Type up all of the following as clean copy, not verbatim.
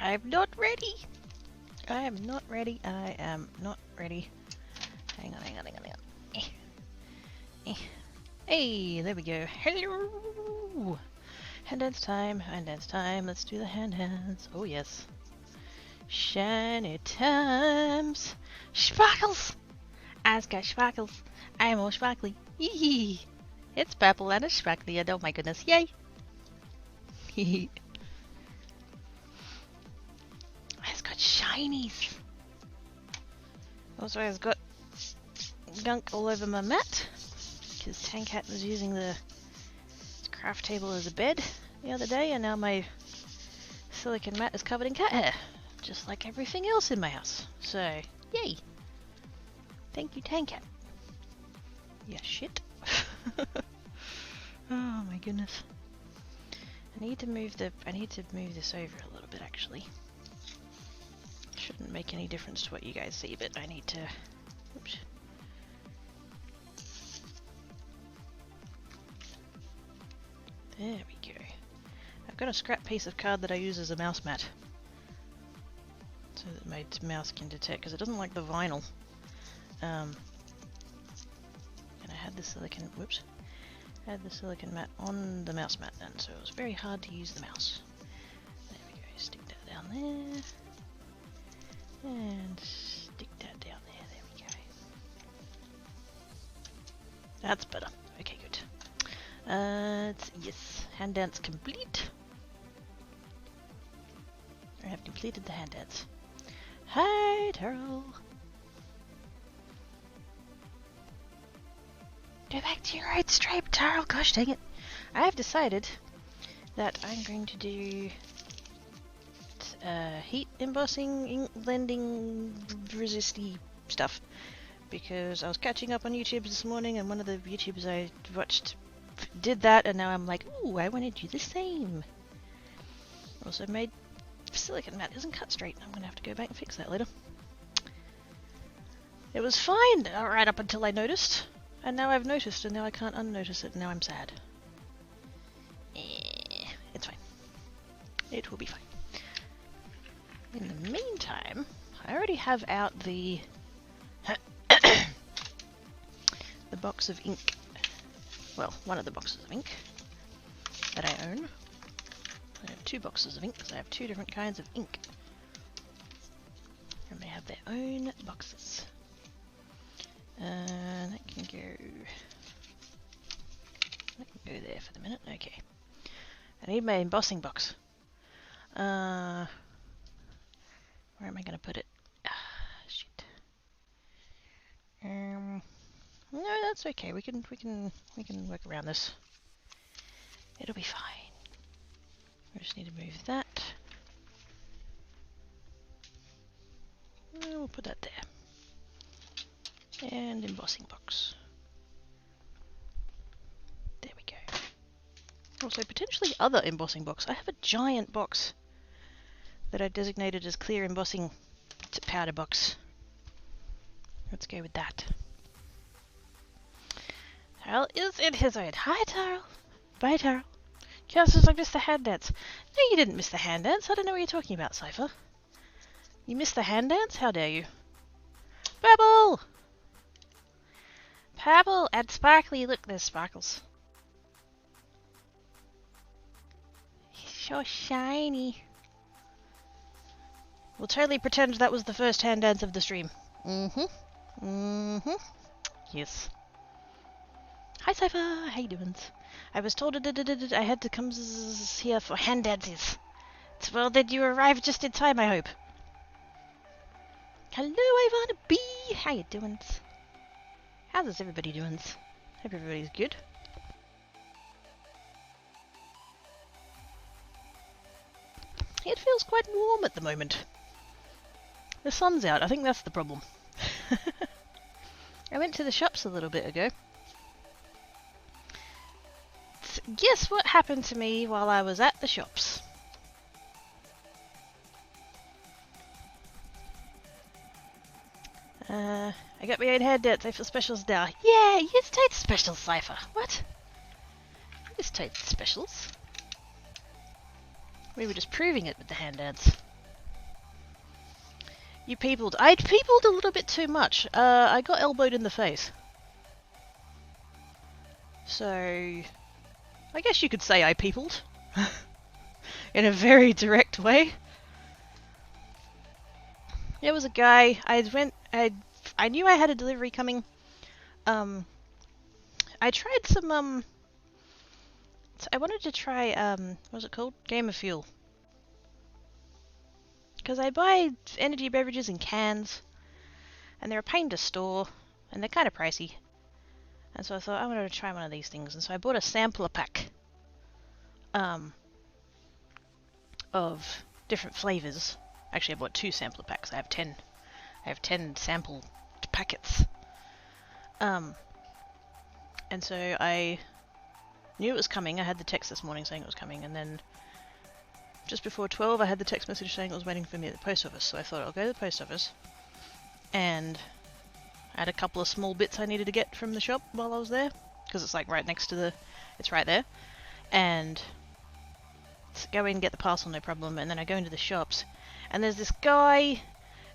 I'm not ready. I am not ready. I am not ready. Hang on. Hey, there we go. Hello! Hand dance time. Let's do the hand dance. Oh yes. Shiny times. Sparkles! Eyes got sparkles. I am all sparkly. Yee! It's purple and it's sparkly. Oh my goodness. Yay! It's got shinies. Also, it's got gunk all over my mat because Tankat was using the craft table as a bed the other day, and now my silicon mat is covered in cat hair, just like everything else in my house. So, yay! Thank you, Tankat. Yeah, shit. Oh my goodness. I need to move this over a little bit actually. Shouldn't make any difference to what you guys see, but I need to. Oops. There we go. I've got a scrap piece of card that I use as a mouse mat, so that my mouse can detect, because it doesn't like the vinyl. And I had the silicon. Whoops. I had the silicon mat on the mouse mat, and so it was very hard to use the mouse. There we go. Stick that down there. And stick that down there. There we go. That's better. Okay, good. Yes, hand dance complete. I have completed the hand dance. Hi, Terrell. Go back to your right stripe, Terrell. Gosh dang it. I have decided that I'm going to do heat embossing, ink blending, resisty stuff, because I was catching up on YouTube this morning and one of the YouTubers I watched did that, and now I'm like, ooh, I want to do the same. Also made silicon mat isn't cut straight. I'm gonna have to go back and fix that later. It was fine right up until I noticed, and now I've noticed, and now I can't unnotice it, and now I'm sad. It's fine. It will be fine. In the meantime, I already have out the the box of ink. Well, one of the boxes of ink that I own. I have two boxes of ink because I have two different kinds of ink, and they have their own boxes. That can go there for the minute. Okay. I need my embossing box. Where am I going to put it? Shit. No, that's okay. We can work around this. It'll be fine. We just need to move that. We'll put that there. And embossing box. There we go. Also, potentially other embossing box. I have a giant box that I designated as clear embossing powder box. Let's go with that. Tarl is in his own. Hi, Tarl. Bye, Tarl. Just as I missed the hand dance. No, you didn't miss the hand dance. I don't know what you're talking about, Cypher. You missed the hand dance? How dare you? Purple! Purple and sparkly. Look, there's sparkles. So shiny. We'll totally pretend that was the first hand dance of the stream. Yes. Hi, Cypher. How you doing? I was told I had to come here for hand dances. Well, then you arrived just in time, I hope. Hello, Ivana B. How you doing? How's everybody doing? Hope everybody's good. It feels quite warm at the moment. The sun's out. I think that's the problem. I went to the shops a little bit ago. Guess what happened to me while I was at the shops? I got my own hand dance. I feel specials now. Yeah, yes, tight specials, Cypher. What? Yes, tight specials. We were just proving it with the hand dance. You peopled. I peopled a little bit too much. I got elbowed in the face. So, I guess you could say I peopled. In a very direct way. There was a guy, I knew I had a delivery coming. I tried some, I wanted to try, what was it called? Game of Fuel. Because I buy energy beverages in cans, and they're a pain to store, and they're kind of pricey. And so I thought I wanted to try one of these things, and so I bought a sampler pack of different flavors. Actually, I bought 2 sampler packs. I have 10 sample packets. And so I knew it was coming. I had the text this morning saying it was coming, and then just before 12 I had the text message saying it was waiting for me at the post office. So I thought I'll go to the post office, and I had a couple of small bits I needed to get from the shop while I was there, because it's like right next to the, it's right there, and go in and get the parcel, no problem. And then I go into the shops, and there's this guy,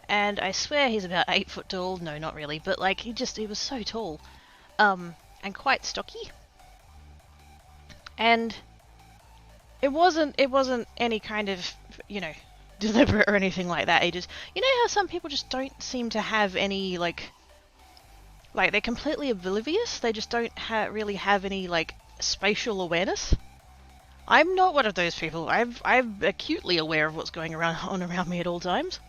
and I swear he's about 8 foot tall. No, not really, but like he was so tall, and quite stocky. And it wasn't any kind of, you know, deliberate or anything like that. He just, you know how some people just don't seem to have any like they're completely oblivious. They just don't really have any like spatial awareness. I'm not one of those people. I'm acutely aware of what's going on around me at all times.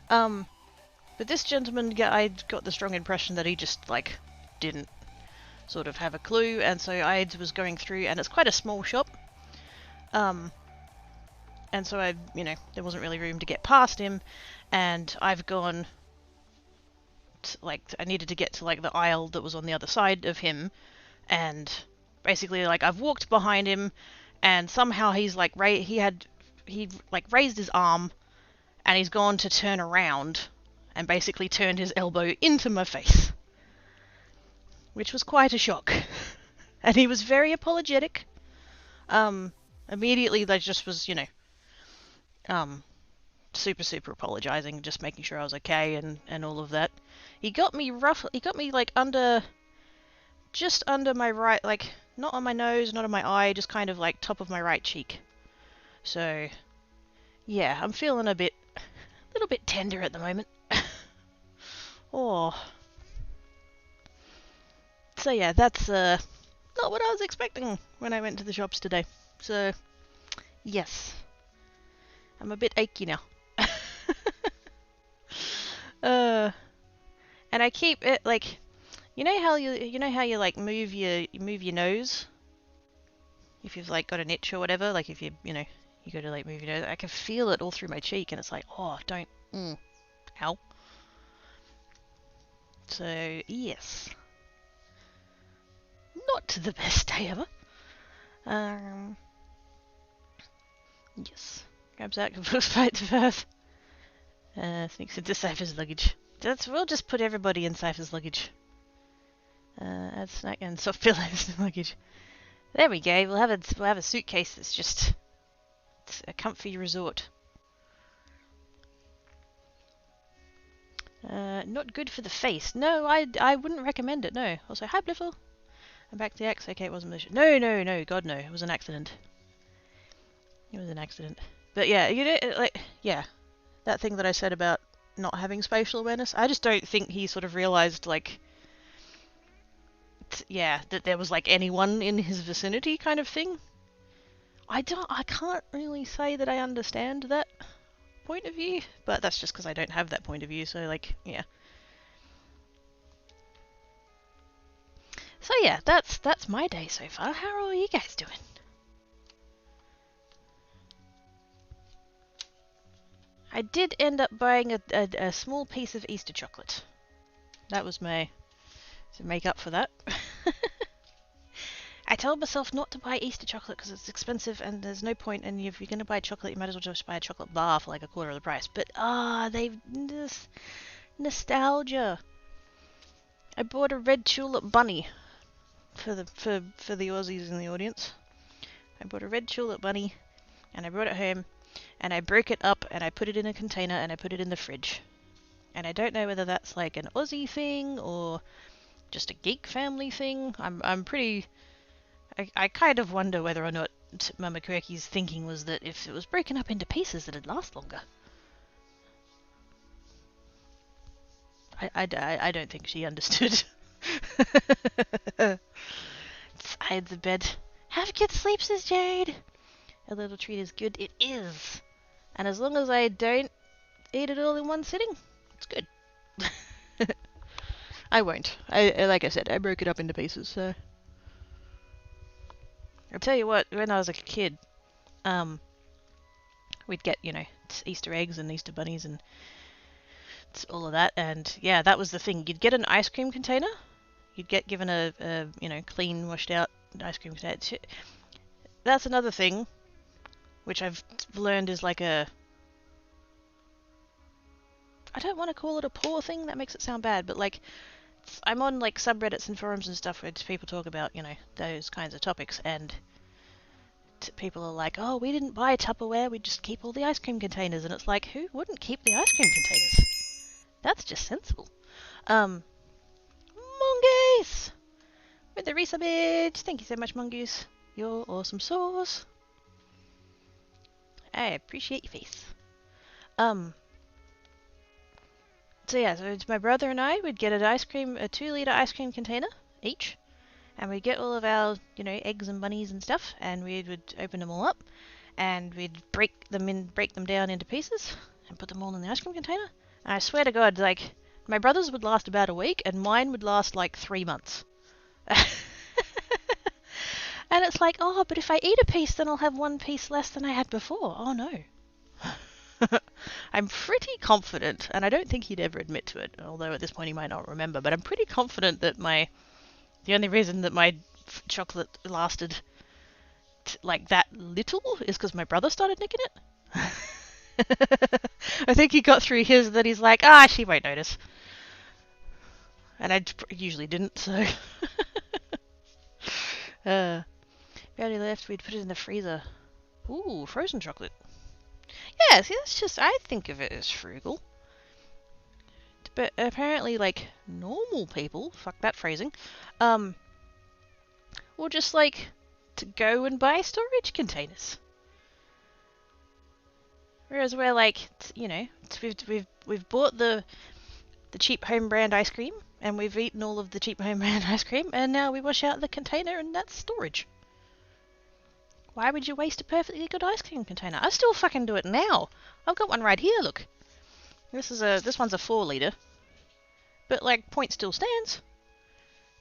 But this gentleman, I got the strong impression that he just like didn't sort of have a clue, and so I was going through, and it's quite a small shop. And so there wasn't really room to get past him, and I've gone I needed to get to like the aisle that was on the other side of him, and basically like I've walked behind him, and somehow he's like he raised his arm, and he's gone to turn around and basically turned his elbow into my face, which was quite a shock. And he was very apologetic. Immediately they just was, super apologizing, just making sure I was okay and all of that. He got me like just under my right, like not on my nose, not on my eye, just kind of like top of my right cheek. So yeah, I'm feeling a little bit tender at the moment. Oh. So yeah, that's not what I was expecting when I went to the shops today. So yes, I'm a bit achy now. And I keep it like, you know how you like move your nose if you've like got an itch or whatever, like if you go to like move your nose, I can feel it all through my cheek, and it's like, oh, don't, ow. So yes, not the best day ever. Yes, grabs out, goes right to birth. Sneaks into Cypher's luggage. We'll just put everybody in Cypher's luggage. Add snack and soft pillows in luggage. There we go. We'll have a suitcase that's just a comfy resort. Not good for the face. No, I wouldn't recommend it. No. Also, hi Bliffle. I'm back to the X. Okay, it wasn't malicious. No, God no. It was an accident. It was an accident. But yeah, yeah, that thing that I said about not having spatial awareness, I just don't think he sort of realized, like, that there was like anyone in his vicinity kind of thing. I can't really say that I understand that point of view, but that's just because I don't have that point of view, so like, yeah. So yeah, that's my day so far. How are all you guys doing? I did end up buying a small piece of Easter chocolate. That was to make up for that. I told myself not to buy Easter chocolate because it's expensive and there's no point, and if you're going to buy chocolate, you might as well just buy a chocolate bar for like a quarter of the price. But this nostalgia. I bought a red tulip bunny for the Aussies in the audience. I bought a red tulip bunny, and I brought it home, and I broke it up, and I put it in a container, and I put it in the fridge. And I don't know whether that's like an Aussie thing or just a geek family thing. I'm pretty... I kind of wonder whether or not Mama Quirky's thinking was that if it was broken up into pieces, it'd last longer. I don't think she understood. Inside the bed. Have good sleep, says Jade. A little treat is good. It is. And as long as I don't eat it all in one sitting, it's good. I won't. Like I said, I broke it up into pieces, so... I'll tell you what, when I was a kid, we'd get, you know, Easter eggs and Easter bunnies and all of that, and yeah, that was the thing. You'd get an ice cream container, you'd get given a you know, clean, washed out ice cream container. That's another thing, which I've learned is like a... I don't want to call it a poor thing, that makes it sound bad, but like, I'm on like subreddits and forums and stuff where people talk about, you know, those kinds of topics, and people are like, oh, we didn't buy Tupperware, we just keep all the ice cream containers, and it's like, who wouldn't keep the ice cream containers? That's just sensible. Mongoose! With the resubage! Thank you so much, Mongoose. You're awesome sauce. I appreciate your face. So yeah, so it's my brother and I would get a 2-litre ice cream container each, and we'd get all of our, you know, eggs and bunnies and stuff, and we would open them all up, and we'd break them down into pieces, and put them all in the ice cream container. And I swear to God, like, my brother's would last about a week, and mine would last like 3 months. And it's like, oh, but if I eat a piece, then I'll have 1 piece less than I had before. Oh no. I'm pretty confident, and I don't think he'd ever admit to it, although at this point he might not remember, but I'm pretty confident that the only reason that my chocolate lasted like that little is because my brother started nicking it. I think he got through his that he's like, she won't notice. And I usually didn't, so... we only left, we'd put it in the freezer. Ooh, frozen chocolate. Yeah, see, that's just, I think of it as frugal. But apparently, like, normal people, fuck that phrasing, will just, like, to go and buy storage containers. Whereas we're like, you know, we've bought the cheap home brand ice cream, and we've eaten all of the cheap home brand ice cream, and now we wash out the container, and that's storage. Why would you waste a perfectly good ice cream container? I still fucking do it now. I've got one right here, look. This one's a 4-litre. But, like, point still stands.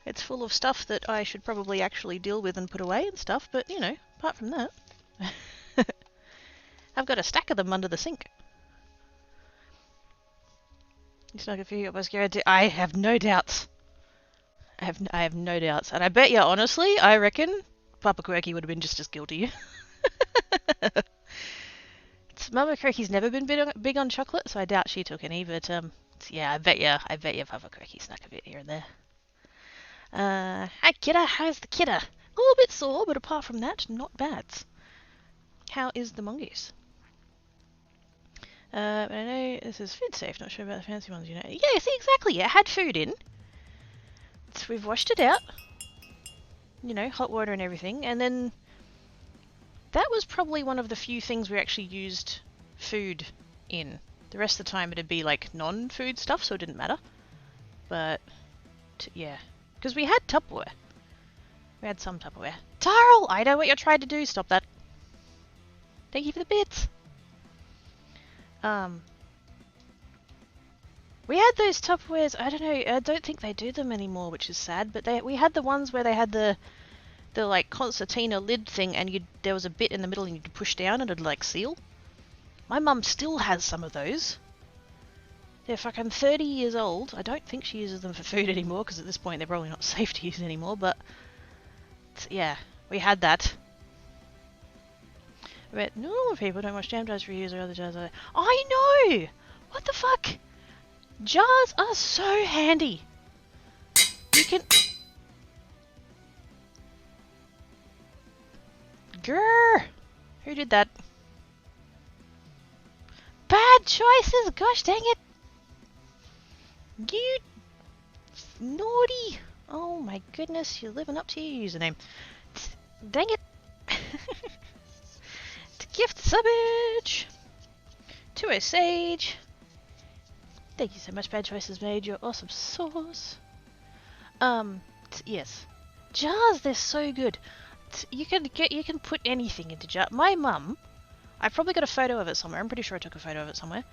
It's full of stuff that I should probably actually deal with and put away and stuff, but, you know, apart from that. I've got a stack of them under the sink. It's not good for you, but I have no doubts. I have no doubts. And I bet you, honestly, I reckon... Papa Quirky would have been just as guilty. Mama Quirky's never been big on chocolate, so I doubt she took any. But yeah, I bet you, Papa Quirky snuck a bit here and there. Hi kidda, how's the kidda? A little bit sore, but apart from that, not bad. How is the mongoose? But I know this is food safe. Not sure about the fancy ones, you know. Yeah, see, exactly. It had food in. We've washed it out. You know, hot water and everything, and then that was probably one of the few things we actually used food in. The rest of the time it'd be like non-food stuff, so it didn't matter. But yeah, because we had Tupperware. We had some Tupperware. Tarl, I know what you're trying to do. Stop that. Thank you for the bits. We had those Tupperwares, I don't know, I don't think they do them anymore, which is sad, but we had the ones where they had the like concertina lid thing, and there was a bit in the middle and you could push down and it'd like seal. My mum still has some of those. They're fucking 30 years old. I don't think she uses them for food anymore, because at this point they're probably not safe to use anymore, but yeah, we had that. But normal people don't wash jam jars for use or other jars. I know! What the fuck? Jars are so handy. You can... Grrr! Who did that? Bad choices! Gosh dang it! You naughty! Oh my goodness, you're living up to your username. Dang it! To gift subbage! To a sage! Thank you so much, Bad Choices Made, your awesome sauce. Yes. Jars, they're so good. You can put anything into jar. My mum, I've probably got a photo of it somewhere. I'm pretty sure I took a photo of it somewhere.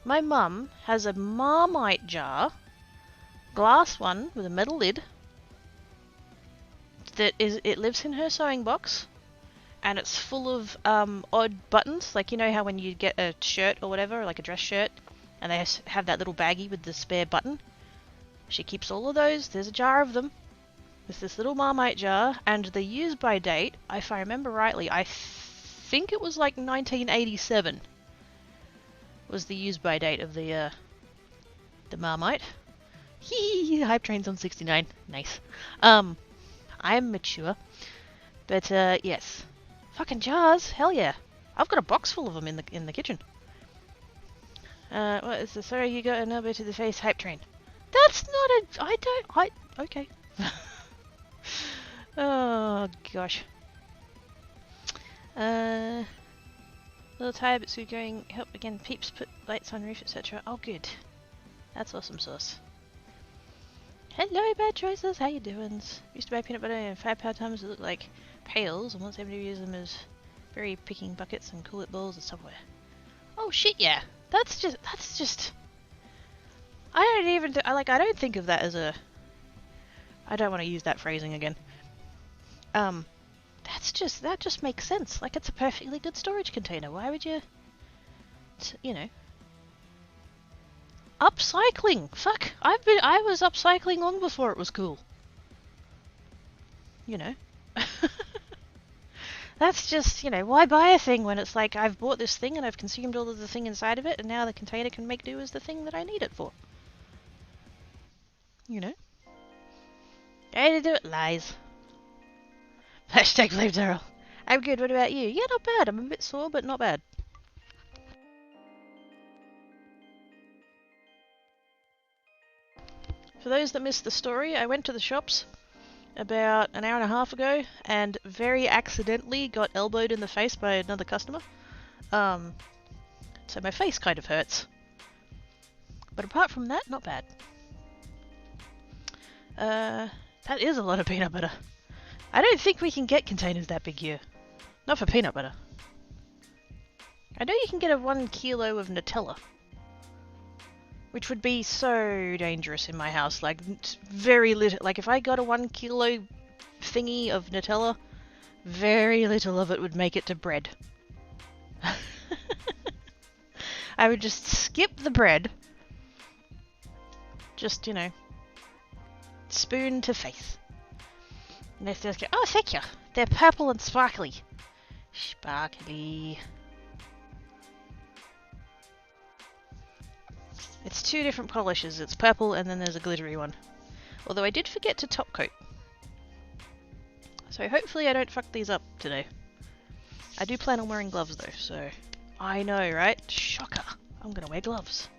My mum has a Marmite jar, glass one with a metal lid. It lives in her sewing box, and it's full of odd buttons. Like, you know how when you get a shirt or whatever, like a dress shirt, and they have that little baggie with the spare button. She keeps all of those. There's a jar of them. There's this little Marmite jar, and the use by date, if I remember rightly, I think it was like 1987 was the use by date of the Marmite. Hee, hype train's on 69. Nice. I'm mature, but yes, fucking jars. Hell yeah, I've got a box full of them in the kitchen. What is the sorry you got an elbow to the face hype train? That's not a. Okay. Oh gosh. Little tired but still going. Help again. Peeps put lights on roof, etc. Oh good. That's awesome sauce. Hello, Bad Choices. How you doing? Used to buy peanut butter in 5-pound tums that look like pails, and once able to use them as very picking buckets and cool it balls and Subway. Oh shit, yeah. That's just. I don't even. I don't think of that as a. I don't want to use that phrasing again. That just makes sense. Like, it's a perfectly good storage container. Why would you, you know? Upcycling. Fuck. I was upcycling long before it was cool. You know. That's just, you know, why buy a thing when it's like I've bought this thing and I've consumed all of the thing inside of it, and now the container can make do as the thing that I need it for. You know. How to do it? Lies. Hashtag blame Daryl. I'm good, what about you? Yeah, not bad. I'm a bit sore, but not bad. For those that missed the story, I went to the shops about an hour and a half ago and very accidentally got elbowed in the face by another customer. So my face kind of hurts. But apart from that, not bad. That is a lot of peanut butter. I don't think we can get containers that big here. Not for peanut butter. I know you can get a 1 kilo of Nutella. Which would be so dangerous in my house. Like, very little. Like, if I got a 1 kilo thingy of Nutella, very little of it would make it to bread. I would just skip the bread. Just, you know, spoon to face. And they just go, oh, thank you. They're purple and sparkly. Sparkly. It's 2 different polishes. It's purple and then there's a glittery one. Although I did forget to top coat. So hopefully I don't fuck these up today. I do plan on wearing gloves though, so... I know, right? Shocker. I'm gonna wear gloves.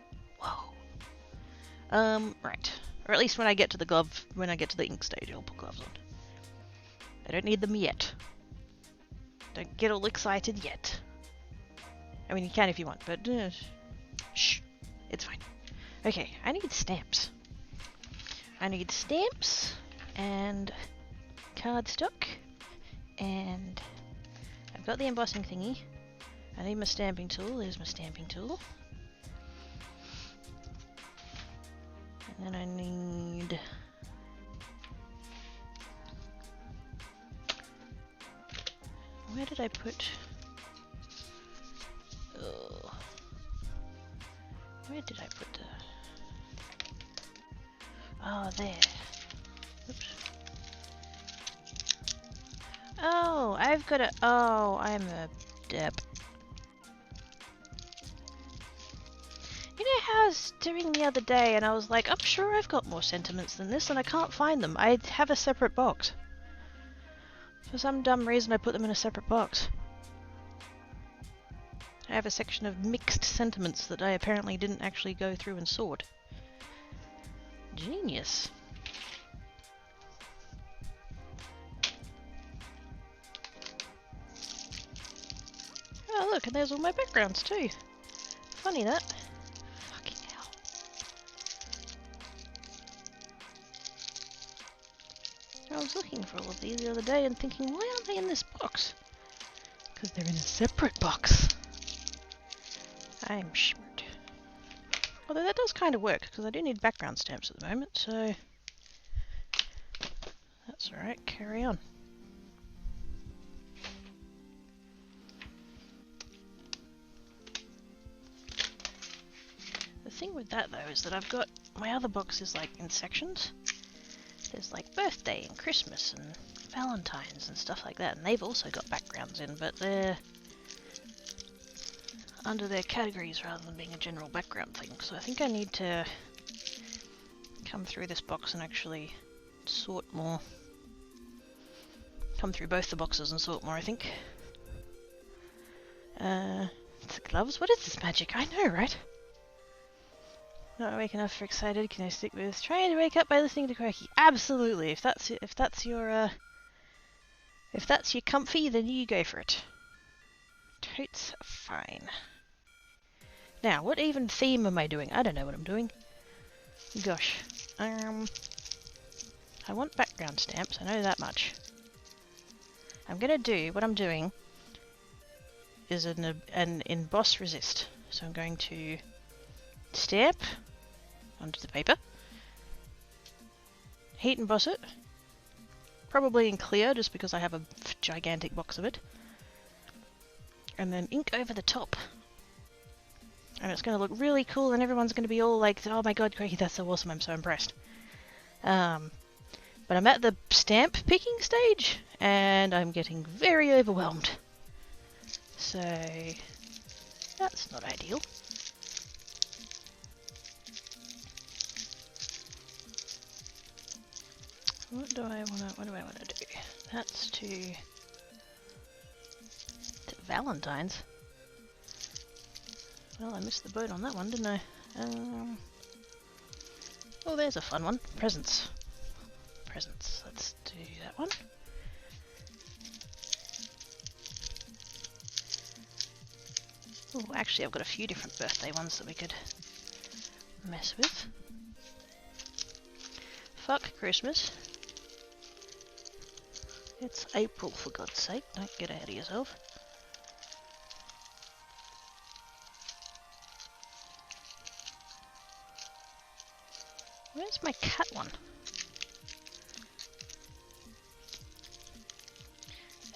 Whoa. Right. Or at least when I get to the ink stage, I'll put gloves on. I don't need them yet. Don't get all excited yet. I mean, you can if you want, but... shh. It's fine. Okay, I need stamps. I need stamps and cardstock, and I've got the embossing thingy. I need my stamping tool. There's my stamping tool. And then I need... Where did I put... Oh. Where did I put the... Oh, there. Oops. Oh, I've got a... Oh, I'm a derp. You know how I was doing the other day and I was like, I'm sure I've got more sentiments than this and I can't find them. I have a separate box. For some dumb reason I put them in a separate box. I have a section of mixed sentiments that I apparently didn't actually go through and sort. Genius. Oh look, and there's all my backgrounds too. Funny that. Fucking hell. I was looking for all of these the other day and thinking, why aren't they in this box? Because they're in a separate box. I'm smart. Although that does kind of work, because I do need background stamps at the moment, so that's alright, carry on. The thing with that though is that I've got my other boxes like in sections. There's like birthday and Christmas and Valentine's and stuff like that, and they've also got backgrounds in, but they're under their categories rather than being a general background thing. So I think I need to come through this box and actually sort more. Come through both the boxes and sort more, I think. The gloves? What is this magic? I know, right? Not awake enough for excited. Can I stick with trying to wake up by listening to Quirky? Absolutely. If that's your comfy, then you go for it. Totes fine. Now, what even theme am I doing? I don't know what I'm doing. Gosh. I want background stamps, I know that much. I'm gonna do, what I'm doing is an emboss resist. So I'm going to stamp onto the paper, heat emboss it, probably in clear just because I have a gigantic box of it, and then ink over the top. And it's going to look really cool and everyone's going to be all like, oh my god, Craigie, that's so awesome, I'm so impressed. But I'm at the stamp picking stage and I'm getting very overwhelmed. So that's not ideal. What do I want to do? That's to Valentine's. Well, I missed the boat on that one, didn't I? Oh, there's a fun one. Presents. Presents. Let's do that one. Oh, actually, I've got a few different birthday ones that we could mess with. Fuck Christmas. It's April, for God's sake. Don't get ahead of yourself. Where's my cat one?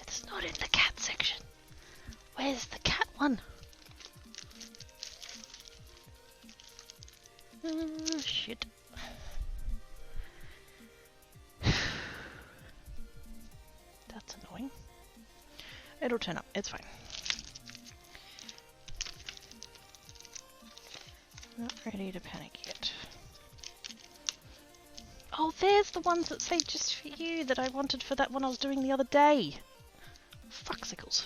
It's not in the cat section. Where's the cat one? Oh, shit. That's annoying. It'll turn up. It's fine. Not ready to panic yet. Oh, there's the ones that say just for you that I wanted for that one I was doing the other day. Fucksicles.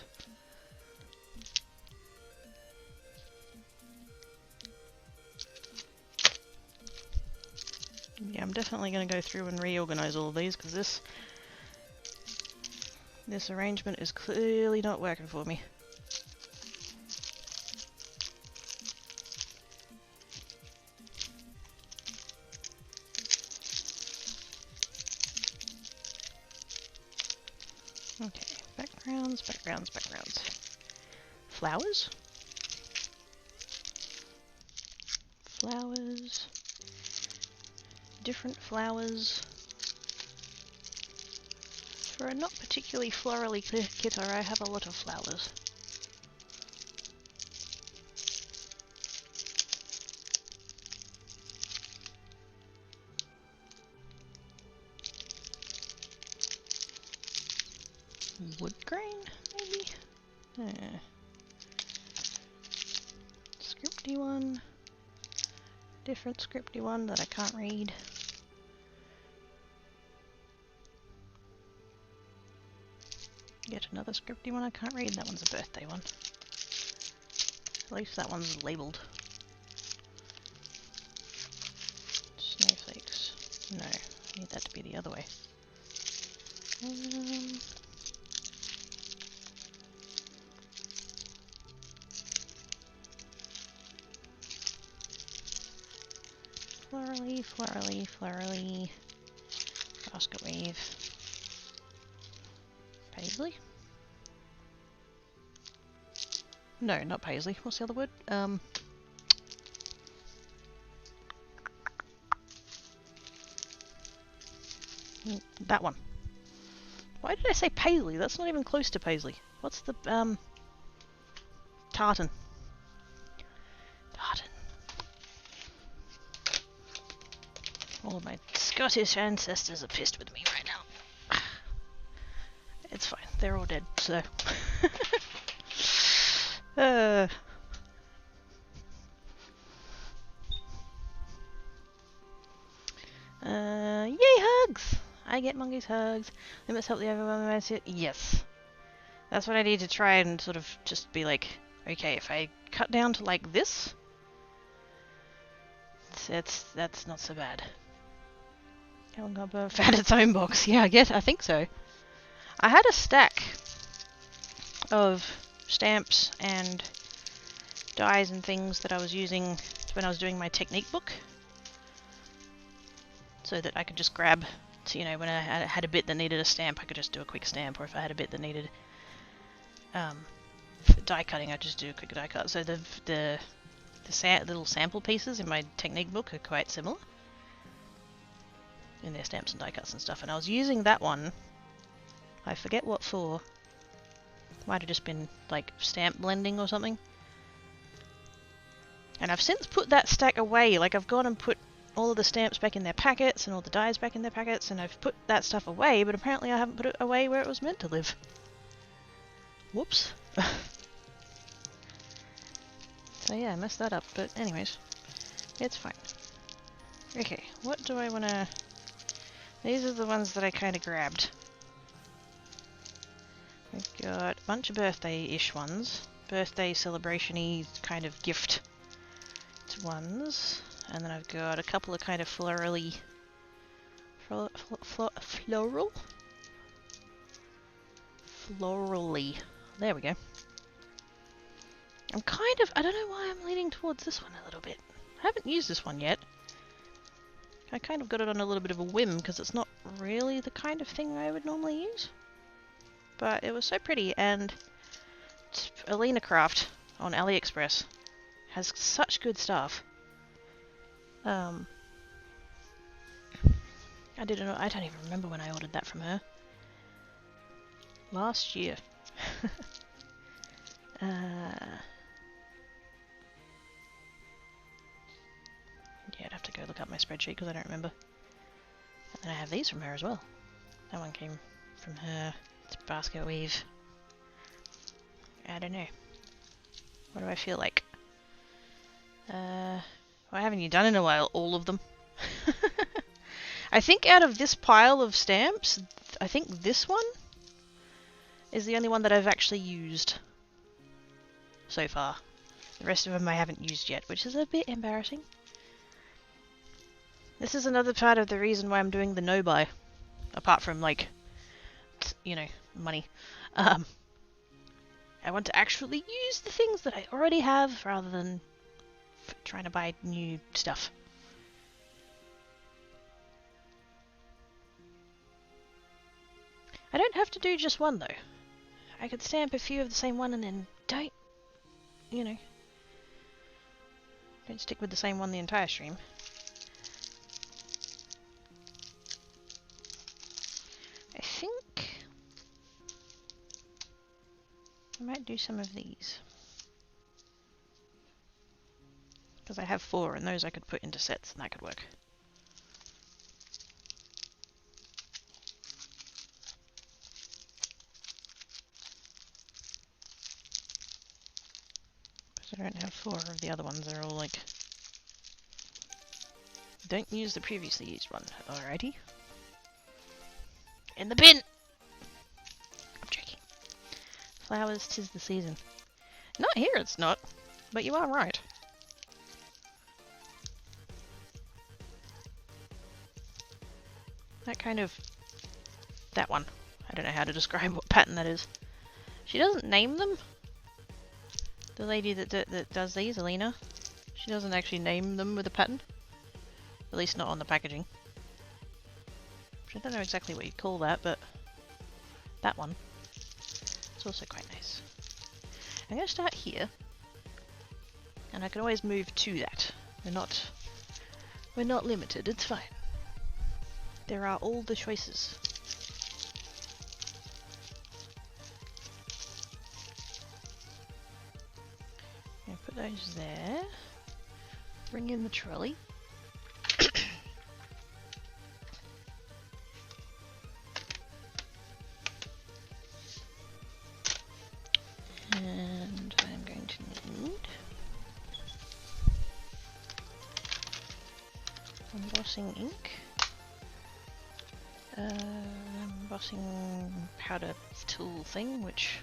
Yeah, I'm definitely going to go through and reorganize all of these because this arrangement is clearly not working for me. Okay, backgrounds. Flowers. Different flowers. For a not particularly florally kidder, I have a lot of flowers. Wood grain, maybe? Scripty one. Different scripty one that I can't read. Get another scripty one I can't read. That one's a birthday one. At least that one's labelled. Snowflakes. No, I need that to be the other way. Florally, florally, florally. Basket weave. Paisley? No, not paisley. What's the other word? That one. Why did I say paisley? That's not even close to paisley. What's the, tartan? Tartan. All of my Scottish ancestors are pissed with me right now. It's fine. They're all dead, so... Yay, hugs! I get mongoose hugs. They must help the everyone. Yes. That's what I need to try and sort of just be like, okay, if I cut down to like this, that's not so bad. Hellgobber found its own box. Yeah, I think so. I had a stack of stamps and dies and things that I was using when I was doing my technique book, so that I could just grab, you know, when I had a bit that needed a stamp, I could just do a quick stamp, or if I had a bit that needed die cutting, I'd just do a quick die cut. So the little sample pieces in my technique book are quite similar in their stamps and die cuts and stuff, and I was using that one, I forget what for, might have just been like stamp blending or something, and I've since put that stack away. Like, I've gone and put all of the stamps back in their packets and all the dies back in their packets, and I've put that stuff away, but apparently I haven't put it away where it was meant to live. Whoops. So yeah, I messed that up, but anyways, it's fine. Okay, what do I want to... These are the ones that I kind of grabbed. We've got a bunch of birthday-ish ones. Birthday celebration-y kind of gift ones. And then I've got a couple of kind of florally... floral? Florally. There we go. I'm kind of... I don't know why I'm leaning towards this one a little bit. I haven't used this one yet. I kind of got it on a little bit of a whim, because it's not really the kind of thing I would normally use. But it was so pretty, and Alina Craft on AliExpress has such good stuff. I don't even remember when I ordered that from her. Last year. Yeah, I'd have to go look up my spreadsheet because I don't remember. And then I have these from her as well. That one came from her. It's basket weave. I don't know. What do I feel like? Why haven't you done in a while? All of them. I think out of this pile of stamps, I think this one is the only one that I've actually used so far. The rest of them I haven't used yet, which is a bit embarrassing. This is another part of the reason why I'm doing the no-buy. Apart from, like, you know, money. I want to actually use the things that I already have rather than trying to buy new stuff. I don't have to do just one, though. I could stamp a few of the same one and then don't, you know, don't stick with the same one the entire stream. I think I might do some of these. Because I have 4 and those I could put into sets and that could work. I don't have 4 of the other ones, they're all like... Don't use the previously used one. Alrighty. In the bin! I'm joking. Flowers, 'tis the season. Not here it's not, but you are right. kind of... that one. I don't know how to describe what pattern that is. She doesn't name them. The lady that does these, Alina, she doesn't actually name them with a pattern. At least not on the packaging. I don't know exactly what you call that, but that one. It's also quite nice. I'm going to start here. And I can always move to that. We're not limited, it's fine. There are all the choices. I'm gonna put those there. Bring in the trolley. And I'm going to need embossing ink, embossing powder tool thing, which...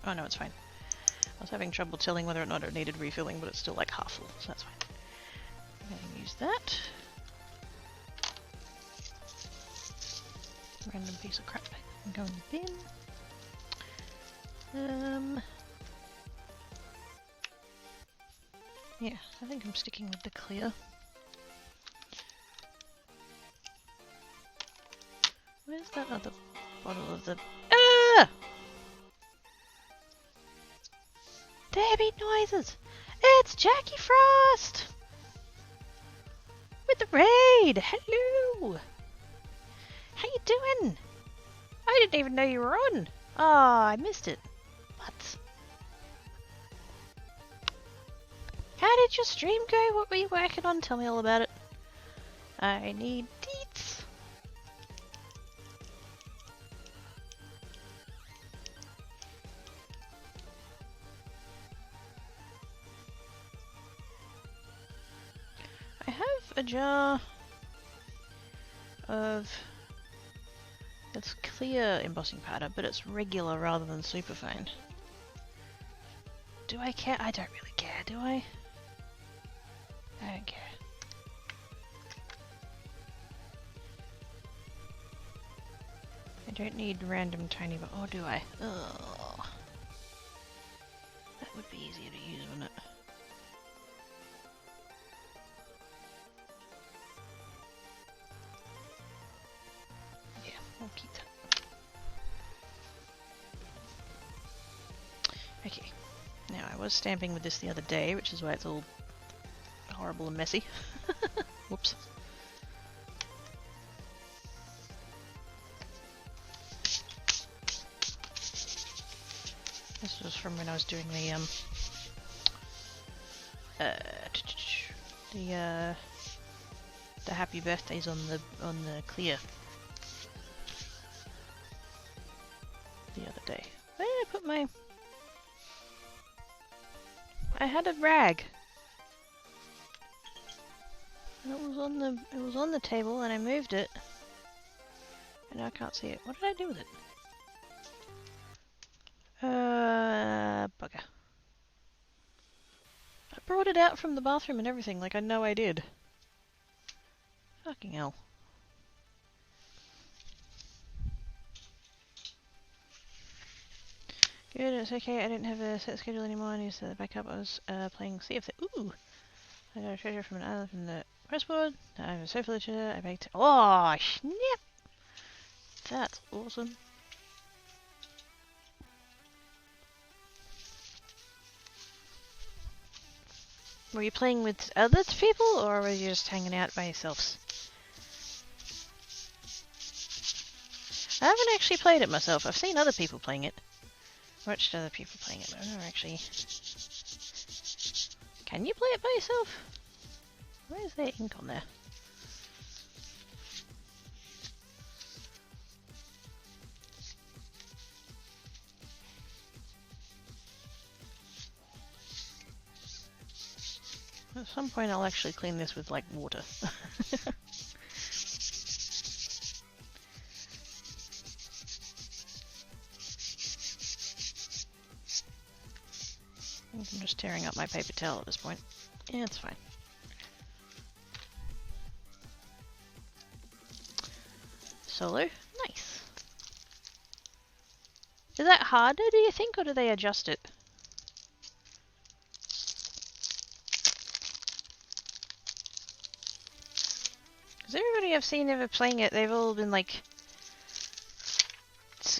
oh no, it's fine. I was having trouble telling whether or not it needed refilling, but it's still like half full, so that's fine. I'm going to use that. Random piece of crap and go in the bin. Yeah, I think I'm sticking with the clear. Where's that other bottle of the... ah! There be noises! It's Jackie Frost! With the raid! Hello! How you doing? I didn't even know you were on! Ah, I missed it. What? How did your stream go? What were you working on? Tell me all about it. I need deets. I have a jar of... it's clear embossing powder, but it's regular rather than superfine. Do I care? I don't really care, do I? I don't care. I don't need random tiny, but oh, do I? Ugh. That would be easier to use, wouldn't it? Yeah, I'll keep that. Okay. Now, I was stamping with this the other day, which is why it's all horrible and messy. Whoops. This was from when I was doing the happy birthdays on the clear the other day. Where did I put my... I had a rag. And it was on the table and I moved it. And now I can't see it. What did I do with it? Bugger. I brought it out from the bathroom and everything, like I know I did. Fucking hell. Good, it's okay, I didn't have a set schedule anymore, I need to set the backup. I was playing Sea of the... Ooh! I got a treasure from an island from the pressboard. I have a sofa literature, I baked... Oh, snap! That's awesome. Were you playing with other people, or were you just hanging out by yourselves? I haven't actually played it myself. I've seen other people playing it. Watched other people playing it, but I've never actually... Can you play it by yourself? Why is there ink on there? At some point I'll actually clean this with, like, water. I'm just tearing up my paper towel at this point. Yeah, it's fine. Solo. Nice. Is that harder, do you think, or do they adjust it? Because everybody I've seen ever playing it, they've all been like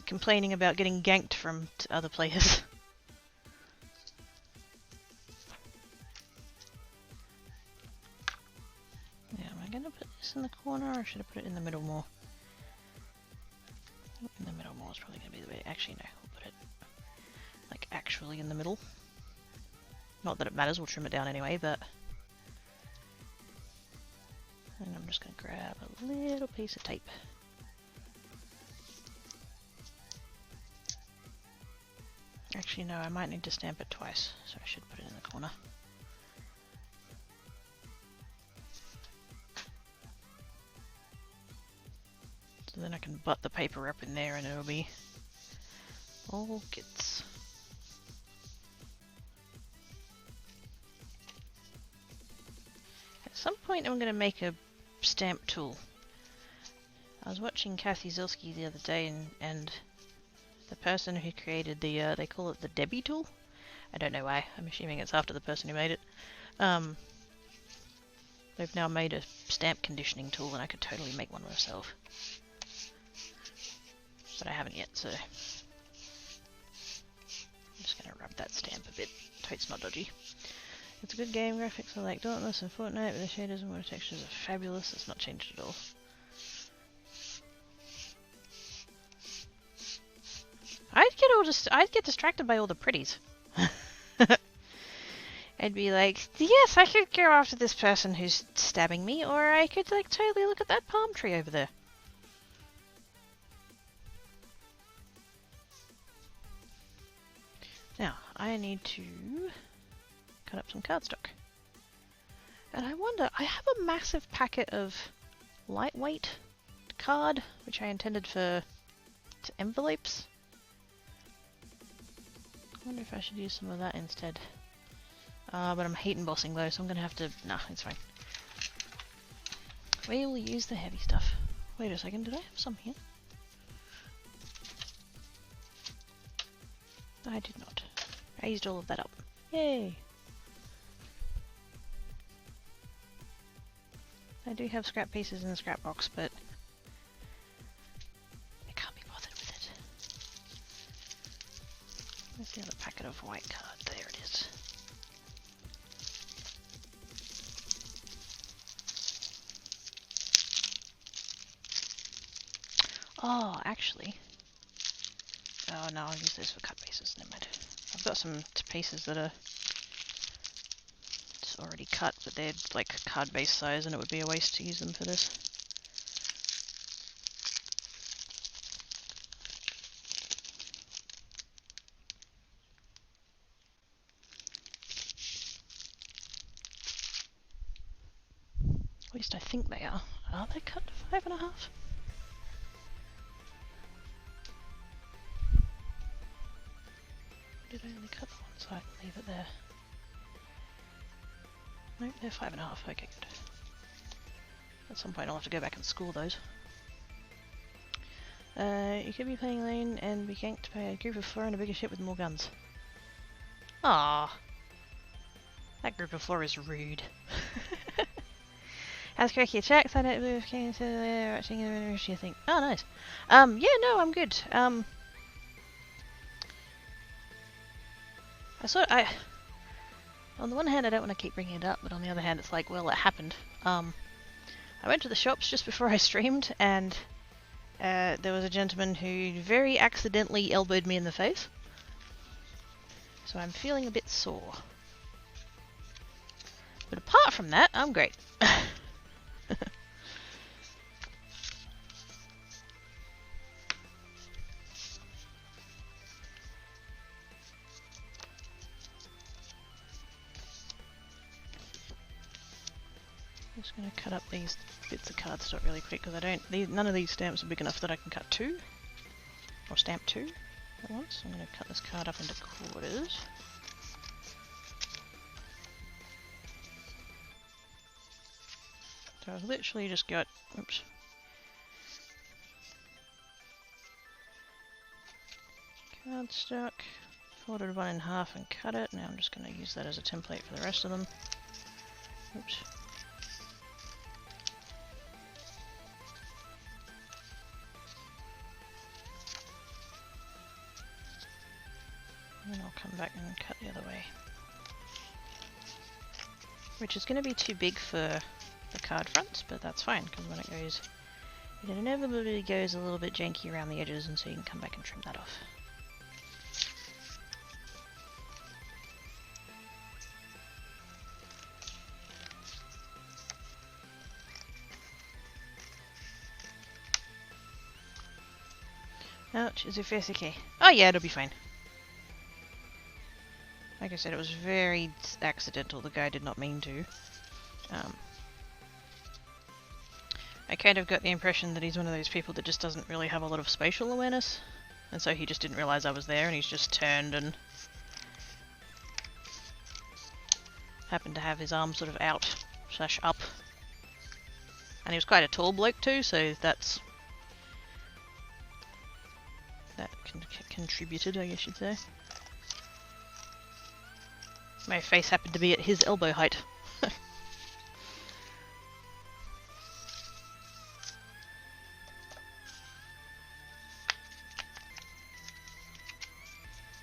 complaining about getting ganked from other players. Yeah, am I going to put this in the corner or should I put it in the middle more? In the middle more is probably going to be the way. Actually, no, we'll put it like actually in the middle. Not that it matters, we'll trim it down anyway, but. And I'm just going to grab a little piece of tape. Actually, no, I might need to stamp it twice, so I should put it in the corner. So then I can butt the paper up in there and it'll be all good. At some point I'm going to make a stamp tool. I was watching Kathy Zilski the other day and the person who created the, they call it the Debbie tool. I don't know why, I'm assuming it's after the person who made it. They've now made a stamp conditioning tool and I could totally make one myself. But I haven't yet, so I'm just going to rub that stamp a bit so it's not dodgy. It's a good game, graphics are like Dauntless and Fortnite, but the shaders and water textures are fabulous. It's not changed at all. I'd get distracted by all the pretties. I'd be like, yes, I could go after this person who's stabbing me, or I could like totally look at that palm tree over there. Now, I need to cut up some cardstock. And I wonder, I have a massive packet of lightweight card, which I intended for envelopes. I wonder if I should use some of that instead. But I'm hate embossing though, so I'm gonna have to... Nah, it's fine. We will use the heavy stuff. Wait a second, did I have some here? I did not. I used all of that up. Yay! I do have scrap pieces in the scrap box, but I can't be bothered with it. Where's the other packet of white card? There it is. Oh, actually. Oh no, I'll use those for cut pieces. Never mind. I've got some pieces that are just already cut, but they're like card base size, and it would be a waste to use them for this. At least I think they are. Are they cut to 5.5? Did I only cut the one so I can leave it there? Nope, they're 5.5. Okay, good. At some point I'll have to go back and score those. You could be playing lane and be ganked by a group of 4 in a bigger ship with more guns. Ah, that group of 4 is rude. How's Cracky checks? I don't know if came to watching I think. Oh, nice. Yeah, no, I'm good. On the one hand, I don't want to keep bringing it up, but on the other hand, it's like, well, it happened. I went to the shops just before I streamed, and there was a gentleman who very accidentally elbowed me in the face. So I'm feeling a bit sore. But apart from that, I'm great. I'm just going to cut up these bits of cardstock really quick because none of these stamps are big enough that I can cut 2 or stamp 2 at once. I'm going to cut this card up into quarters. So I've literally just got, oops, Cardstock. Folded one in half and cut it. Now I'm just going to use that as a template for the rest of them. Oops. And then I'll come back and cut the other way. Which is going to be too big for the card fronts, but that's fine, because when it goes, it inevitably goes a little bit janky around the edges, and so you can come back and trim that off. Ouch, is your face okay? Oh yeah, it'll be fine. Like I said, it was very accidental. The guy did not mean to. I kind of got the impression that he's one of those people that just doesn't really have a lot of spatial awareness. And so he just didn't realise I was there, and he's just turned and happened to have his arm sort of out / up. And he was quite a tall bloke too, so that contributed, I guess you'd say. My face happened to be at his elbow height.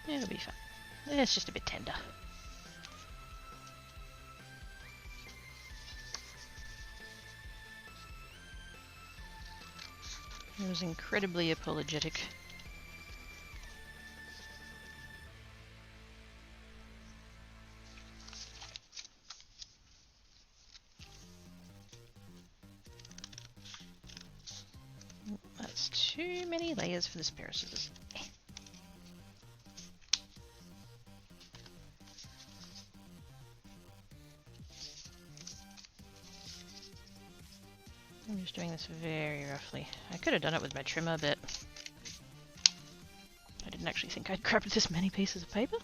It'll be fine. It's just a bit tender. He was incredibly apologetic. That's too many layers for this pair of scissors. I'm just doing this very roughly. I could have done it with my trimmer, but I didn't actually think I'd grabbed this many pieces of paper.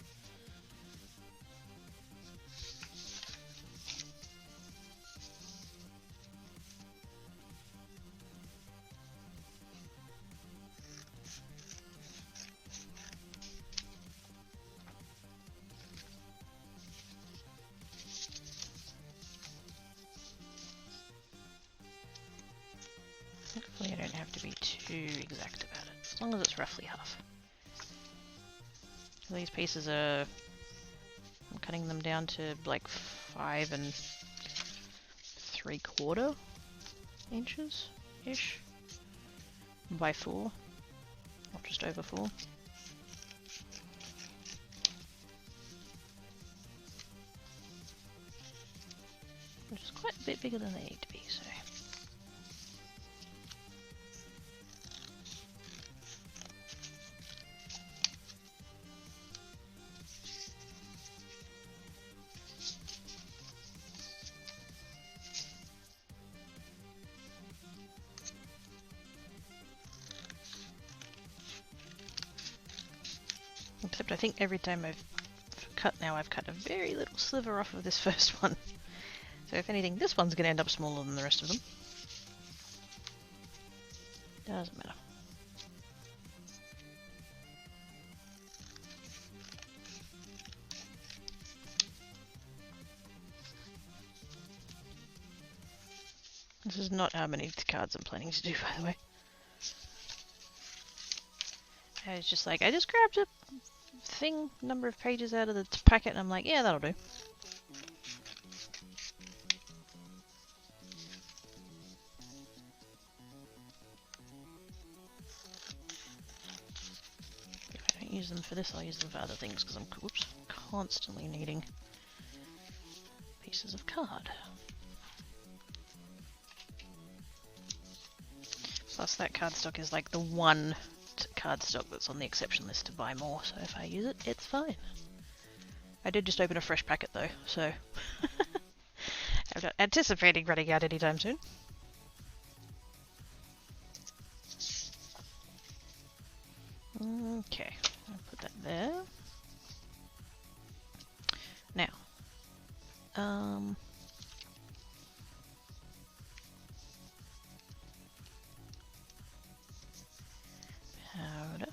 Hopefully I don't have to be too exact about it, as long as it's roughly half. These pieces are... I'm cutting them down to like 5 3/4 inches-ish by 4, or just over 4. Which is quite a bit bigger than they need to be, so... Except I think every time I've cut now, I've cut a very little sliver off of this first one. So if anything, this one's going to end up smaller than the rest of them. Doesn't matter. This is not how many cards I'm planning to do, by the way. I was just like, I just grabbed a number of pages out of the packet, and I'm like, yeah, that'll do. If I don't use them for this, I'll use them for other things, because I'm constantly needing pieces of card. Plus that cardstock is like the one cardstock that's on the exception list to buy more, so if I use it, it's fine. I did just open a fresh packet though, so I'm not anticipating running out anytime soon. Okay, I'll put that there. Now, powder.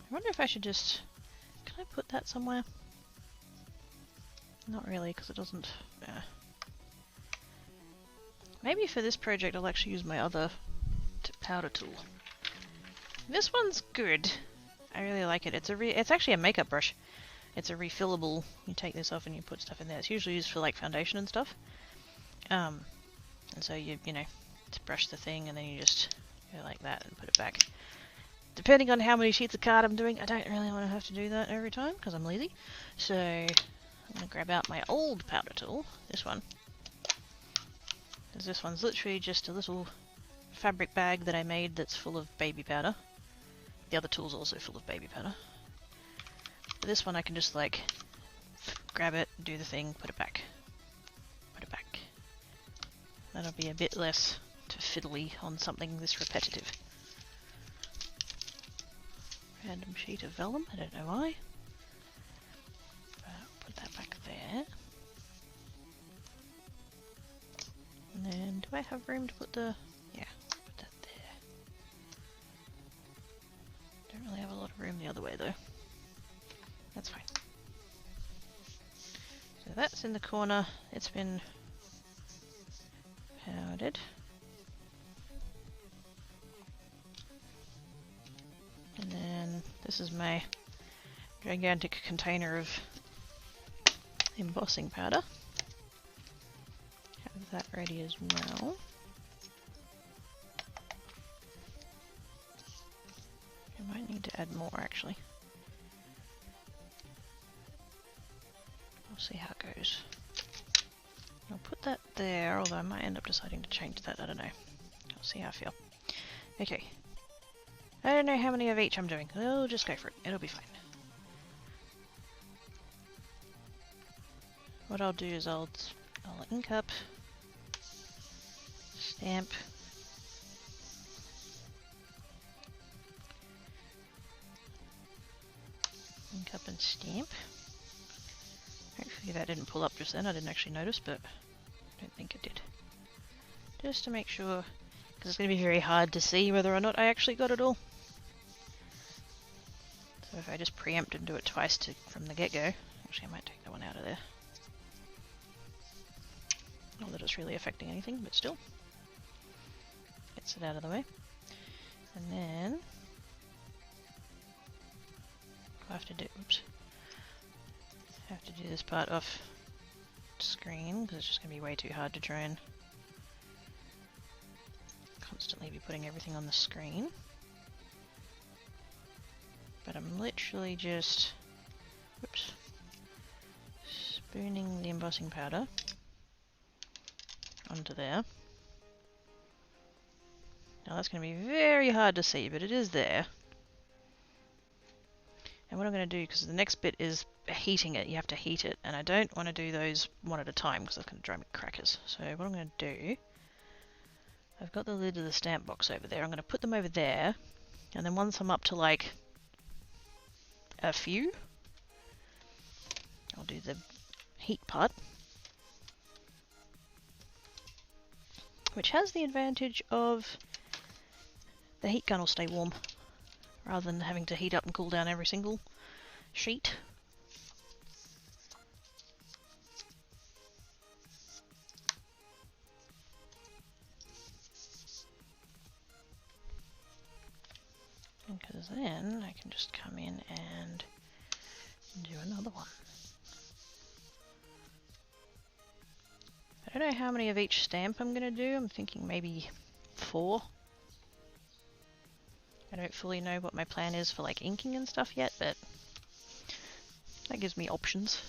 I wonder if I should just... Can I put that somewhere? Not really, because it doesn't... Maybe for this project I'll actually use my other powder tool. This one's good. I really like it. It's actually a makeup brush. It's a refillable. You take this off and you put stuff in there. It's usually used for like foundation and stuff. And so you know, just brush the thing and then you just go like that and put it back. Depending on how many sheets of card I'm doing, I don't really want to have to do that every time because I'm lazy. So I'm going to grab out my old powder tool, this one. Because this one's literally just a little fabric bag that I made that's full of baby powder. The other tool's also full of baby powder. But this one I can just like grab it, do the thing, put it back. Put it back. That'll be a bit less to fiddly on something this repetitive. Random sheet of vellum, I don't know why. Put that back there. And then, do I have room to put the... Yeah, put that there. Don't really have a lot of room the other way though. That's fine. So that's in the corner. It's been powdered. And then this is my gigantic container of embossing powder. Have that ready as well. I might need to add more actually. We'll see how it goes. I'll put that there, although I might end up deciding to change that, I don't know. I'll see how I feel. Okay. I don't know how many of each I'm doing. I'll just go for it. It'll be fine. What I'll do is I'll ink up, stamp, ink up and stamp. Hopefully that didn't pull up just then. I didn't actually notice, but I don't think it did. Just to make sure, because it's going to be very hard to see whether or not I actually got it all. So if I just preempt and do it twice from the get-go, actually I might take that one out of there. Not that it's really affecting anything, but still. Gets it out of the way. And then I have to do, oops. I have to do this part off screen because it's just going to be way too hard to try and constantly be putting everything on the screen. But I'm literally just, whoops, spooning the embossing powder onto there. Now that's going to be very hard to see, but it is there. And what I'm going to do, because the next bit is heating it, you have to heat it, and I don't want to do those one at a time because that's going to drive me crackers. So what I'm going to do, I've got the lid of the stamp box over there, I'm going to put them over there, and then once I'm up to like a few, I'll do the heat part, which has the advantage of the heat gun will stay warm rather than having to heat up and cool down every single sheet. Because then I can just come in and do another one. I don't know how many of each stamp I'm going to do. I'm thinking maybe 4. I don't fully know what my plan is for like inking and stuff yet, but that gives me options.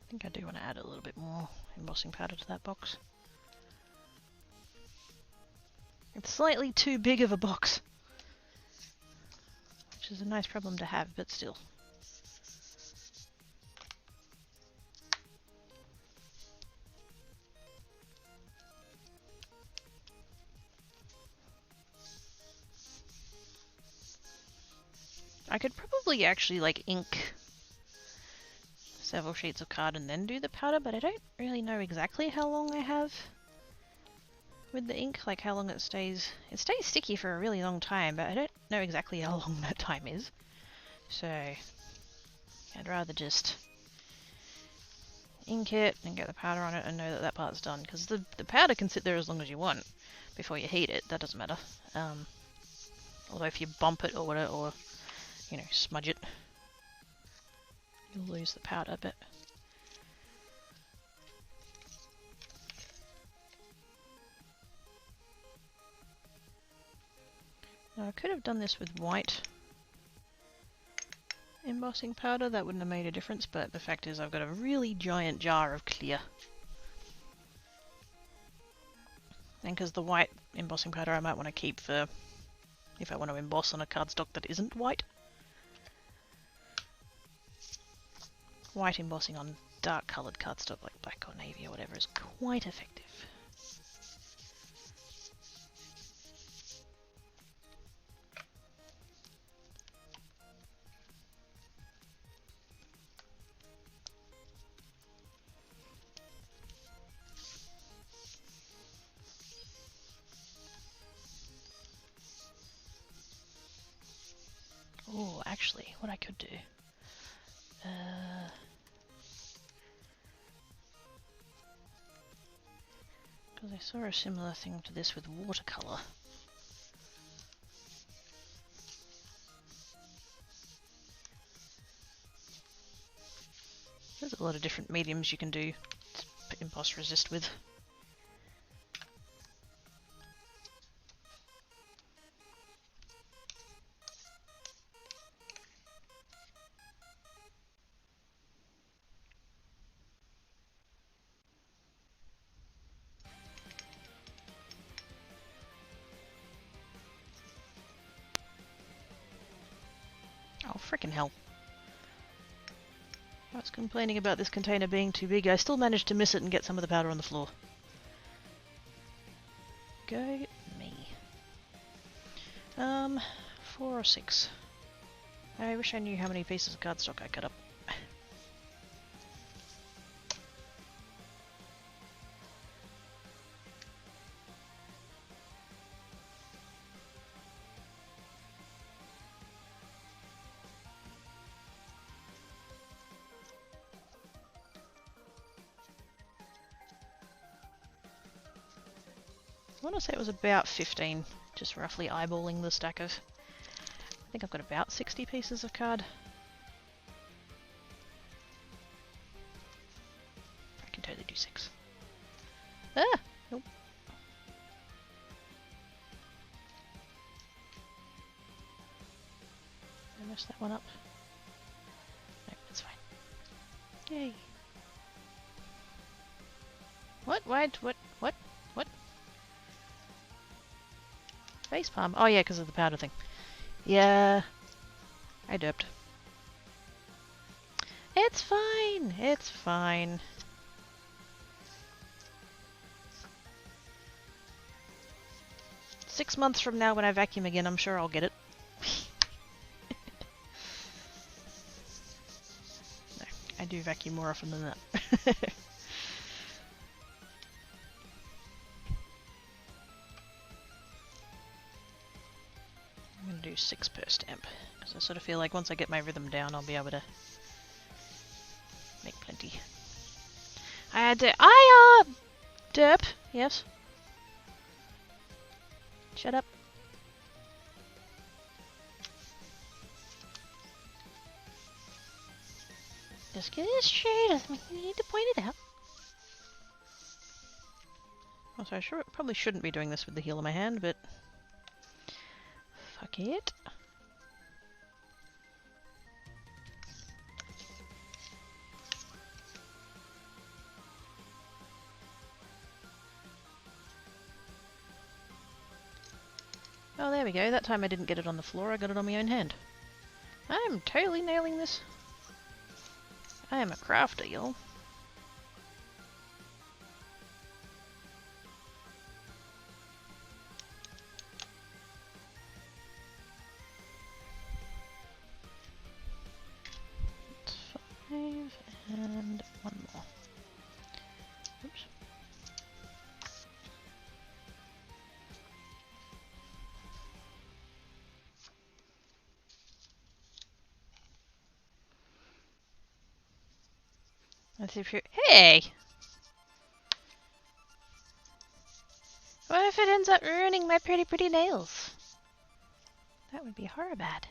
I think I do want to add a little bit more embossing powder to that box. It's slightly too big of a box, which is a nice problem to have, but still. I could probably actually like ink several sheets of card and then do the powder, but I don't really know exactly how long I have with the ink, like how long it stays. It stays sticky for a really long time, but I don't know exactly how long that time is. So I'd rather just ink it and get the powder on it and know that that part's done, because the powder can sit there as long as you want before you heat it. That doesn't matter. Although if you bump it or whatever, or you know, smudge it, you'll lose the powder. But now I could have done this with white embossing powder. That wouldn't have made a difference, but the fact is I've got a really giant jar of clear. And because the white embossing powder I might want to keep for if I want to emboss on a cardstock that isn't white. White embossing on dark coloured cardstock like black or navy or whatever is quite effective. Oh, actually, what I could do. Because I saw a similar thing to this with watercolour. There's a lot of different mediums you can do emboss resist with. Oh, frickin' hell. I was complaining about this container being too big. I still managed to miss it and get some of the powder on the floor. Go me. 4 or 6. I wish I knew how many pieces of cardstock I cut up. I want to say it was about 15, just roughly eyeballing the stack of... I think I've got about 60 pieces of card. I can totally do 6. Ah! Nope. I messed that one up. No, that's fine. Yay. What? What? What? What? What? Face palm. Oh yeah, because of the powder thing. Yeah. I derped. It's fine. It's fine. Six months from now when I vacuum again, I'm sure I'll get it. No, I do vacuum more often than that. I'm going to do 6 per stamp, because I sort of feel like once I get my rhythm down, I'll be able to make plenty. Derp, yes? Shut up. Just get it straight, doesn't mean you need to point it out. Also, I probably shouldn't be doing this with the heel of my hand, but... fuck it. Oh, there we go. That time I didn't get it on the floor, I got it on my own hand. I'm totally nailing this. I am a crafter, y'all. Let's see if you're... Hey! What if it ends up ruining my pretty nails? That would be horrible bad.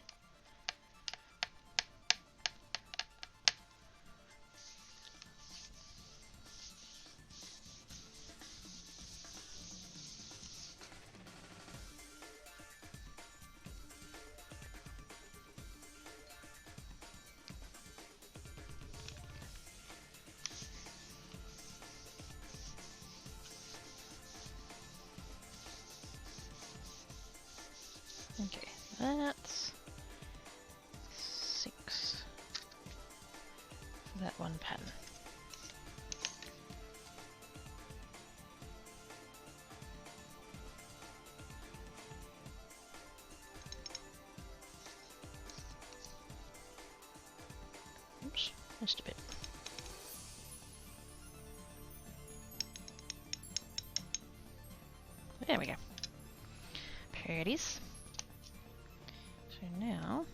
Okay, that's 6 for that one pattern. Oops, missed a bit. There we go. Pretties. So now,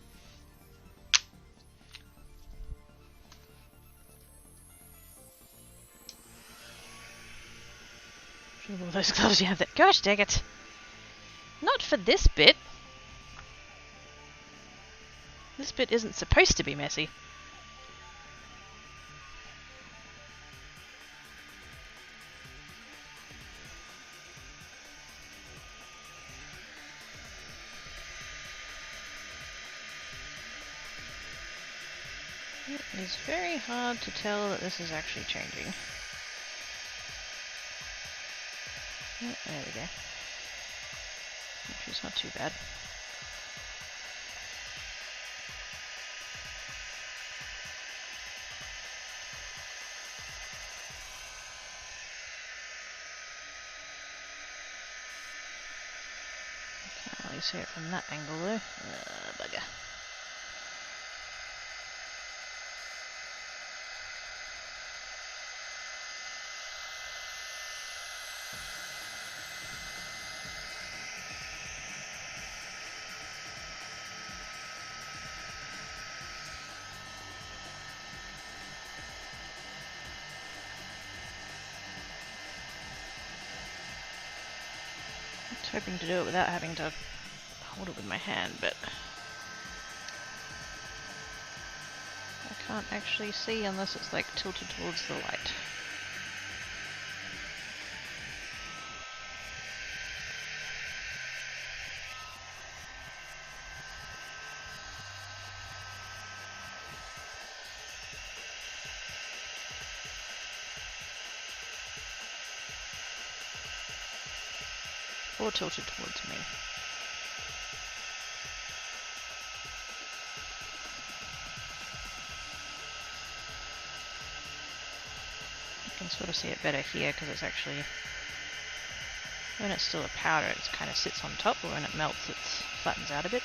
all those gloves you have that. Gosh dang it! Not for this bit. This bit isn't supposed to be messy. It is very hard to tell that this is actually changing. Oh, there we go. Which is not too bad. Can't really see it from that angle though. Bugger. I was hoping to do it without having to hold it with my hand, but I can't actually see unless it's like tilted towards the light. Or tilted towards me. You can sort of see it better here because it's actually, when it's still a powder, it kind of sits on top, but when it melts, it flattens out a bit.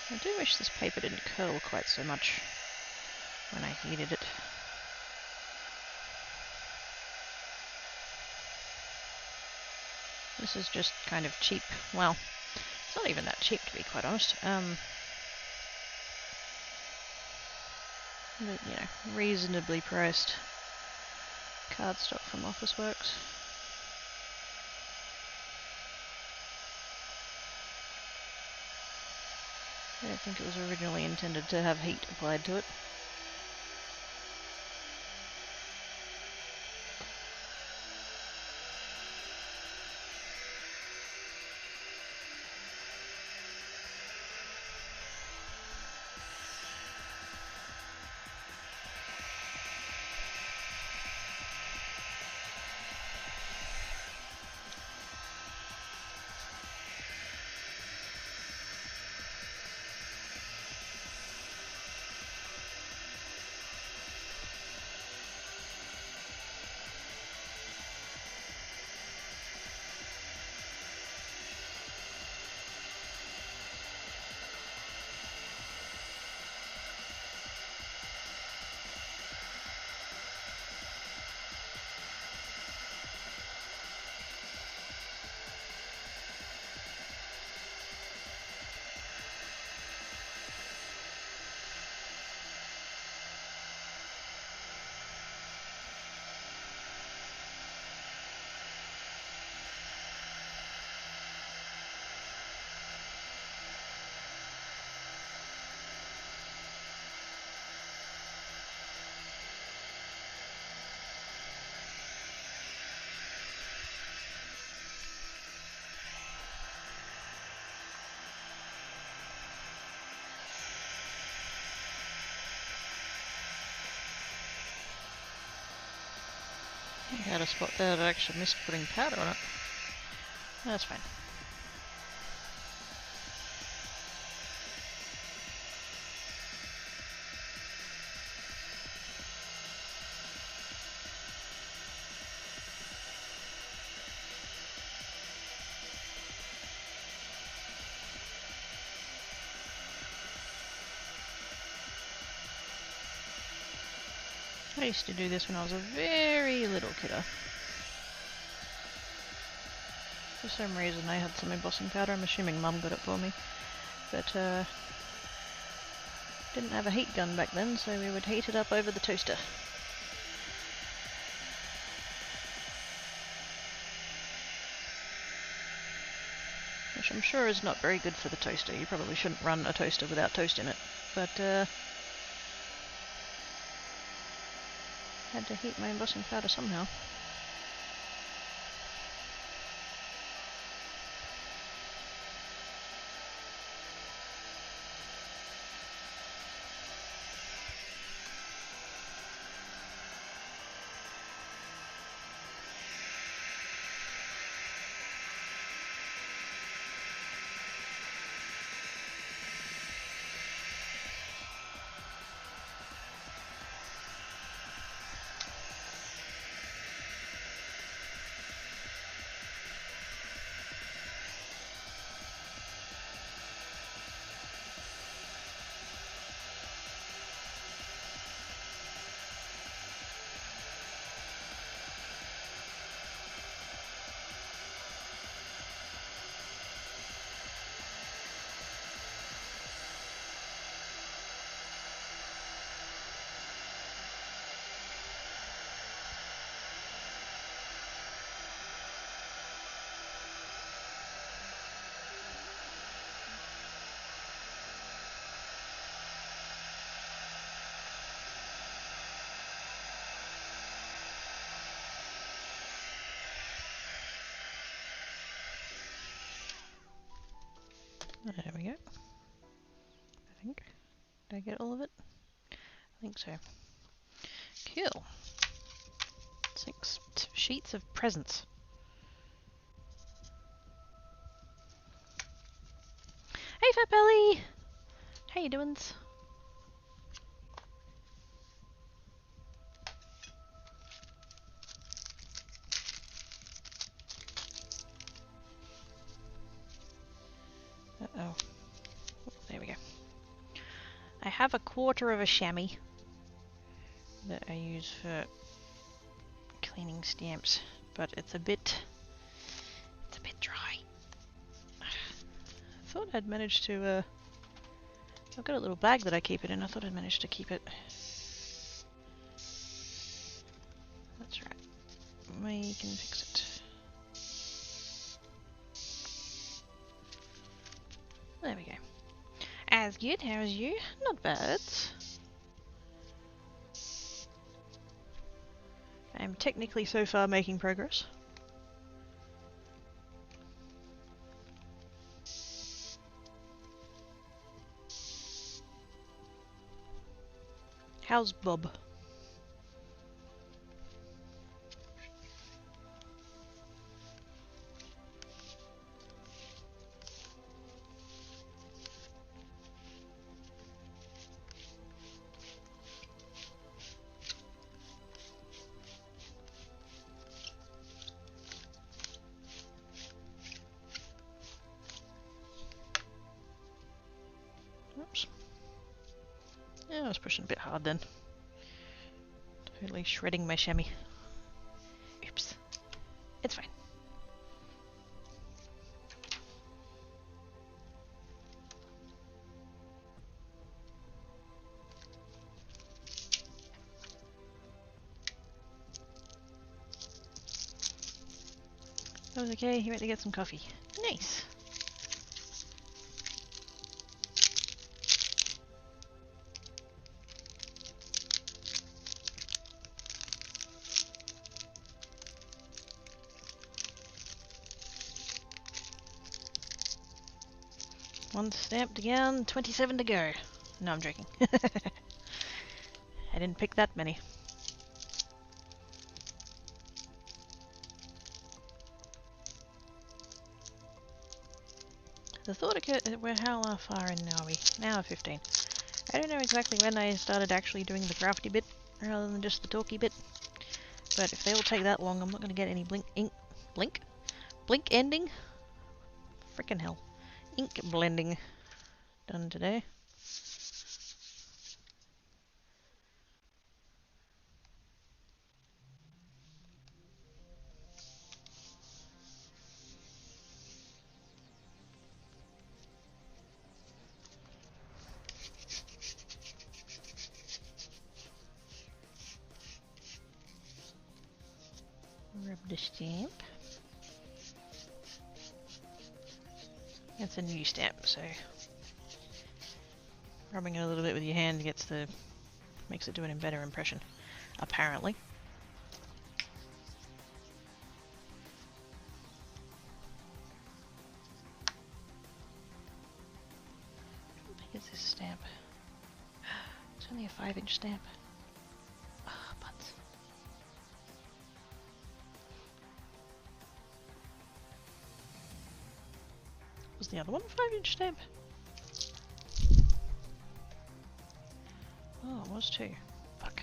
I do wish this paper didn't curl quite so much when I heated it. This is just kind of cheap. Well, it's not even that cheap to be quite honest. But, you know, reasonably priced cardstock from Officeworks. I don't think it was originally intended to have heat applied to it. Had a spot there that I actually missed putting powder on it. That's fine. I used to do this when I was a very little kiddo. For some reason I had some embossing powder. I'm assuming Mum got it for me. But didn't have a heat gun back then, so we would heat it up over the toaster. Which I'm sure is not very good for the toaster. You probably shouldn't run a toaster without toast in it. But had to heat my embossing powder somehow. There we go. I think. Did I get all of it? I think so. Cool. 6 sheets of presents. Hey, Fat Belly! How you doin's? Uh-oh. There we go. I have a quarter of a chamois that I use for cleaning stamps, but it's a bit dry. I thought I'd managed to, I've got a little bag that I keep it in. I thought I'd managed to keep it. That's right. We can fix it. There we go. As good, how's you? Not bad. I'm technically so far making progress. How's Bob? Oops. Yeah, I was pushing a bit hard then. Totally shredding my chamois. Oops. It's fine. That was okay, he went to get some coffee. Nice. One stamped again, 27 to go. No, I'm joking. I didn't pick that many. The thought occurred, how far in are we? An hour 15. I don't know exactly when I started actually doing the crafty bit, rather than just the talky bit. But if they all take that long, I'm not going to get any blink ending? Frickin' hell. Ink blending done today. Rub the stamp. It's a new stamp, so rubbing it a little bit with your hand makes it do a better impression, apparently. How big is this stamp? It's only a 5-inch stamp. Ah, butts. Was the other one a 5-inch stamp? Oh, it was too. Fuck.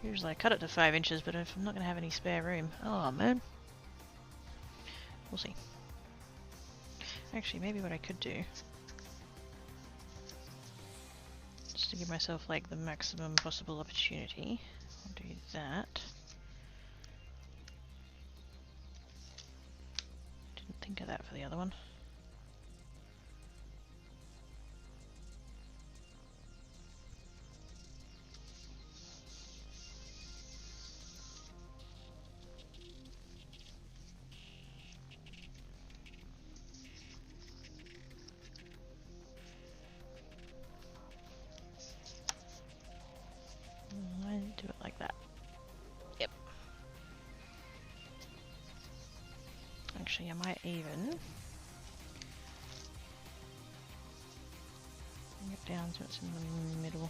Usually I cut it to 5 inches, but if I'm not going to have any spare room... Oh, man. We'll see. Actually, maybe what I could do... just to give myself, like, the maximum possible opportunity... I'll do that. Didn't think of that for the other one. Do it like that. Yep. Actually, I might even bring it down so it's in the middle,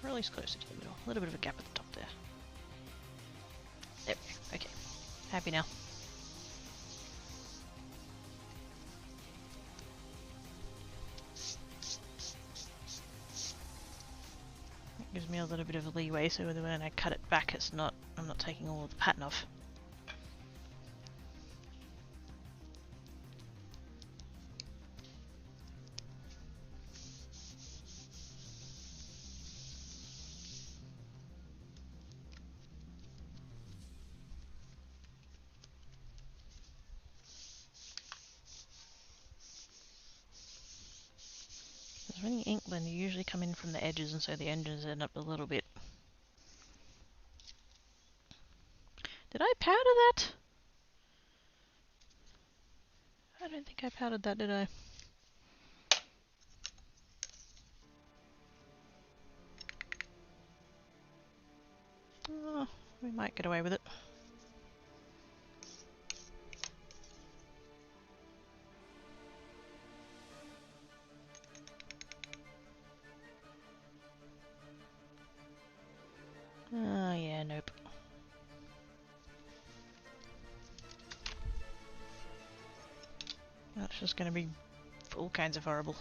or at least closer to the middle. A little bit of a gap at the top there. There we go. Okay. Happy now. Gives me a little bit of a leeway, so when I cut it back, I'm not taking all of the pattern off. Because when you ink blend, you usually come in from the edges, and so the edges end up a little bit. Did I powder that? I don't think I powdered that, did I? Oh, we might get away with it. Oh yeah, nope. That's just going to be all kinds of horrible.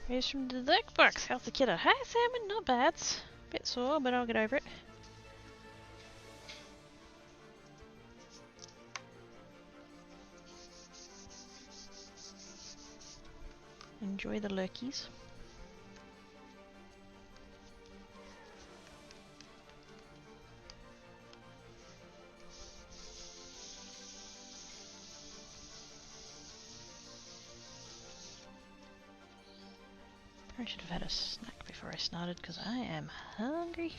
Here's from the Duck Box. How's the kiddo? Hi, Salmon. Not bad. Bit sore, but I'll get over it. Enjoy the lurkies. I should have had a snack before I started because I am hungry.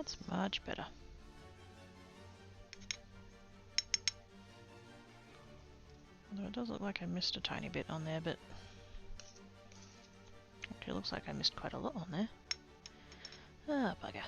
That's much better. Although it does look like I missed a tiny bit on there, but actually it looks like I missed quite a lot on there. Ah, bugger.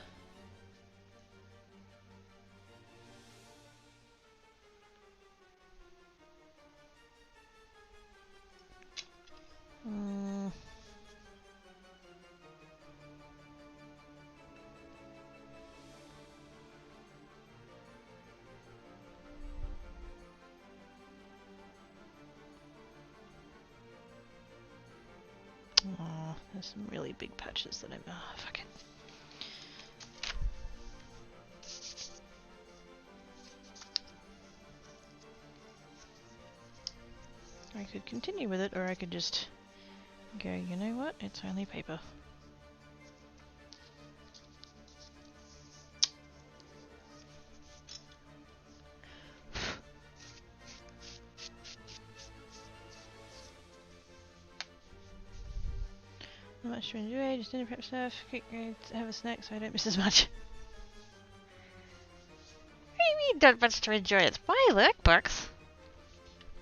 Oh, there's some really big patches that I'm... Oh, fuck it. I could continue with it, or I could just go, you know what, it's only paper. Not much to enjoy, just dinner prep stuff, quick grades, have a snack so I don't miss as much. What do you mean not much to enjoy? It's my workbooks.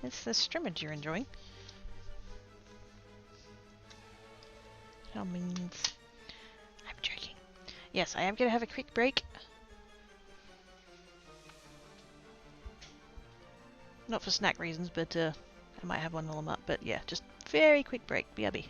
It's the scrimmage you're enjoying. How means... I'm joking. Yes, I am going to have a quick break. Not for snack reasons, but I might have one while I'm up. But yeah, just very quick break. BRB.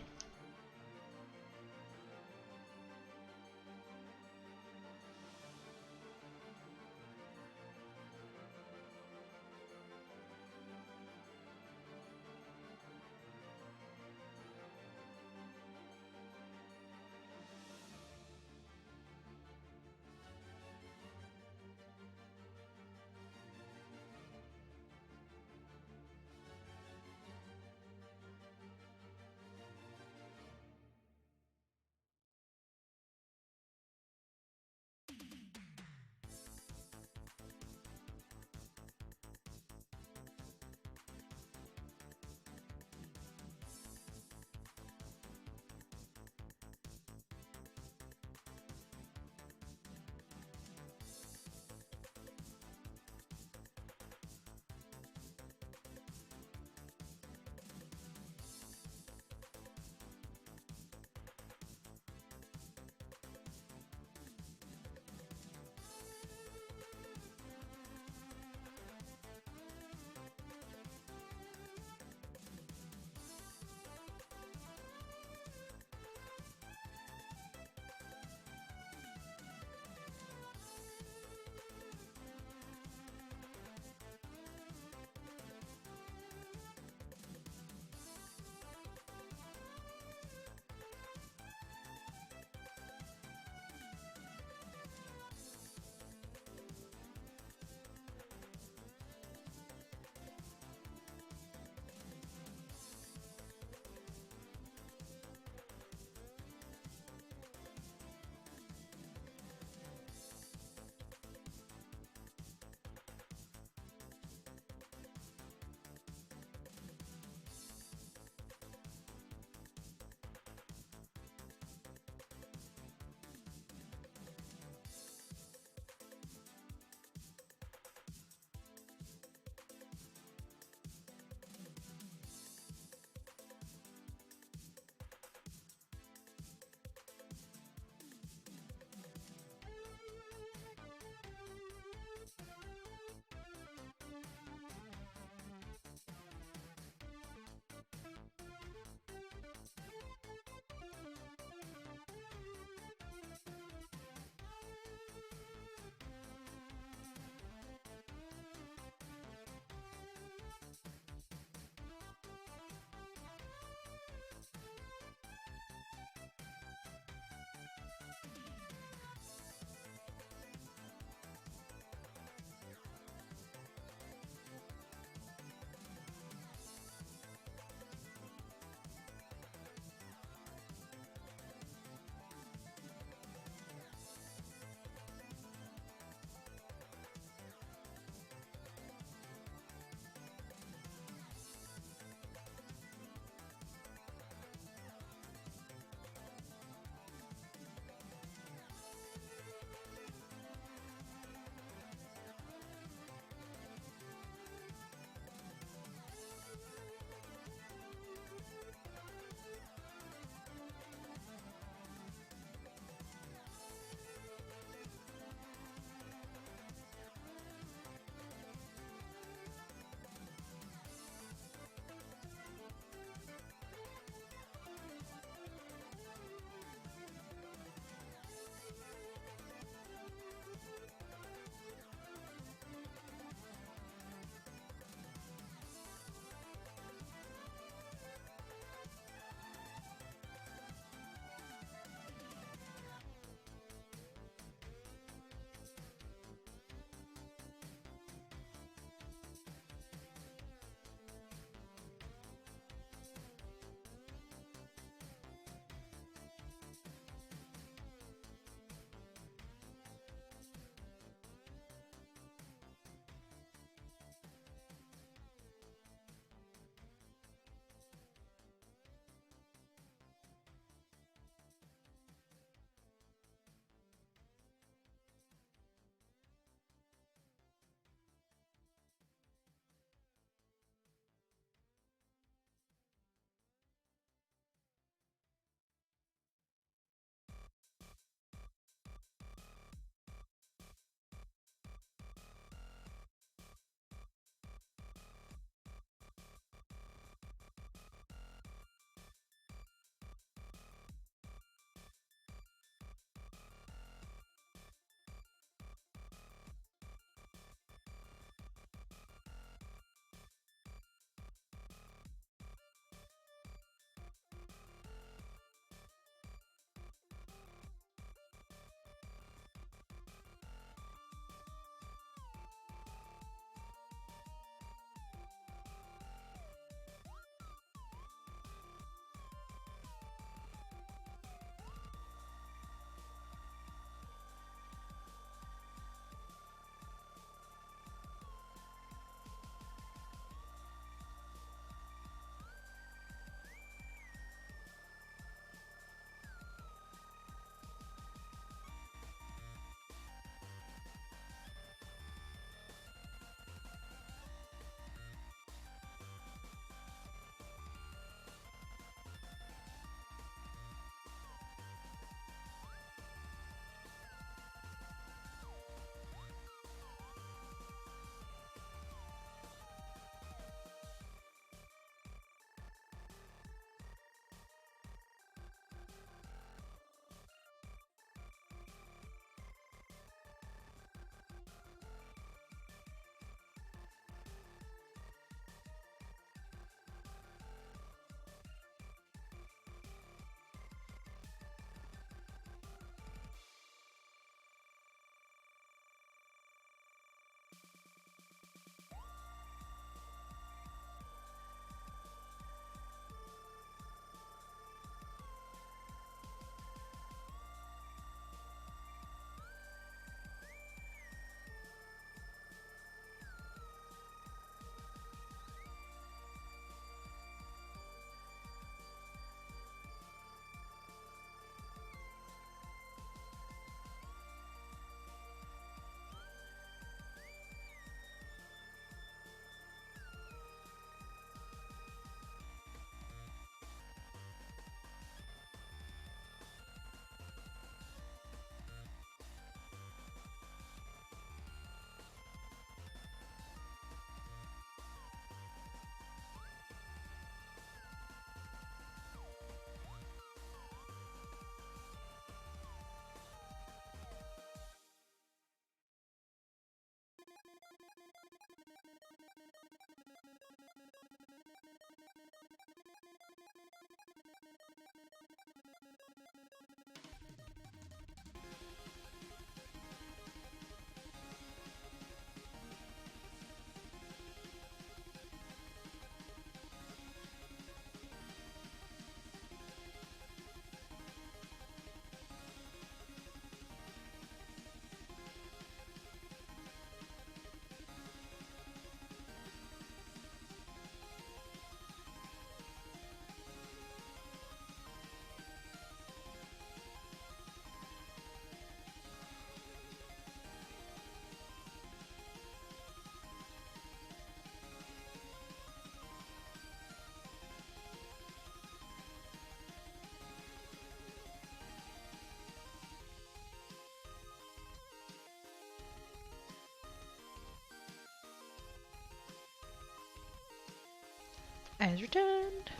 As returned.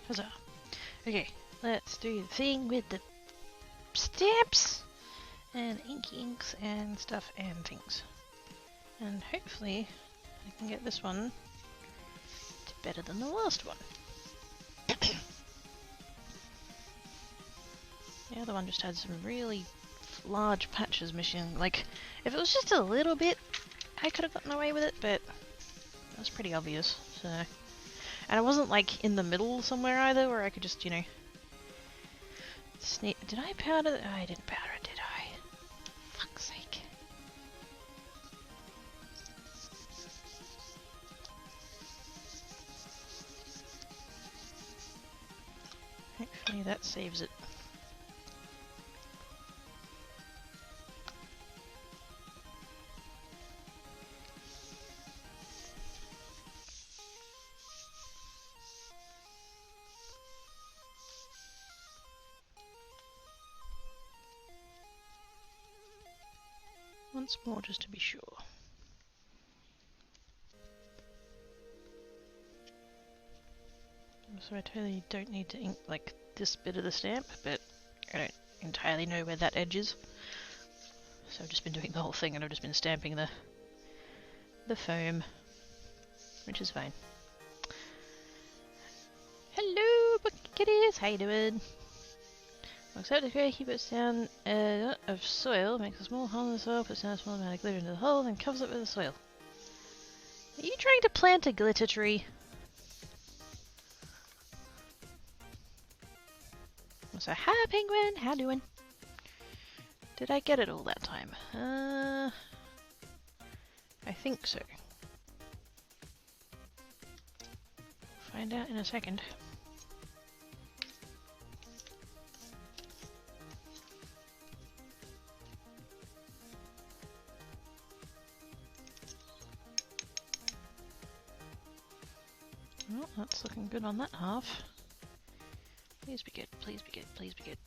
Huzzah. Okay, let's do the thing with the stamps and inks and stuff and things. And hopefully I can get this one to better than the last one. The other one just had some really large patches missing. Like, if it was just a little bit, I could have gotten away with it, but it was pretty obvious, so... And it wasn't like in the middle somewhere either, where I could just, you know... sneak... Did I powder it? Oh, I didn't powder it, did I? Fuck's sake. Hopefully that saves it. Once more, just to be sure. So I totally don't need to ink like this bit of the stamp, but I don't entirely know where that edge is. So I've just been doing the whole thing and I've just been stamping the foam, which is fine. Hello, kitties, how you doing? Except if you keep it down of soil, makes a small hole in the soil, puts down a small amount of glitter into the hole, then covers it with the soil. Are you trying to plant a glitter tree? So, hi penguin, how doing? Did I get it all that time? I think so. Find out in a second. Well, that's looking good on that half. Please be good, please be good, please be good.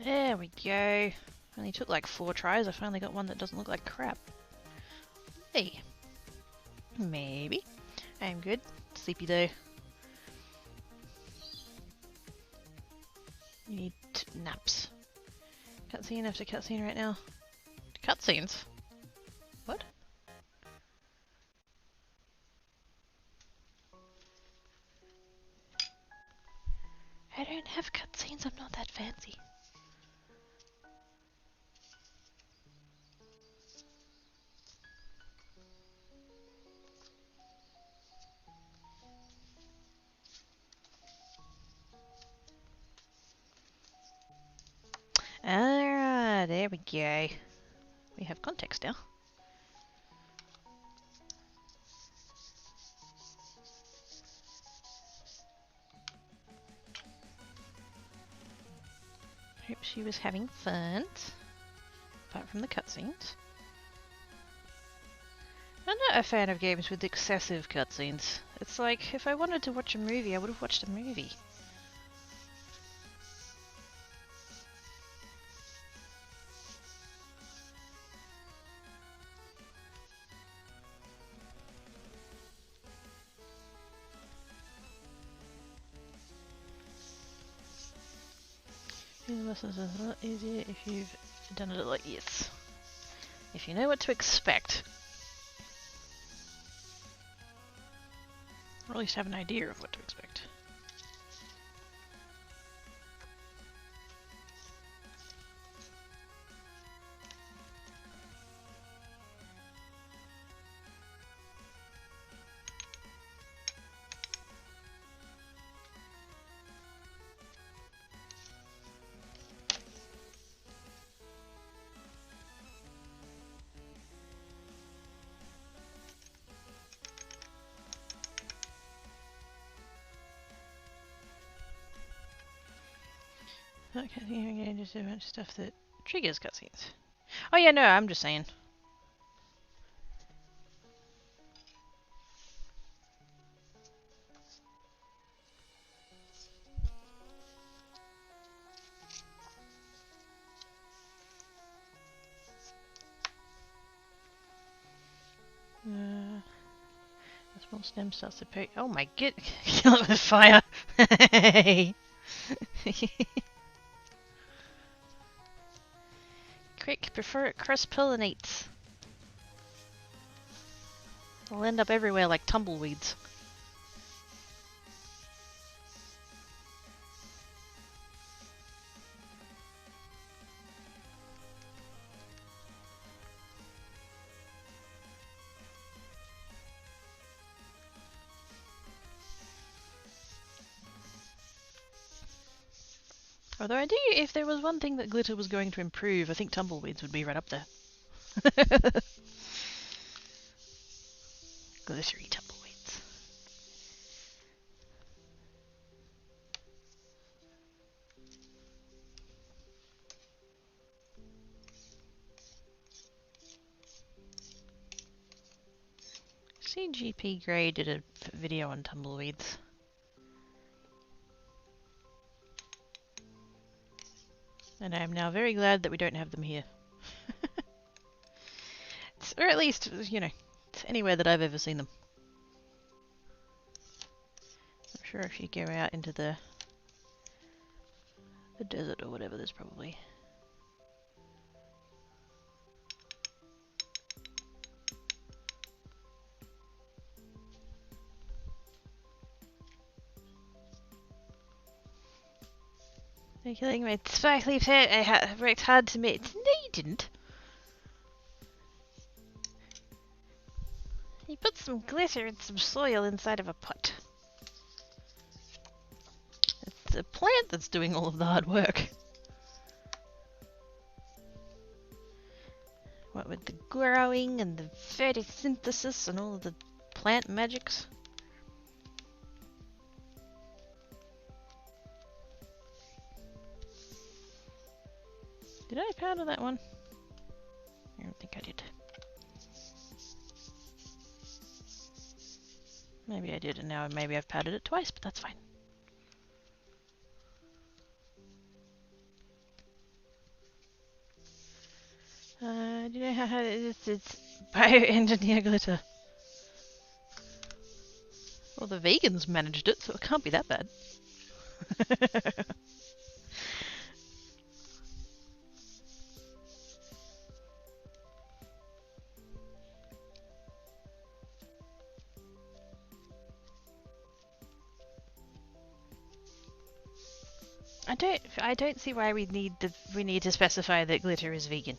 There we go. Only took like 4 tries. I finally got one that doesn't look like crap. Hey. Maybe. I'm good. Sleepy though. You need naps. Cutscene after cutscene right now. Cutscenes? What? I don't have cutscenes, I'm not that fancy. Ah, there we go. We have context now. Hope she was having fun. Apart from the cutscenes. I'm not a fan of games with excessive cutscenes. It's like, if I wanted to watch a movie, I would have watched a movie. The lessons are a lot easier if you've done it like this. If you know what to expect. Or at least have an idea of what to expect. Okay, I'm gonna just do a bunch of stuff that triggers cutscenes. Oh yeah, no, I'm just saying. Small stem starts to poke. Oh my god! Kill it with fire! Quick, before it cross-pollinates. It'll end up everywhere like tumbleweeds. Although I do, if there was one thing that glitter was going to improve, I think tumbleweeds would be right up there. Glittery tumbleweeds. CGP Grey did a video on tumbleweeds. And I am now very glad that we don't have them here. Or at least, you know, it's anywhere that I've ever seen them. I'm sure if you go out into the desert or whatever, there's probably... They're killing my sparkly pet. I worked hard to make... No, you didn't. You put some glitter and some soil inside of a pot. It's the plant that's doing all of the hard work. What with the growing and the photosynthesis and all of the plant magics. Did I powder that one? I don't think I did. Maybe I did, and now maybe I've powdered it twice, but that's fine. Do you know how it's bioengineer glitter? Well, the vegans managed it, so it can't be that bad. I don't see why we need to specify that glitter is vegan.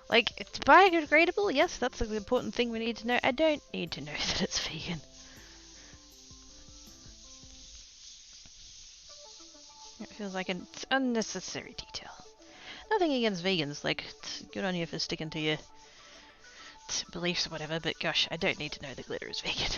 Like, it's biodegradable, yes, that's the important thing we need to know. I don't need to know that it's vegan. It feels like an unnecessary detail. Nothing against vegans, like, it's good on you for sticking to your beliefs or whatever, but gosh, I don't need to know that glitter is vegan.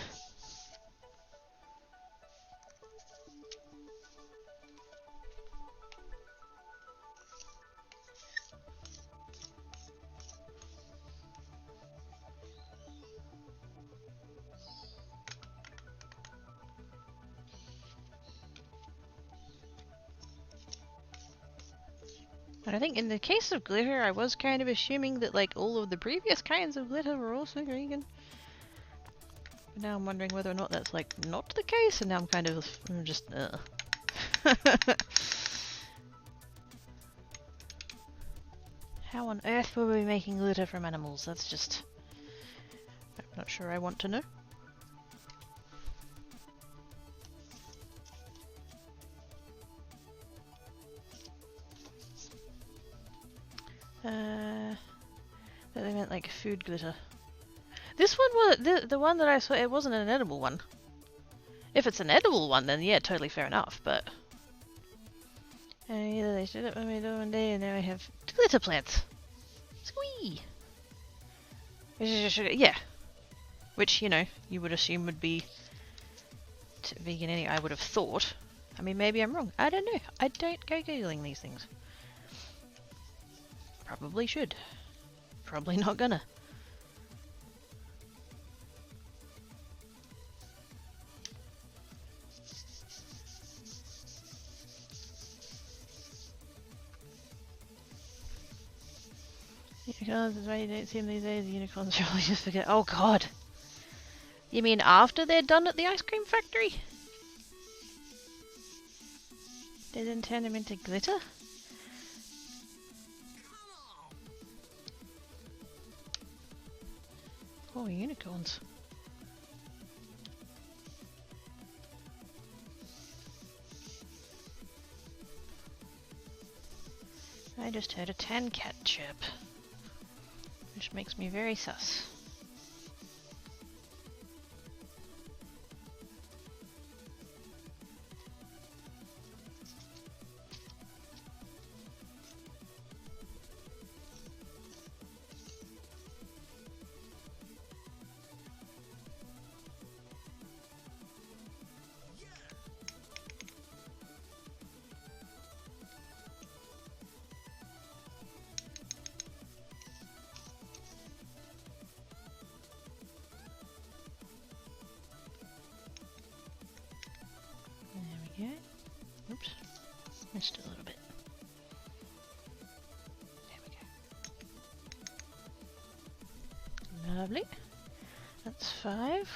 And I think in the case of glitter, I was kind of assuming that like all of the previous kinds of glitter were also vegan. But now I'm wondering whether or not that's like not the case, and now I'm just How on earth were we making glitter from animals? That's just... I'm not sure I want to know. That they meant like food glitter. This one was the one that I saw. It wasn't an edible one. If it's an edible one, then yeah, totally fair enough. But either they showed up when we do one day, and now I have glitter plants. Squee. Yeah, which you know you would assume would be vegan anyway. I would have thought. I mean, maybe I'm wrong. I don't know. I don't go googling these things. Probably should. Probably not gonna. Unicorns is why you don't see them these days. The unicorns probably just forget. Oh god! You mean after they're done at the ice cream factory? They then turn them into glitter? Oh, unicorns. I just heard a tan cat chirp, which makes me very sus. Yeah. Oops. Missed a little bit. There we go. Lovely. That's 5.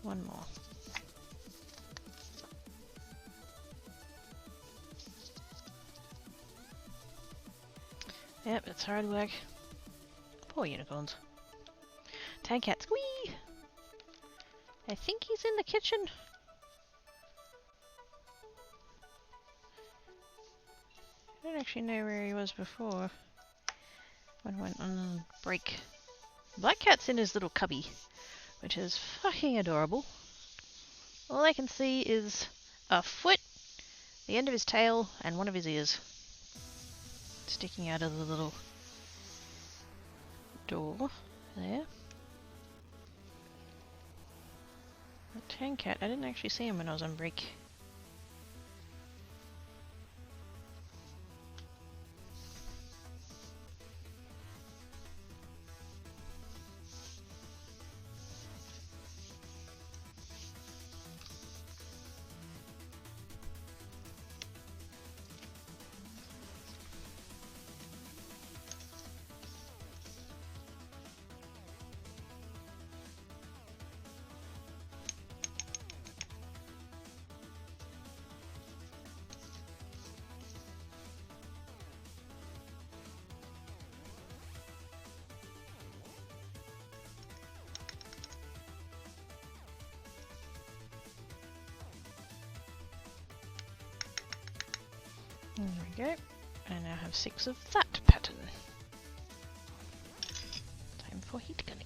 One more. Yep, it's hard work. Poor unicorns. Tan cat squee! I think he's in the kitchen. I don't actually know where he was before when I went on break. Black cat's in his little cubby, which is fucking adorable. All I can see is a foot, the end of his tail, and one of his ears sticking out of the little door there. The tan cat, I didn't actually see him when I was on break. There we go. I now have 6 of that pattern. Time for heat gunning.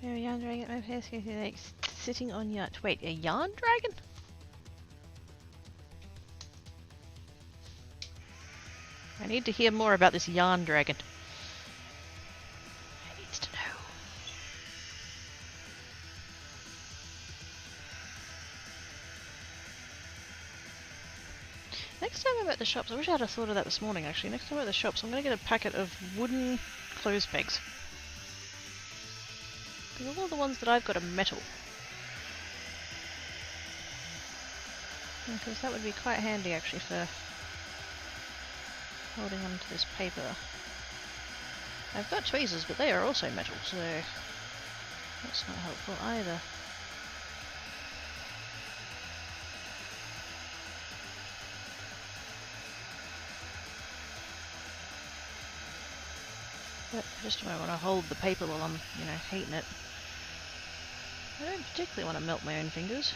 Where a yarn dragon at my place, like sitting on yacht. Wait, a yarn dragon? I need to hear more about this yarn dragon. I need to know. Next time I'm at the shops, I wish I had thought of that this morning actually. Next time I'm at the shops, I'm going to get a packet of wooden clothes pegs. Because all the ones that I've got are metal. Because that would be quite handy actually for holding on to this paper. I've got tweezers, but they are also metal, so that's not helpful either. But I just don't want to hold the paper while I'm, heating it. I don't particularly want to melt my own fingers.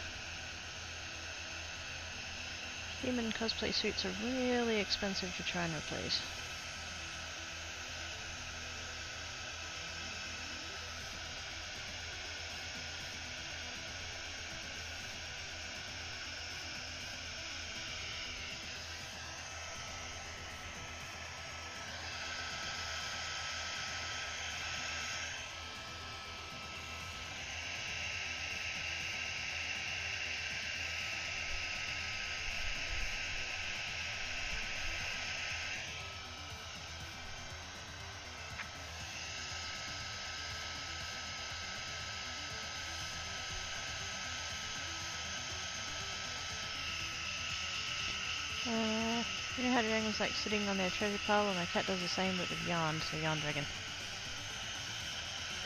Human cosplay suits are really expensive to try and replace. You know how dragons like sitting on their treasure pile? Well, my cat does the same but with yarn, so yarn dragon.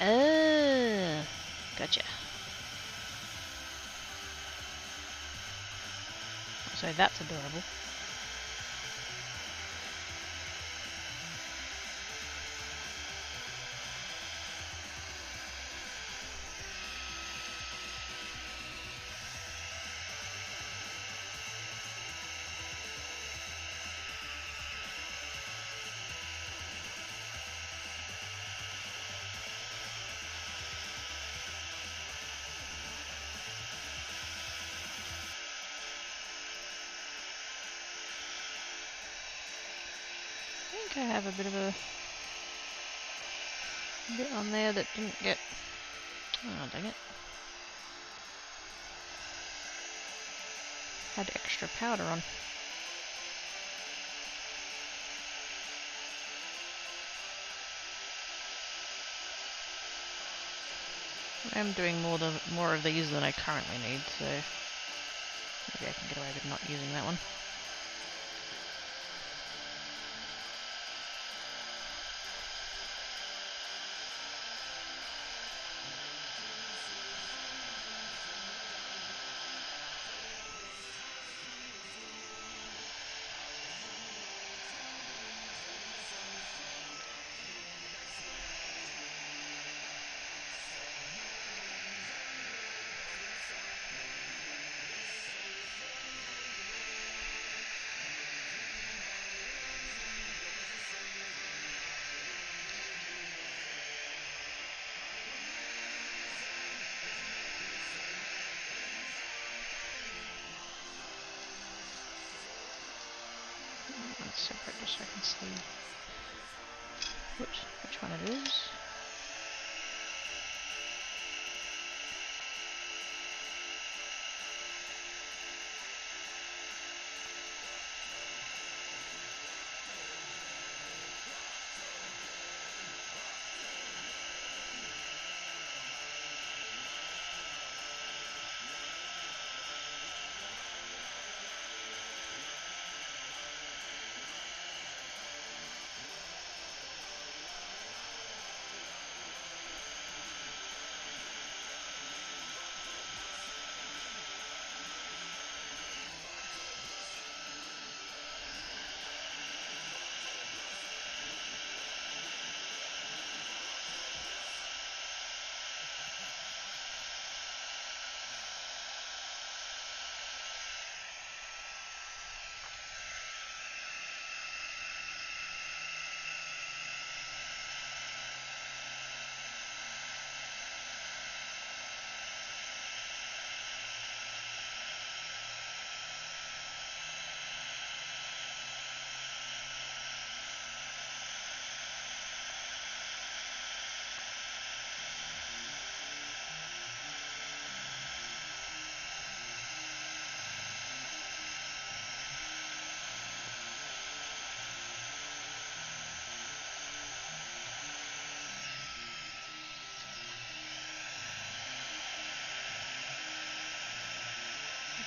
Oh, gotcha. So that's adorable. I think I have a bit of a bit on there that didn't get... Oh, dang it. Had extra powder on. I am doing more of these than I currently need, so maybe I can get away with not using that one. Let's separate just so I can see which one it is.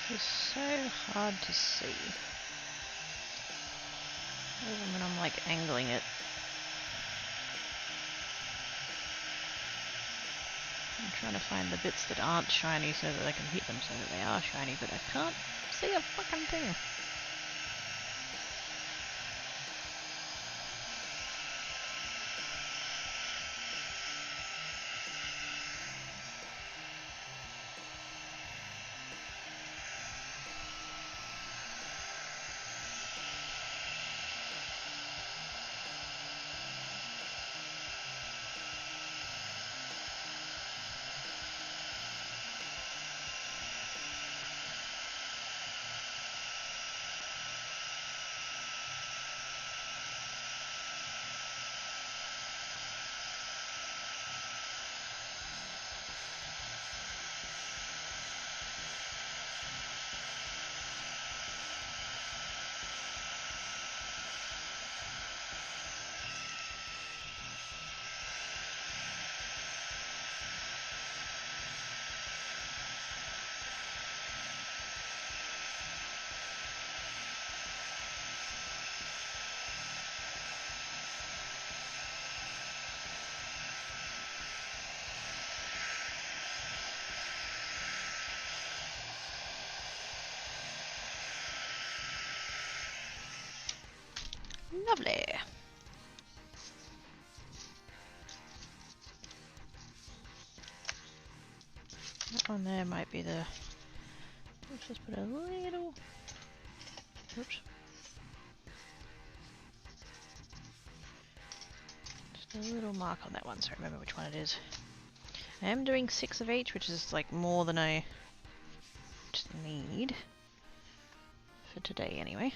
This is so hard to see. Even when I'm like angling it. I'm trying to find the bits that aren't shiny so that I can hit them so that they are shiny, but I can't see a fucking thing. Lovely. That one there might be the... Let's just put a little... Oops. Just a little mark on that one so I remember which one it is. I am doing 6 of each, which is like more than I just need for today anyway.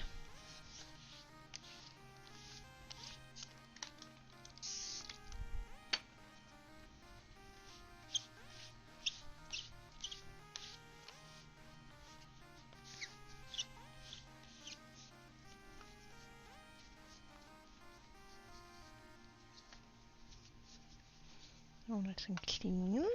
All nice and clean.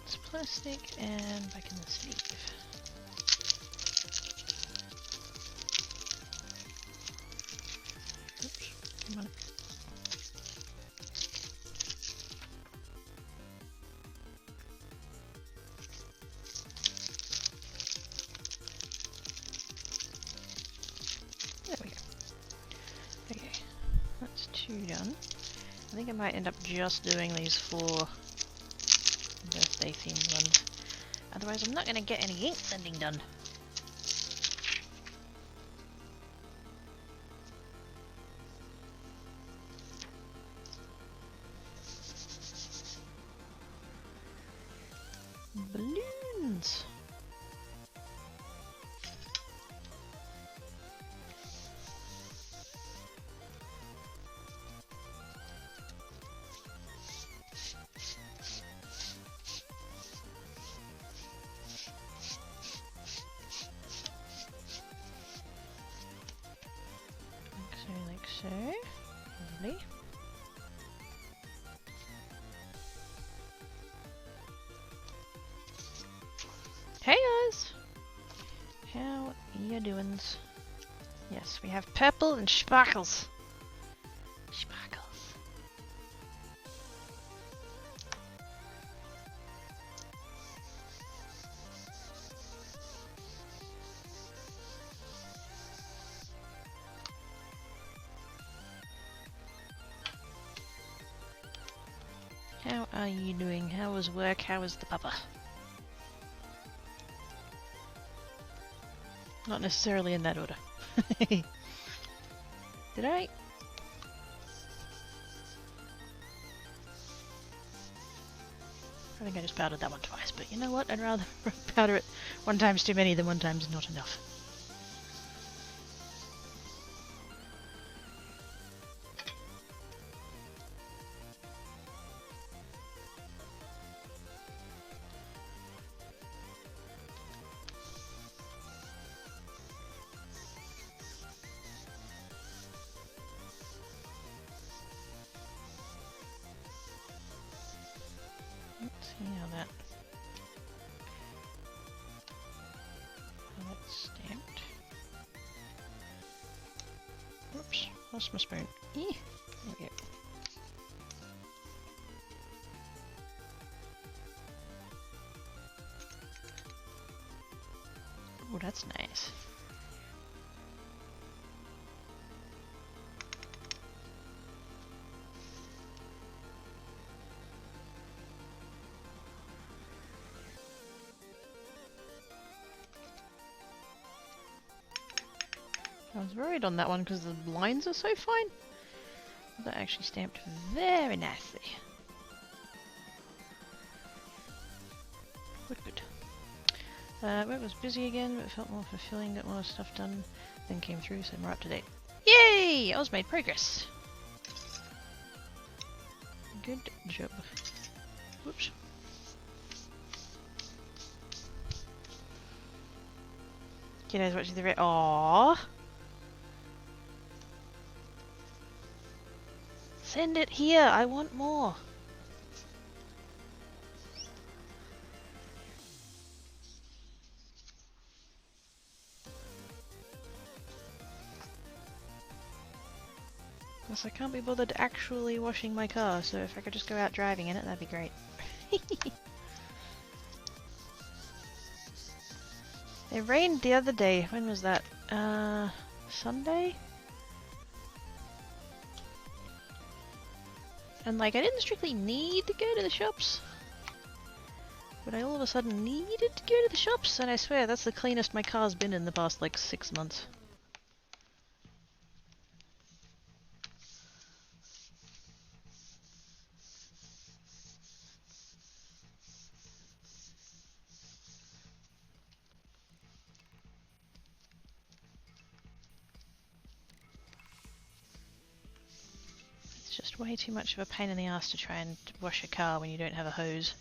It's plastic and back in the sleeve. Oops, come on. There we go. Okay, that's 2 done. I think I might end up just doing these 4 birthday themed ones. Otherwise I'm not going to get any ink sending done. Balloons! Like so. Lovely. Hey guys! How you doings? Yes, we have purple and sparkles. Sparkles. How are you doing? How was work? How was the papa? Not necessarily in that order. Did I? I think I just powdered that one twice, but you know what? I'd rather powder it 1 time's too many than 1 time's not enough. Let's see how that's stamped. Oops, lost my spoon. There we go. Oh, that's nice. I was worried on that one because the lines are so fine. That actually stamped very nicely. Good, good. Work was busy again, but it felt more fulfilling, got more stuff done, then came through, so more up to date. Yay! I was made progress. Good job. Whoops. Kiddo's watching the Aww. Send it here, I want more. Because I can't be bothered actually washing my car, so if I could just go out driving in it, that'd be great. It rained the other day. When was that? Sunday? And like, I didn't strictly need to go to the shops, but I all of a sudden needed to go to the shops, and I swear that's the cleanest my car's been in the past like 6 months. It's just way too much of a pain in the ass to try and wash a car when you don't have a hose.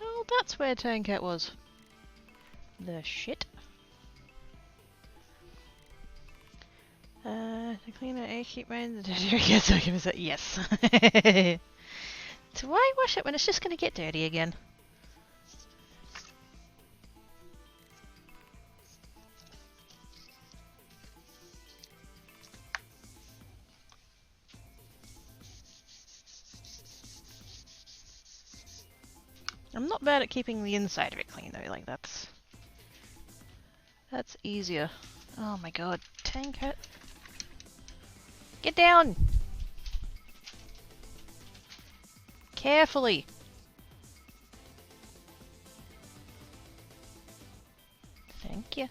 Oh, that's where Turncat was. The shit. To clean the air, keep rain, the dirty gets so yes. So why wash it when it's just gonna get dirty again? I'm not bad at keeping the inside of it clean though, like that's easier. Oh my god, Turncat. Get down! Carefully! Thank you.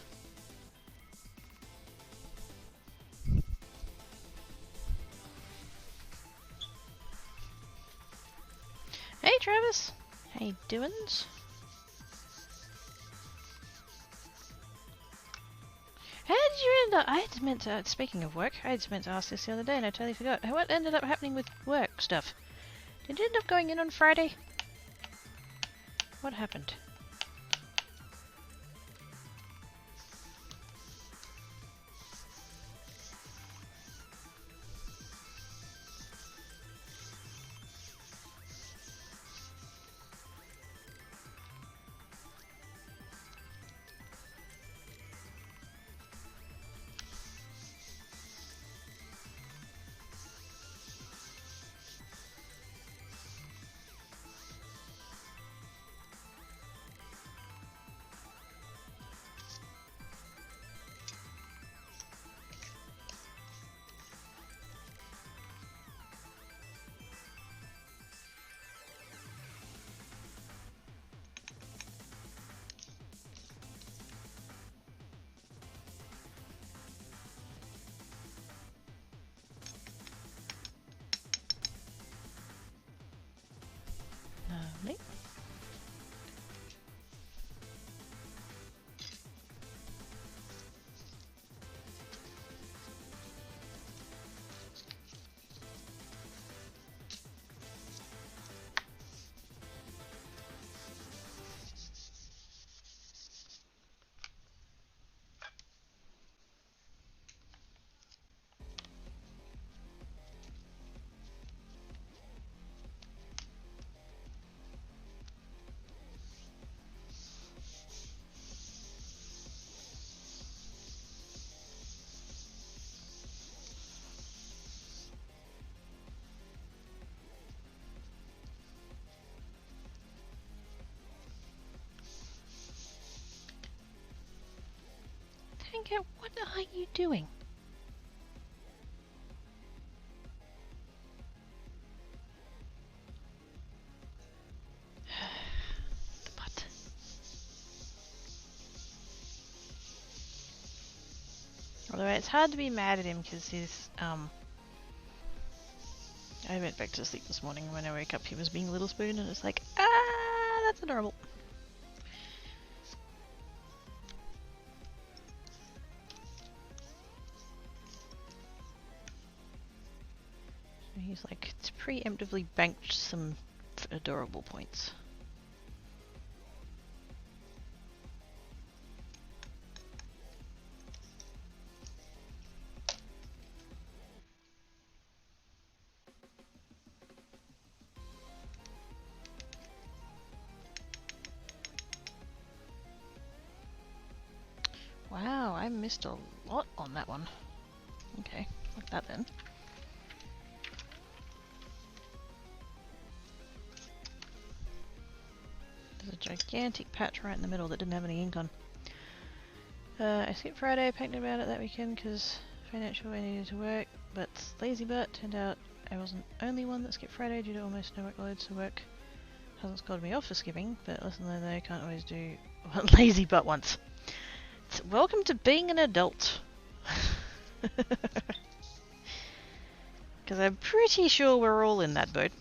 Hey Travis! How you doin's? How did you end up? I had meant to, speaking of work, I had meant to ask this the other day and I totally forgot. What ended up happening with work stuff? Did you end up going in on Friday? What happened? Lovely. Turncat, what are you doing? The butt. Although it's hard to be mad at him because he's, I went back to sleep this morning. When I woke up, he was being Little Spoon, and it's like, ah, that's adorable. Seems like it's preemptively banked some adorable points. Wow, I missed a lot on that one. Okay, like that then. There's a gigantic patch right in the middle that didn't have any ink on. I skipped Friday, panicked about it that weekend because financial I needed to work, but lazy butt, turned out I wasn't the only one that skipped Friday due to almost no workload, so work hasn't scolded me off for skipping, but lesson learned that I can't always do what lazy butt wants. So welcome to being an adult. Because I'm pretty sure we're all in that boat.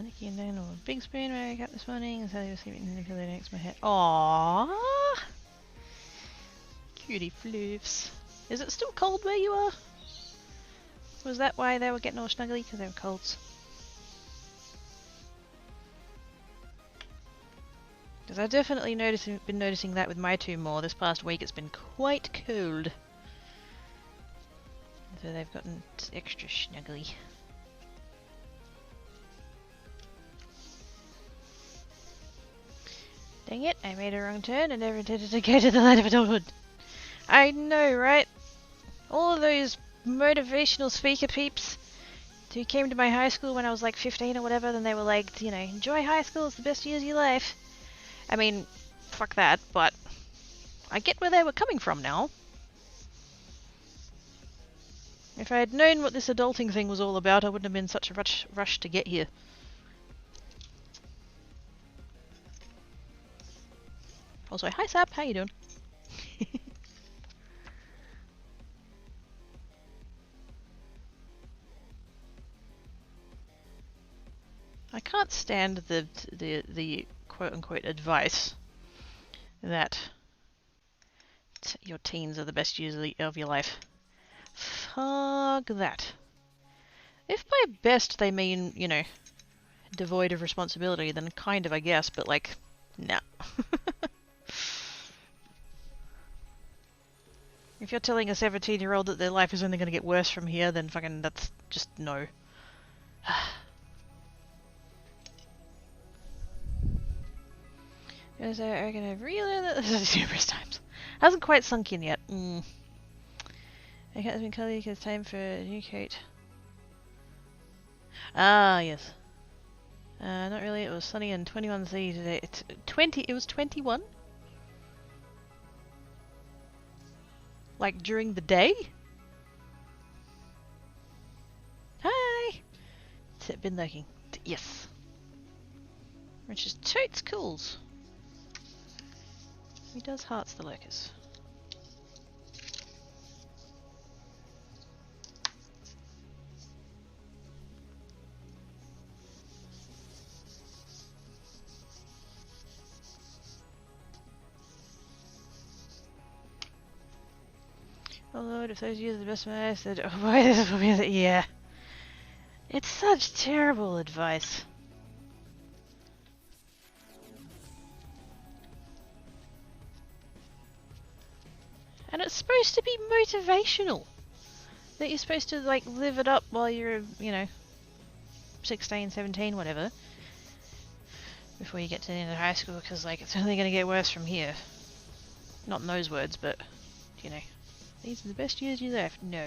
Nikki and Dan on a big spoon where I got this morning, and Sally was sleeping in the pillow next to my head. Aww! Cutie floofs. Is it still cold where you are? Was that why they were getting all snuggly? Because they were colds? Because I've definitely been noticing that with my two more. This past week it's been quite cold. So they've gotten extra snuggly. Dang it, I made a wrong turn and never intended to go to the light of adulthood. I know, right? All of those motivational speaker peeps who came to my high school when I was like 15 or whatever, then they were like, you know, enjoy high school, it's the best years of your life. I mean, fuck that, but I get where they were coming from now. If I had known what this adulting thing was all about, I wouldn't have been such a rush to get here. Also, hi Sap, how you doing? I can't stand the quote-unquote advice that your teens are the best years of your life. Fuck that. If by best they mean, you know, devoid of responsibility, then kind of, I guess, but like, nah. If you're telling a 17-year-old that their life is only going to get worse from here, then fucking that's just no. I reckon I've relearned that this numerous times. Hasn't quite sunk in yet. My cat has been cuddly because it's time for a new coat. Ah, yes. Not really, it was sunny and 21C today. It was 21? Like during the day? Hi! Been lurking. Yes. Which is totes cools. He does hearts the lurkers. Oh Lord, if those years are the best of my life, said, oh boy, this will be yeah. It's such terrible advice. And it's supposed to be motivational. That you're supposed to, like, live it up while you're, you know, 16, 17, whatever. Before you get to the end of high school, because, like, it's only going to get worse from here. Not in those words, but, you know. These are the best years you left. No.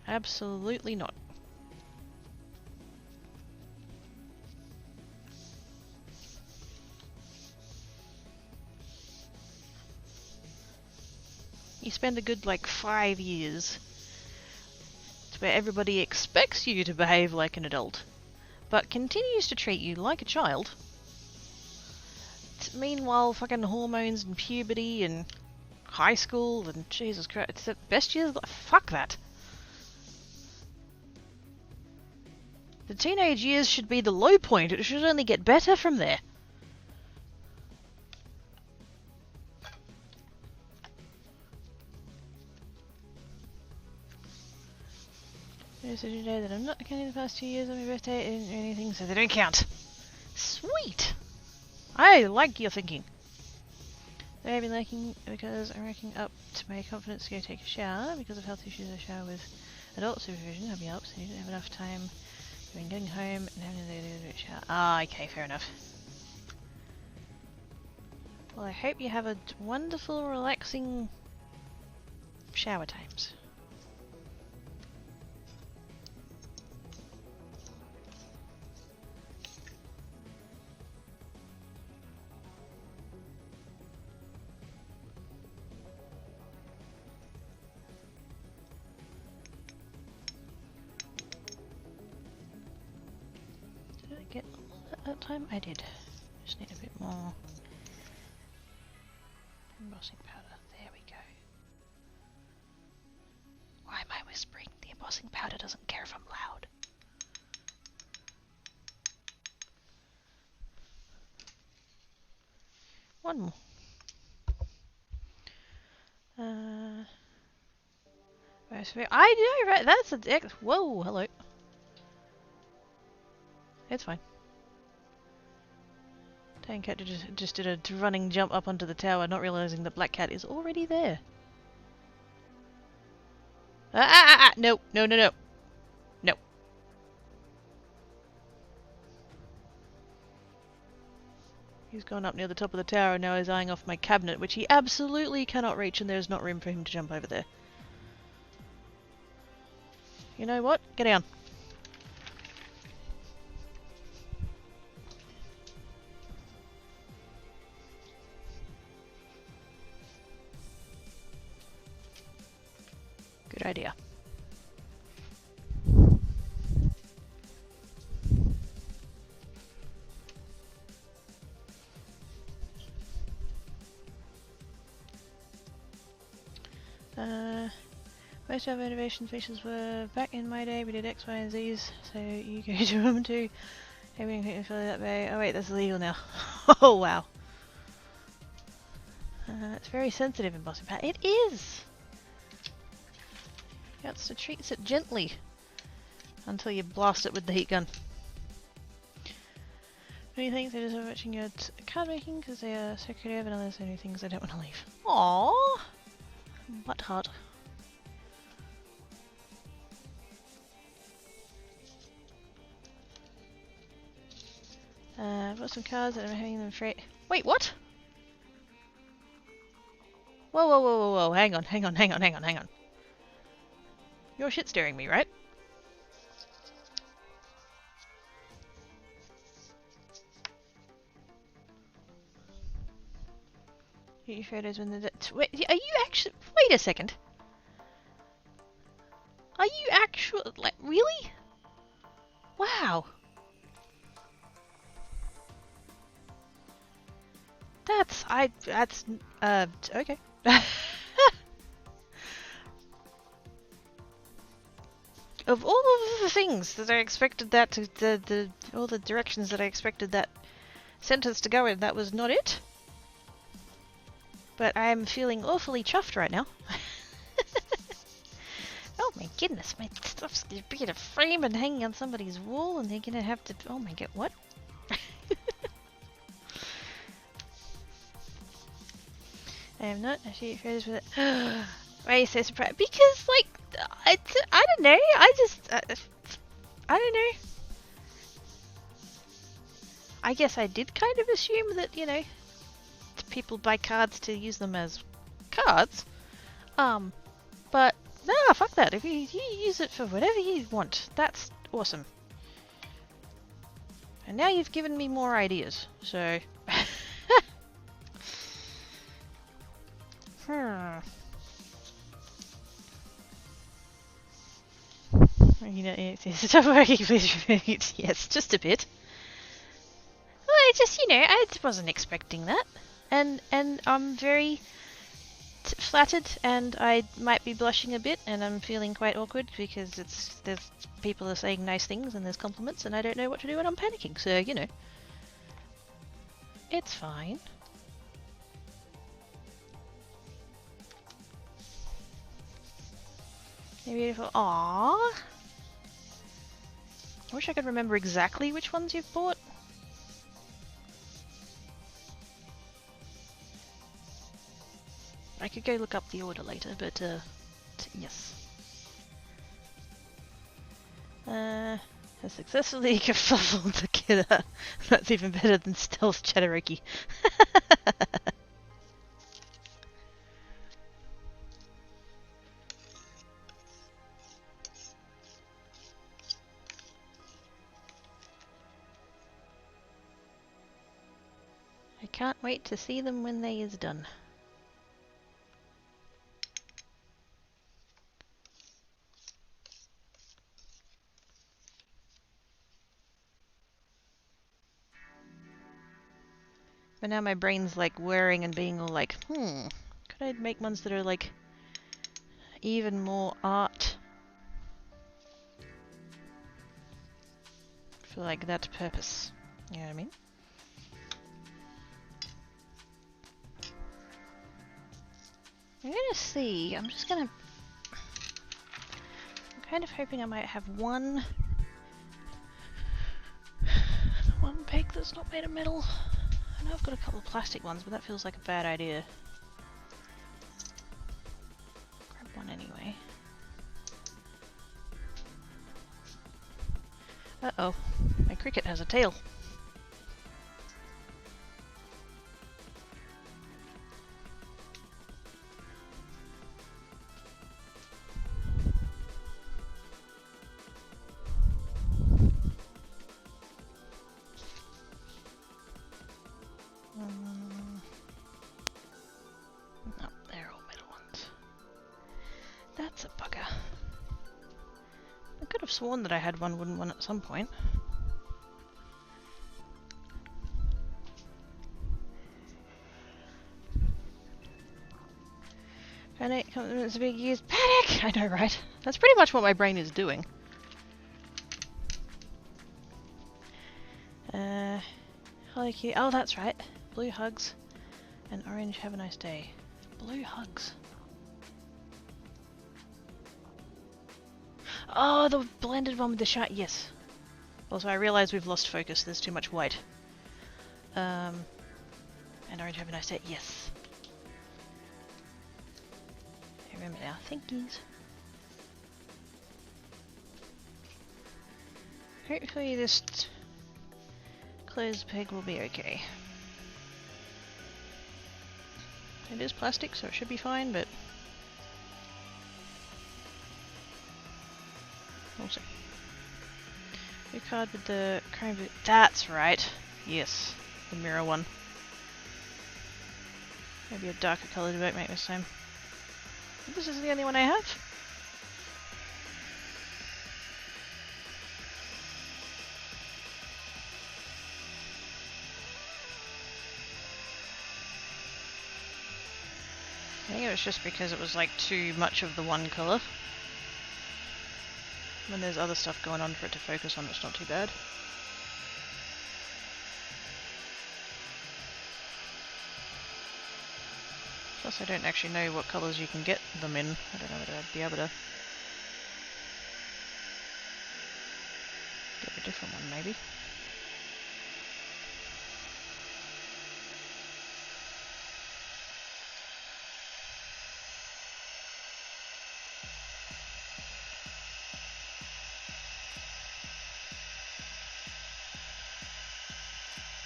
Absolutely not. You spend a good, like, 5 years where everybody expects you to behave like an adult. but continues to treat you like a child. Meanwhile, fucking hormones and puberty and high school and Jesus Christ, it's the best years. Fuck that. The teenage years should be the low point. It should only get better from there. So you know that I'm not counting the past 2 years on my birthday or anything, so they don't count. Sweet! I like your thinking. I've been liking because I'm racking up to my confidence to go take a shower. Because of health issues, I shower with adult supervision. I'll be up, so you don't have enough time between getting home and having to shower. Ah, okay, fair enough. Well, I hope you have a wonderful, relaxing shower times. Get that time? I did. Just need a bit more embossing powder. There we go. Why am I whispering? The embossing powder doesn't care if I'm loud. One more. I know, right? That's a whoa, hello. It's fine. Tan Cat just did a running jump up onto the tower, not realizing that Black Cat is already there. No, no, no, no. No. He's gone up near the top of the tower and now he's eyeing off my cabinet, which he absolutely cannot reach, and there's not room for him to jump over there. You know what? Get down. Good idea. Most of our innovation features were back in my day. We did X, Y, and Z's, so you go to them too. Everything can fill that way. Oh wait, that's illegal now. Oh wow. It's very sensitive embossing powder. It is! You have to treat it gently until you blast it with the heat gun. Many things I just love watching your card making because they are so creative, and others only things I don't want to leave. Aww! Butt heart. I've got some cards and I'm having them freight. Wait, what? Whoa, whoa, whoa, whoa, whoa, hang on, hang on, hang on, hang on, hang on. You're shit staring me, right? Your photos when the wait, are you actually? Wait a second. Are you actually like really? Wow. That's okay. Of all of the things that I expected that to, all the directions that I expected that sentence to go in, that was not it. But I am feeling awfully chuffed right now. Oh my goodness, my stuff's gonna be in a frame and hanging on somebody's wall, and they're gonna have to. Oh my god, what? I am not actually friends with it. Why are you so surprised? Because, like, I don't know. I don't know. I guess I did kind of assume that, you know, people buy cards to use them as cards. But nah, fuck that. If you use it for whatever you want, that's awesome. And now you've given me more ideas, so. You know, stop working, please. Yes, just a bit. Well, I just, you know, I wasn't expecting that. And I'm very flattered, and I might be blushing a bit, and I'm feeling quite awkward because there's people are saying nice things and there's compliments, and I don't know what to do when I'm panicking. So, you know, it's fine. They're beautiful. Aww. I wish I could remember exactly which ones you've bought. I could go look up the order later, but yes. Has successfully kerfuffled the killer. That's even better than stealth Chatteroki. I can't wait to see them when they is done. But now my brain's like whirring and being all like, could I make ones that are like even more art for like that purpose? You know what I mean? I'm gonna see. I'm kind of hoping I might have one peg that's not made of metal. I know I've got a couple of plastic ones, but that feels like a bad idea. Grab one anyway. Uh-oh, my cricket has a tail. No, they're all metal ones. That's a bugger. I could have sworn that I had one wooden one at some point. Panic, it's a big use. Panic! I know, right? That's pretty much what my brain is doing. Hello, cute. Oh, that's right. Blue hugs and orange have a nice day. Blue hugs. Oh, the blended one with the shine. Yes. Also, I realize we've lost focus. There's too much white. And orange have a nice day. Yes. I remember now. Thank yous. Hopefully this closed peg will be okay. It is plastic, so it should be fine, but also your card with the chrome boot. That's right. Yes, the mirror one. Maybe a darker coloured boot make this time. This is the only one I have. I think it was just because it was like too much of the one colour. When there's other stuff going on for it to focus on, it's not too bad. Plus I don't actually know what colours you can get them in. I don't know whether I'd be able to get a different one maybe.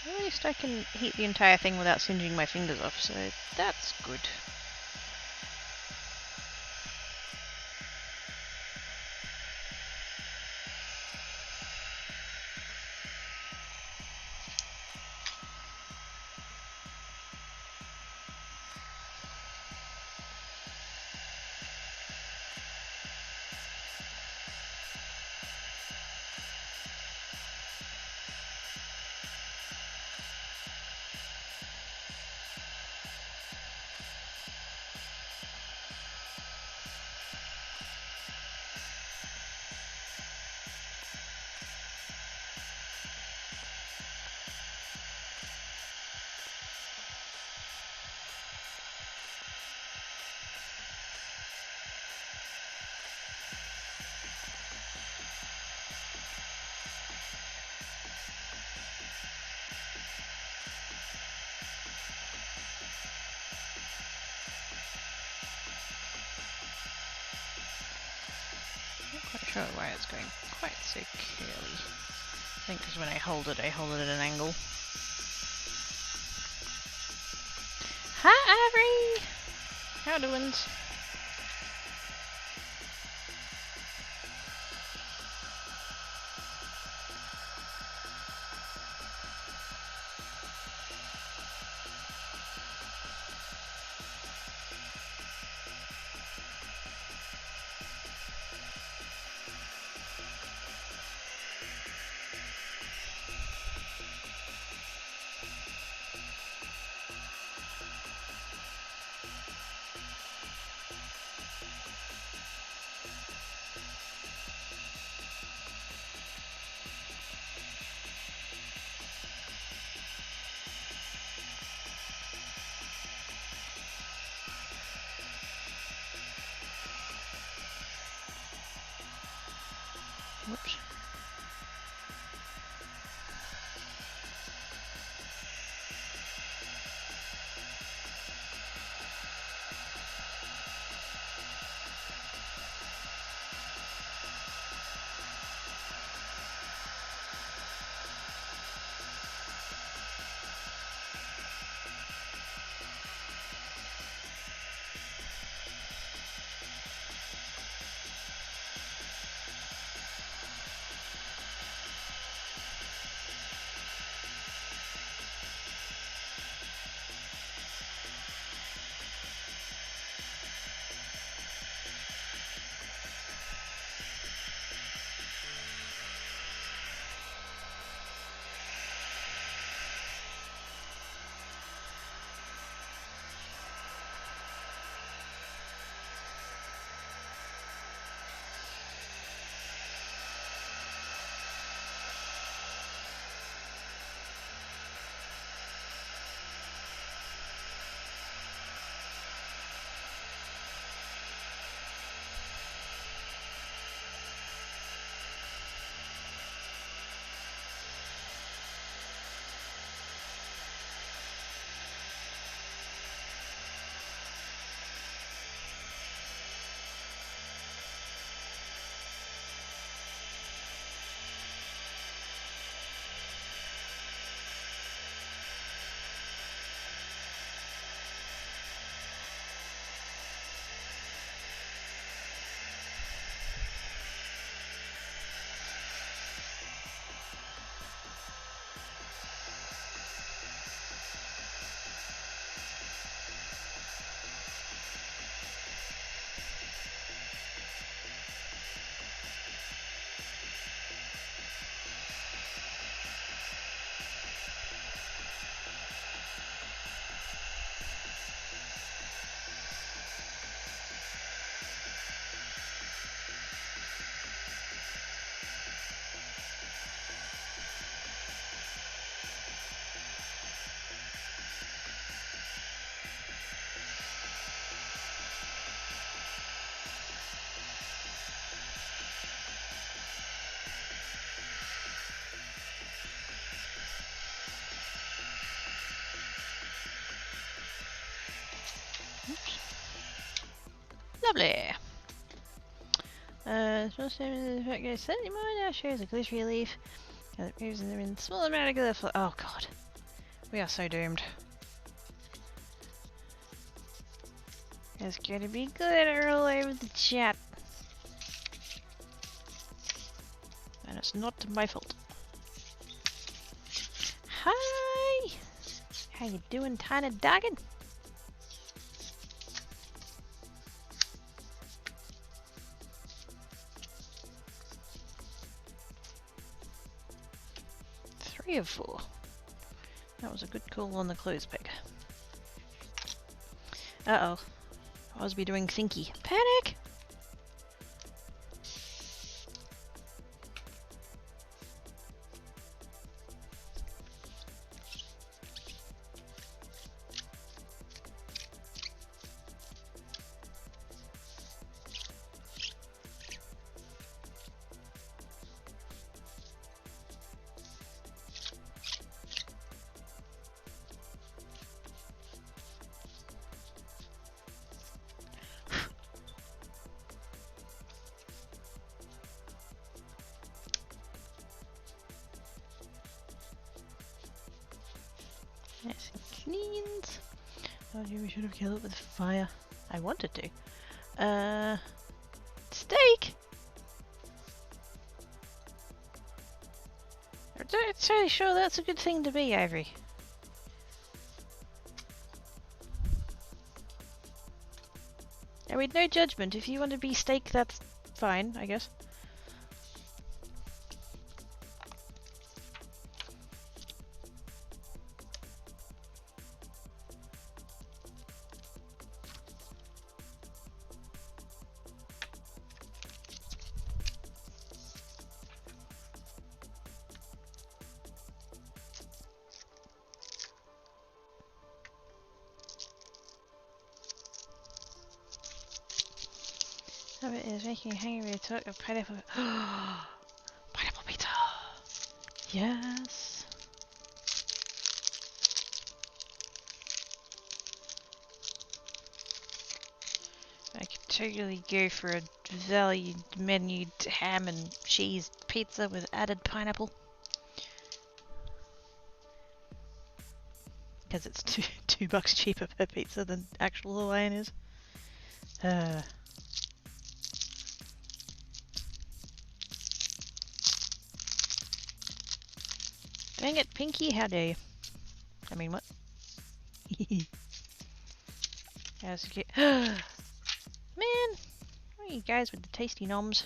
At least I can heat the entire thing without singeing my fingers off, so that's good. Not quite sure why it's going quite so curly. I think because when I hold it at an angle. Hi, Avery! How doings? Whoops. Oops. Lovely. Supposed to be slightly more now shows a glittery leaf. And it moves in a small amount of glitter. Oh god. We are so doomed. There's going to be glitter all over the chat. And it's not my fault. Hi! How you doing, tiny doggin? Three of four. That was a good call on the clothes peg. Uh-oh. I was be doing thinky. Panic! Oh, we should have killed it with fire. I wanted to. Steak! I'm not entirely sure that's a good thing to be, Ivory. I mean, no judgment. If you want to be steak, that's fine, I guess. Habit is making hungry talk of pineapple. Pineapple pizza! Yes! I could totally go for a valued menued ham and cheese pizza with added pineapple. Because it's $2 cheaper per pizza than actual Hawaiian is. Dang it, Pinky, how dare you? I mean, what? How's it get? Man! What are you guys with the tasty noms?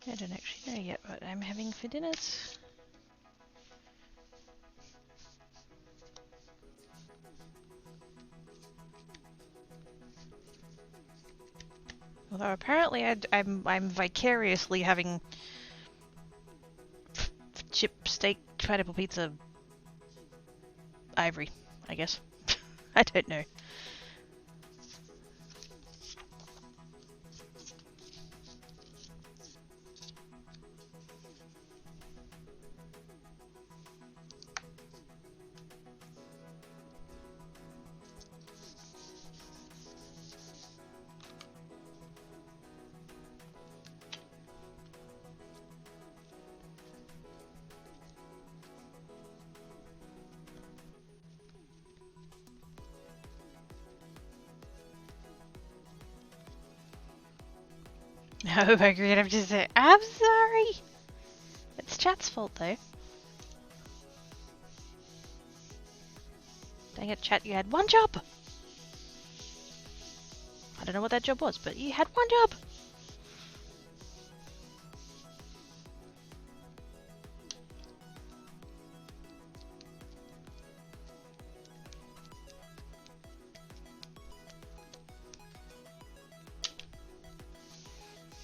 I don't actually know yet what I'm having for dinners. Although apparently I'm vicariously having chip steak pineapple pizza Ivory, I guess. I don't know. No, I agree. I'm just saying. I'm sorry. It's chat's fault, though. Dang it, chat! You had one job. I don't know what that job was, but you had one job.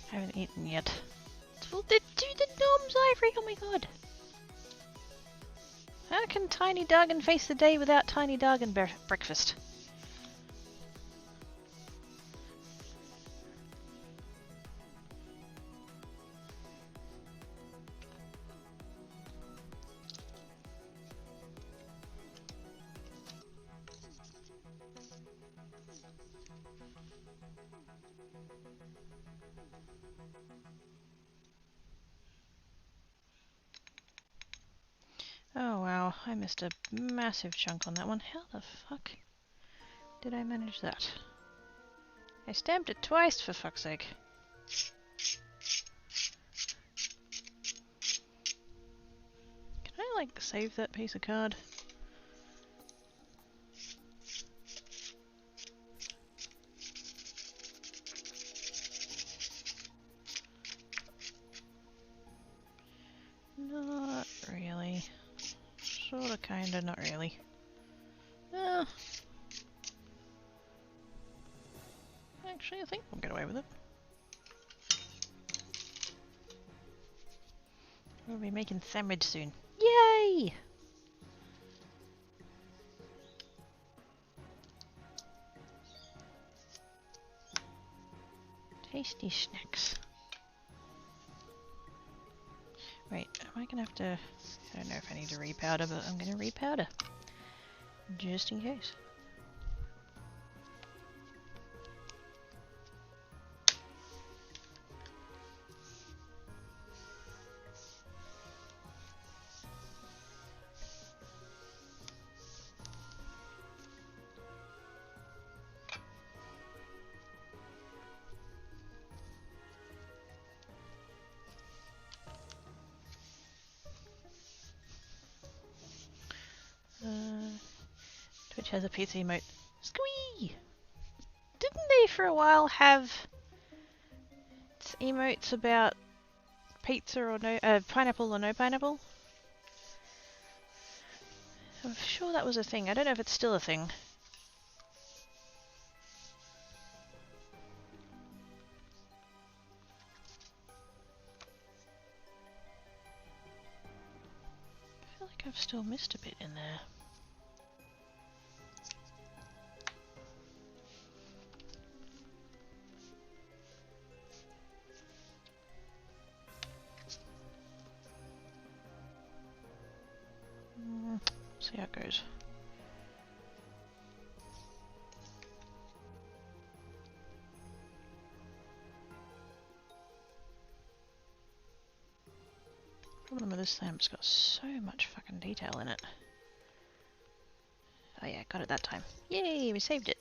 I haven't eaten yet. Well, do the gnomes, Ivory! Oh my god! How can Tiny Dargan face the day without Tiny Dargan breakfast? Oh wow, I missed a massive chunk on that one. How the fuck did I manage that? I stamped it twice, for fuck's sake. Can I, like, save that piece of card? Not really. Sorta, kinda, not really. Actually, I think we'll get away with it. We'll be making sandwich soon. Yay! Tasty snacks. Wait, am I gonna have to... I don't know if I need to repowder, but I'm gonna repowder. Just in case. has a pizza emote. Squee! Didn't they for a while have emotes about pizza or no pineapple or no pineapple? I'm sure that was a thing. I don't know if it's still a thing. I feel like I've still missed a bit in there. See how it goes. Problem with this thing, it's got so much fucking detail in it. Oh yeah, got it that time. Yay, we saved it.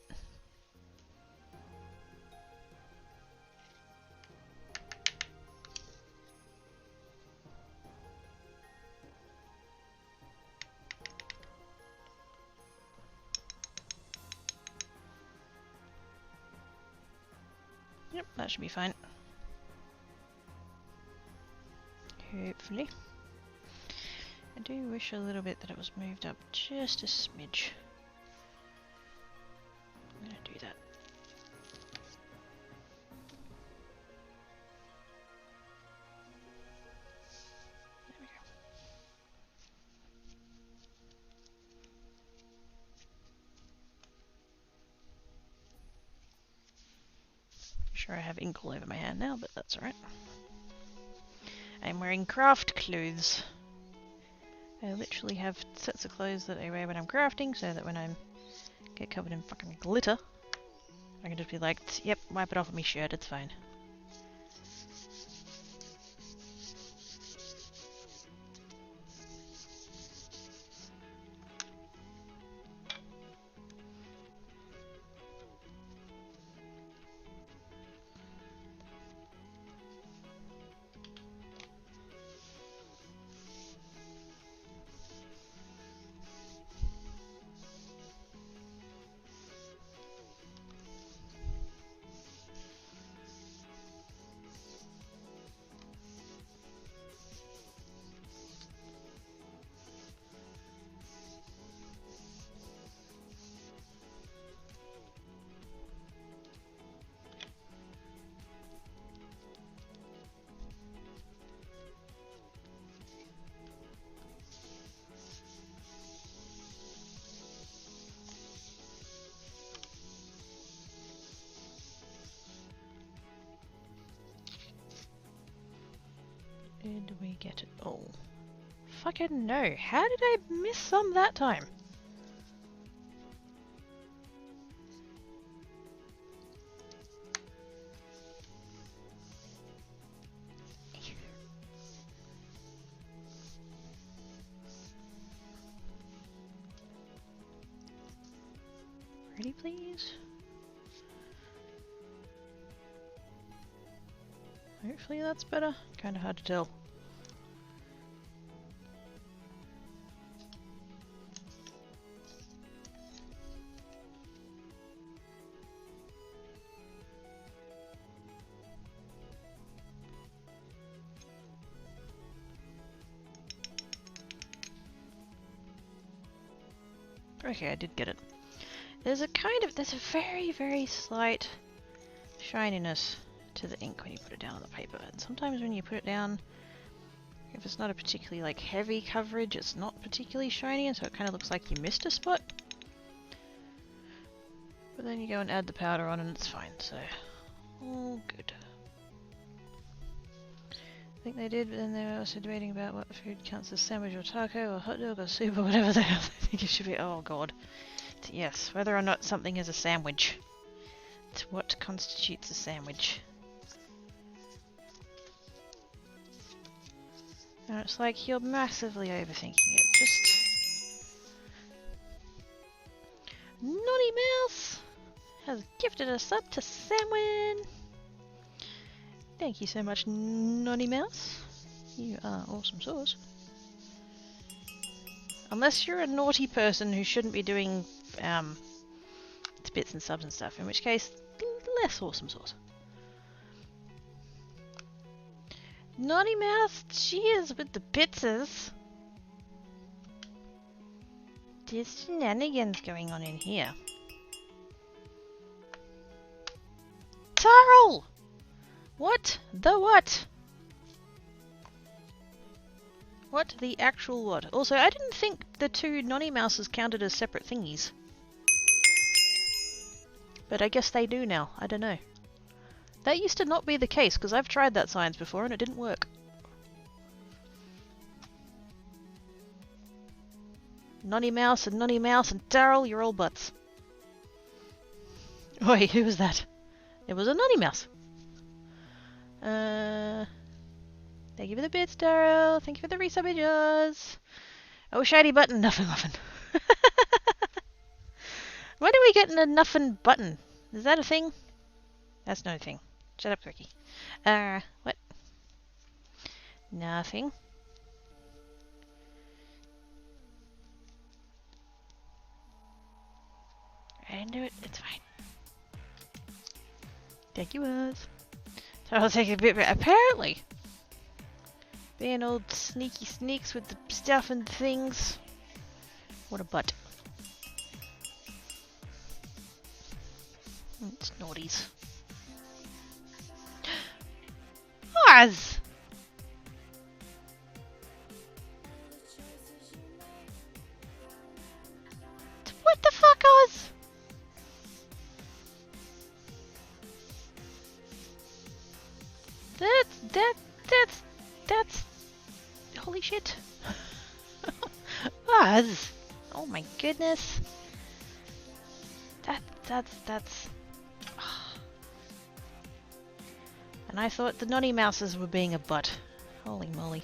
Yep, that should be fine. Hopefully. I do wish a little bit that it was moved up just a smidge. I'm gonna do that. There we go. Sure, I have ink all over my hand now, but that's alright. I'm wearing craft clothes. I literally have sets of clothes that I wear when I'm crafting, so that when I get covered in fucking glitter, I can just be like, yep, wipe it off of my shirt, it's fine. Did we get it all? Fucking no. How did I miss some that time? Ready, please? Hopefully that's better. Kinda hard to tell. Okay, I did get it. There's a very, very slight shininess to the ink when you put it down on the paper. And sometimes when you put it down, if it's not a particularly like heavy coverage, it's not particularly shiny, and so it kind of looks like you missed a spot. But then you go and add the powder on and it's fine, so all good. I think they did, but then they were also debating about what food counts as sandwich or taco or hot dog or soup or whatever the hell they think it should be. Oh god. Yes, whether or not something is a sandwich. It's what constitutes a sandwich. And it's like you're massively overthinking it. Just... Naughty Mouse has gifted us up to Samwin. Thank you so much, Naughty Mouse. You are awesome sauce. Unless you're a naughty person who shouldn't be doing its bits and subs and stuff, in which case, less awesome sauce. Naughty Mouse, cheers with the pizzas. There's shenanigans going on in here. Tarl! What? The what? What the actual what? Also, I didn't think the two Nonny Mouses counted as separate thingies. But I guess they do now. I don't know. That used to not be the case, because I've tried that science before and it didn't work. Nonny Mouse and Daryl, you're all butts. Oi, who was that? It was a Nonny Mouse. Thank you for the bits, Daryl. Thank you for the resubbages. Oh, shiny button, nothing. When are we getting a nuffin button? Is that a thing? That's no thing. Shut up, Quirky. What? Nothing. I didn't do it. It's fine. Thank you, Oz. So I'll take a bit, but apparently, being old sneaky sneaks with the stuff and things. What a butt. It's naughties. Oz! What the fuck, Oz? That's holy shit. Oz! Oh my goodness. That's And I thought the Nonny Mouses were being a butt. Holy moly.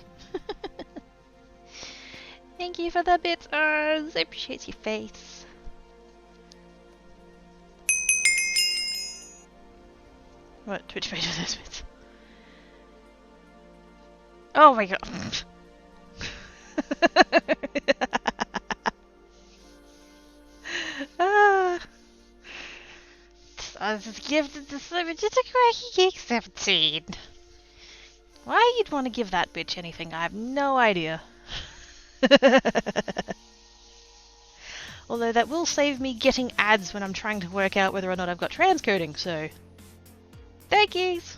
Thank you for the bits, Oz. I appreciate your face. What Twitch page are those bits? Oh my god. I was gifted to Simon just a Quacky Geek 17. Why you'd want to give that bitch anything, I have no idea. Although that will save me getting ads when I'm trying to work out whether or not I've got transcoding, so... Thank yous!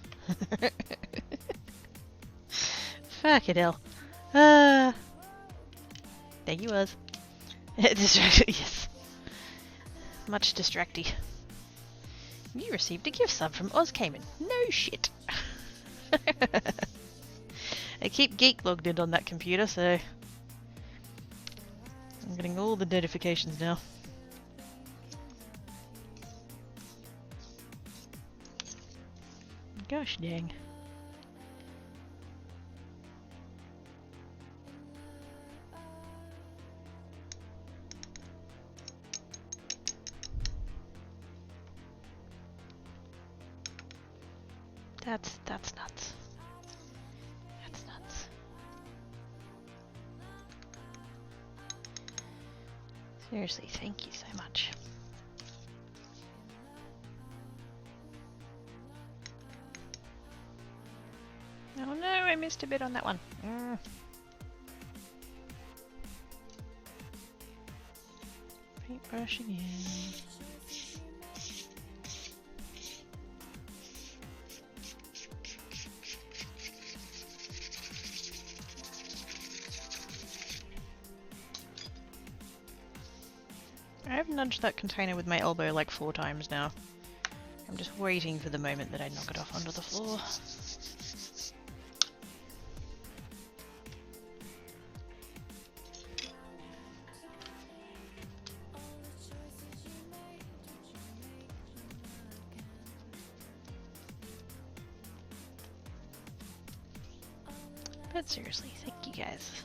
Fuck it hell. Thank you, Oz. Distracted, yes. Much distracty. You received a gift sub from Oz Cayman. No shit. I keep Geek logged in on that computer, so I'm getting all the notifications now. Gosh dang. That's nuts. That's nuts. Seriously, thank you so much. Oh no, I missed a bit on that one. Paintbrush again. I've nudged that container with my elbow like 4 times now. I'm just waiting for the moment that I knock it off onto the floor. But seriously, thank you guys.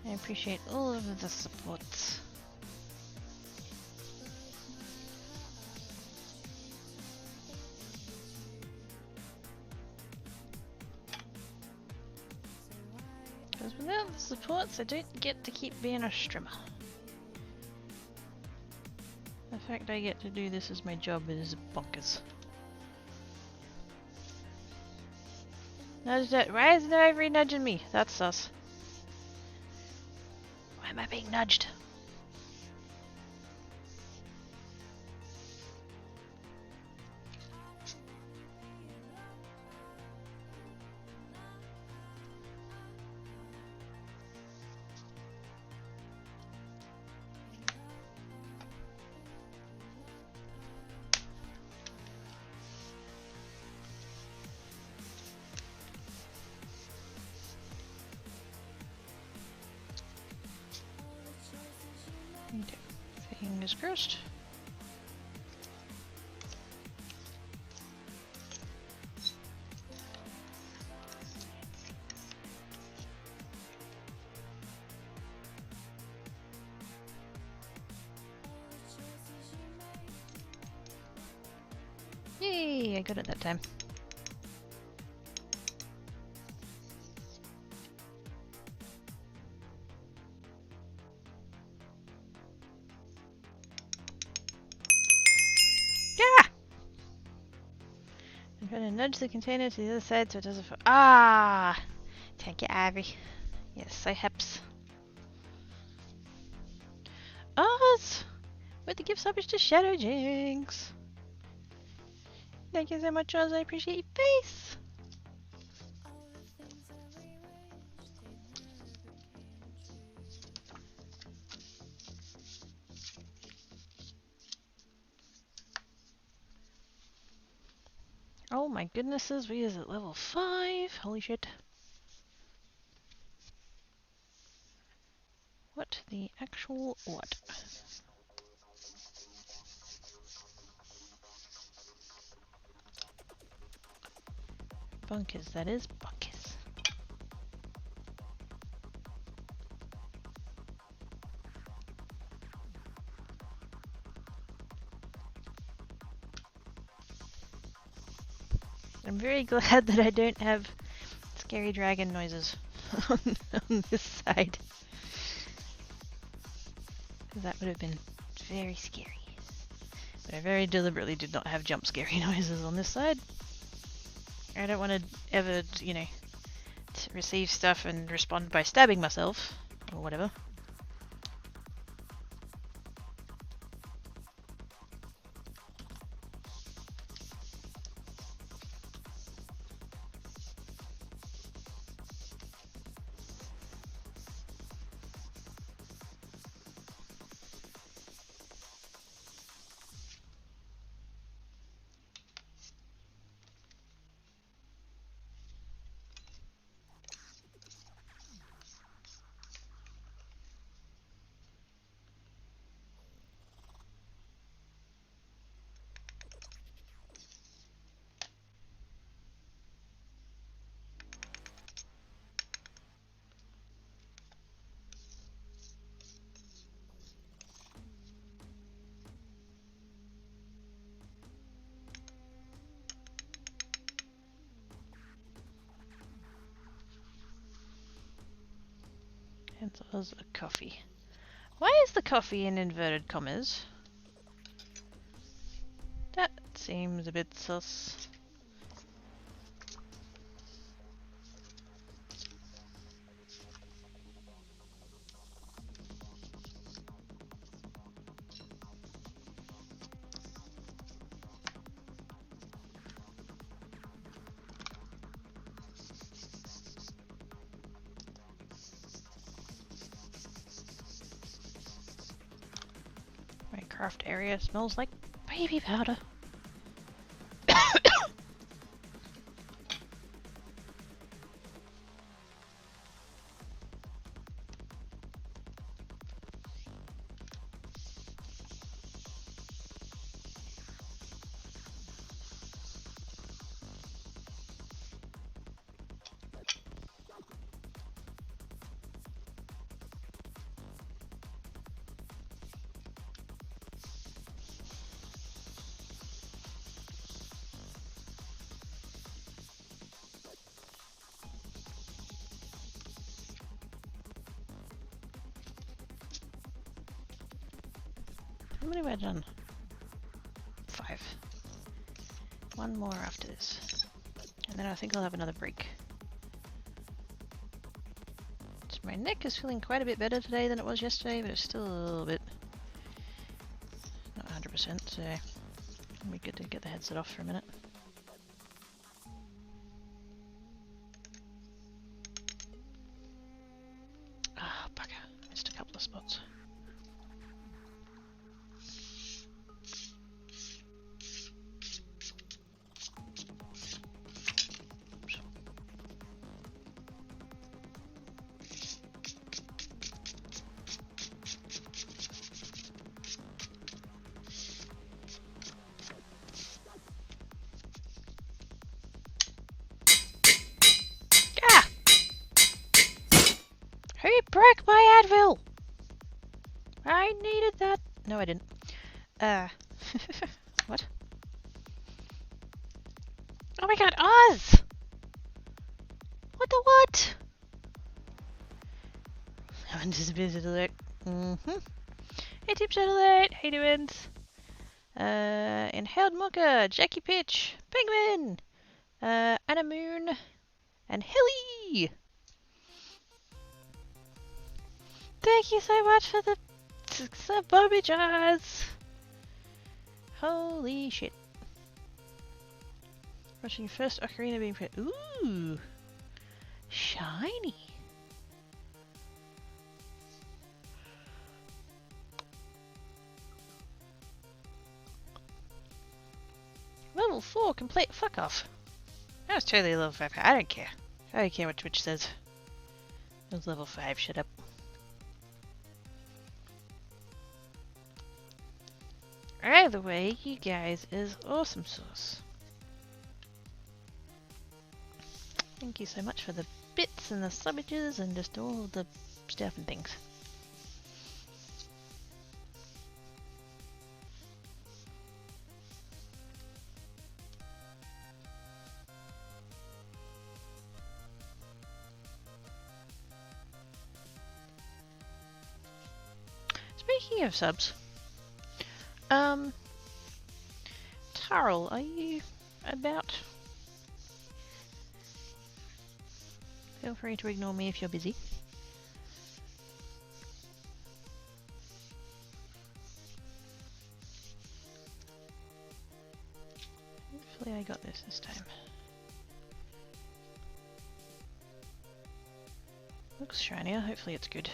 I appreciate all of the support. Because without the supports, I don't get to keep being a streamer. The fact I get to do this as my job is bonkers. Nudge that. Why isn't Ivory nudging me? That's sus. Why am I being nudged? Fingers crossed. Yay, I got it that time. I'm trying to nudge the container to the other side so it doesn't fall. Ah! Thank you, Ivy. Yes, I helps. Oz! With the gift subject to Shadow Jinx. Thank you so much, Oz. I appreciate your face. Oh my goodnesses, we is at level 5. Holy shit. What the actual what? Bunkers, that is. Bunkers. I'm very glad that I don't have scary dragon noises on this side. That would have been very scary. But I very deliberately did not have jump scary noises on this side. I don't want to ever, you know, receive stuff and respond by stabbing myself or whatever. And so there's a coffee. Why is the coffee in inverted commas? That seems a bit sus. Craft area smells like baby powder. How many have I done? 5. One more after this. And then I think I'll have another break. So my neck is feeling quite a bit better today than it was yesterday, but it's still a little bit not 100%, so it'll be good to get the headset off for a minute. Ah, bugger. Missed a couple of spots. Broke my Advil! I needed that. No, I didn't. What? Oh my god, Oz! What the what? Unanticipated alert. Hey, Tipshot alert! Hey, doings? Inhaled Mocha, Jackie Pitch, Penguin, Anna Moon, and Hilly! Thank you so much for the Bobby jars! Holy shit. Watching your first ocarina being put. Ooh! Shiny! Level 4 complete. Fuck off. That was totally level 5. I don't care. I don't care what Twitch says. It was level 5. Shut up. Either way, you guys is awesome sauce. Thank you so much for the bits and the subbages and just all the stuff and things. Speaking of subs, Tarl, are you about? Feel free to ignore me if you're busy. Hopefully I got this time. Looks shinier, hopefully it's good.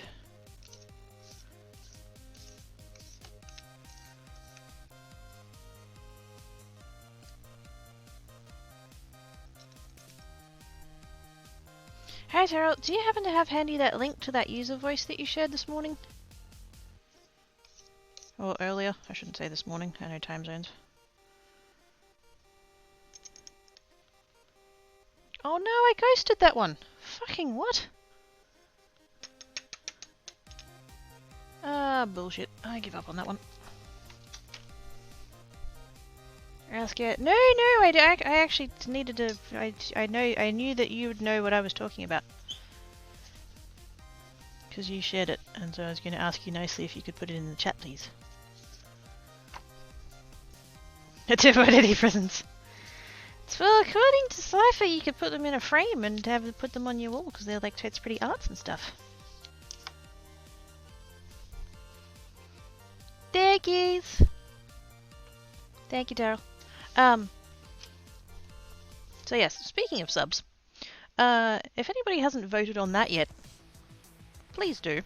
Hi Terrell, do you happen to have handy that link to that user voice that you shared this morning? Or earlier, I shouldn't say this morning, I know time zones. Oh no, I ghosted that one! Fucking what? Ah, bullshit. I give up on that one. Ask it. No, I actually needed to. I knew that you would know what I was talking about because you shared it, and so I was going to ask you nicely if you could put it in the chat, please. To avoid any presents. Well, according to Cypher, you could put them in a frame and put them on your wall because they're like it's pretty arts and stuff. Thank yous. Thank you, Daryl. So yes, speaking of subs, if anybody hasn't voted on that yet, please do.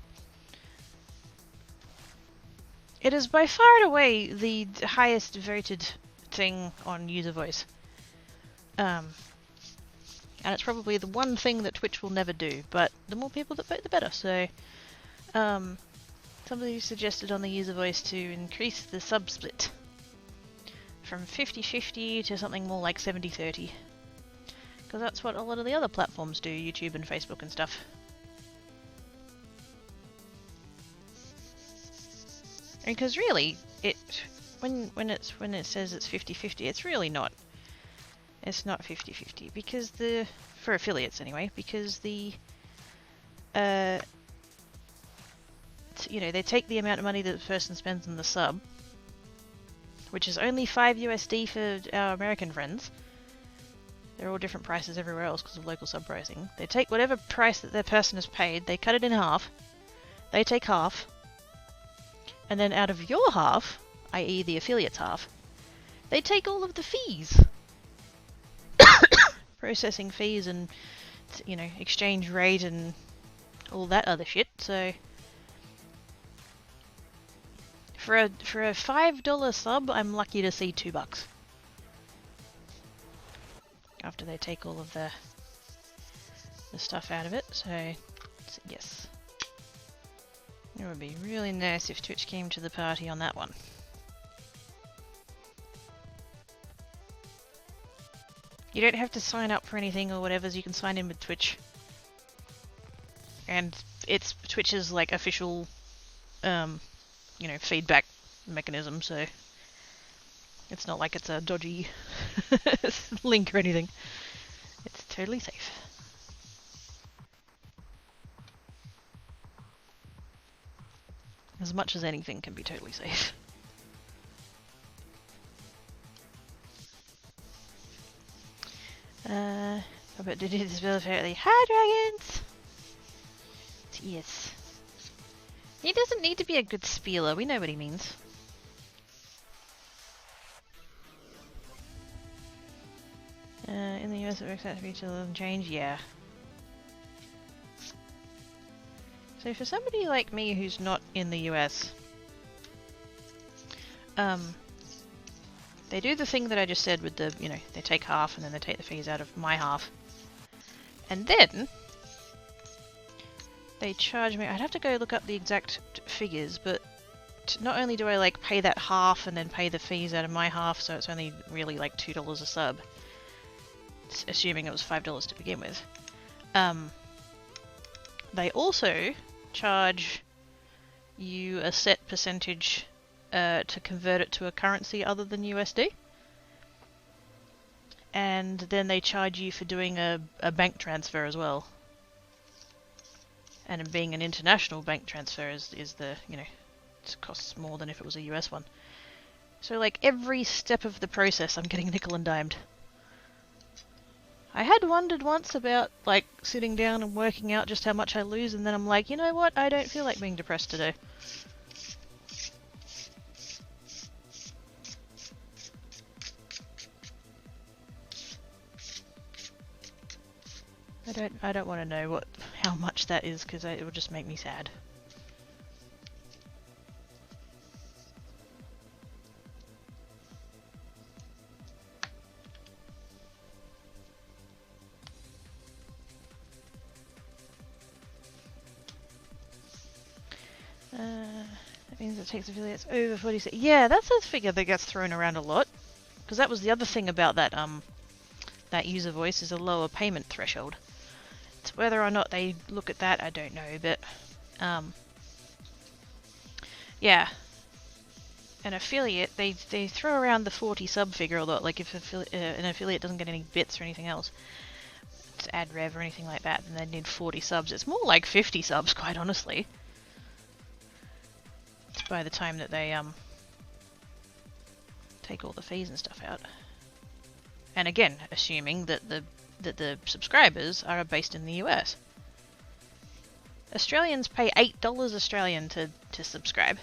It is by far and away the highest voted thing on user voice. And it's probably the one thing that Twitch will never do, but the more people that vote, the better. So, somebody suggested on the user voice to increase the sub split from 50-50 to something more like 70-30. Because that's what a lot of the other platforms do, YouTube and Facebook and stuff. Because really, when it says it's 50-50, it's really not. It's not 50-50 because for affiliates anyway, because they take the amount of money that the person spends on the sub which is only 5 USD for our American friends. They're all different prices everywhere else because of local sub pricing. They take whatever price that their person has paid, they cut it in half, they take half, and then out of your half, i.e. the affiliate's half, they take all of the fees. Processing fees and, you know, exchange rate and all that other shit, so... For a $5 sub, I'm lucky to see $2. After they take all of the stuff out of it, so yes. It would be really nice if Twitch came to the party on that one. You don't have to sign up for anything or whatever, you can sign in with Twitch. And it's Twitch's like official you know, feedback mechanism, so it's not like it's a dodgy link or anything. It's totally safe. As much as anything can be totally safe. But did it spell apparently? Hi, dragons! Yes. He doesn't need to be a good spieler, we know what he means. In the US it works out to be till it doesn't change, yeah. So for somebody like me who's not in the US, they do the thing that I just said with the, you know, they take half and then they take the fees out of my half. And then they charge me, I'd have to go look up the exact figures, but not only do I like pay that half and then pay the fees out of my half, so it's only really like $2 a sub, assuming it was $5 to begin with. They also charge you a set percentage to convert it to a currency other than USD. And then they charge you for doing a bank transfer as well. And being an international bank transfer is the, you know, it costs more than if it was a US one. So like every step of the process I'm getting nickel and dimed. I had wondered once about like sitting down and working out just how much I lose, and then I'm like, you know what, I don't feel like being depressed today. I don't want to know how much that is, because it will just make me sad. That means it takes affiliates over 46. Yeah, that's a figure that gets thrown around a lot, because that was the other thing about that that user voice, is a lower payment threshold. It's whether or not they look at that, I don't know, but yeah, an affiliate, they throw around the 40 sub figure a lot. Like if an affiliate doesn't get any bits or anything else, to ad rev or anything like that, then they need 40 subs. It's more like 50 subs, quite honestly. It's by the time that they take all the fees and stuff out. And again, assuming that the subscribers are based in the US. Australians pay $8 Australian to subscribe,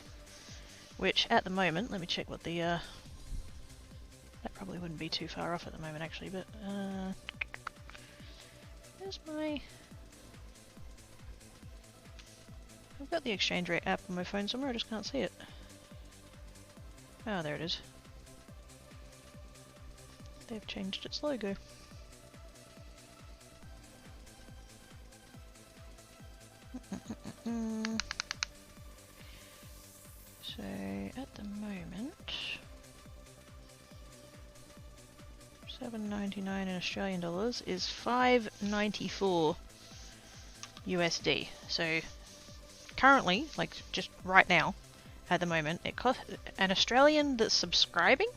which at the moment, let me check what the that probably wouldn't be too far off at the moment actually, but where's my... I've got the exchange rate app on my phone somewhere, I just can't see it. Oh, there it is. They've changed its logo. So at the moment, $7.99 in Australian dollars is $5.94 USD. So currently, like just right now, at the moment, it costs an Australian that's subscribing,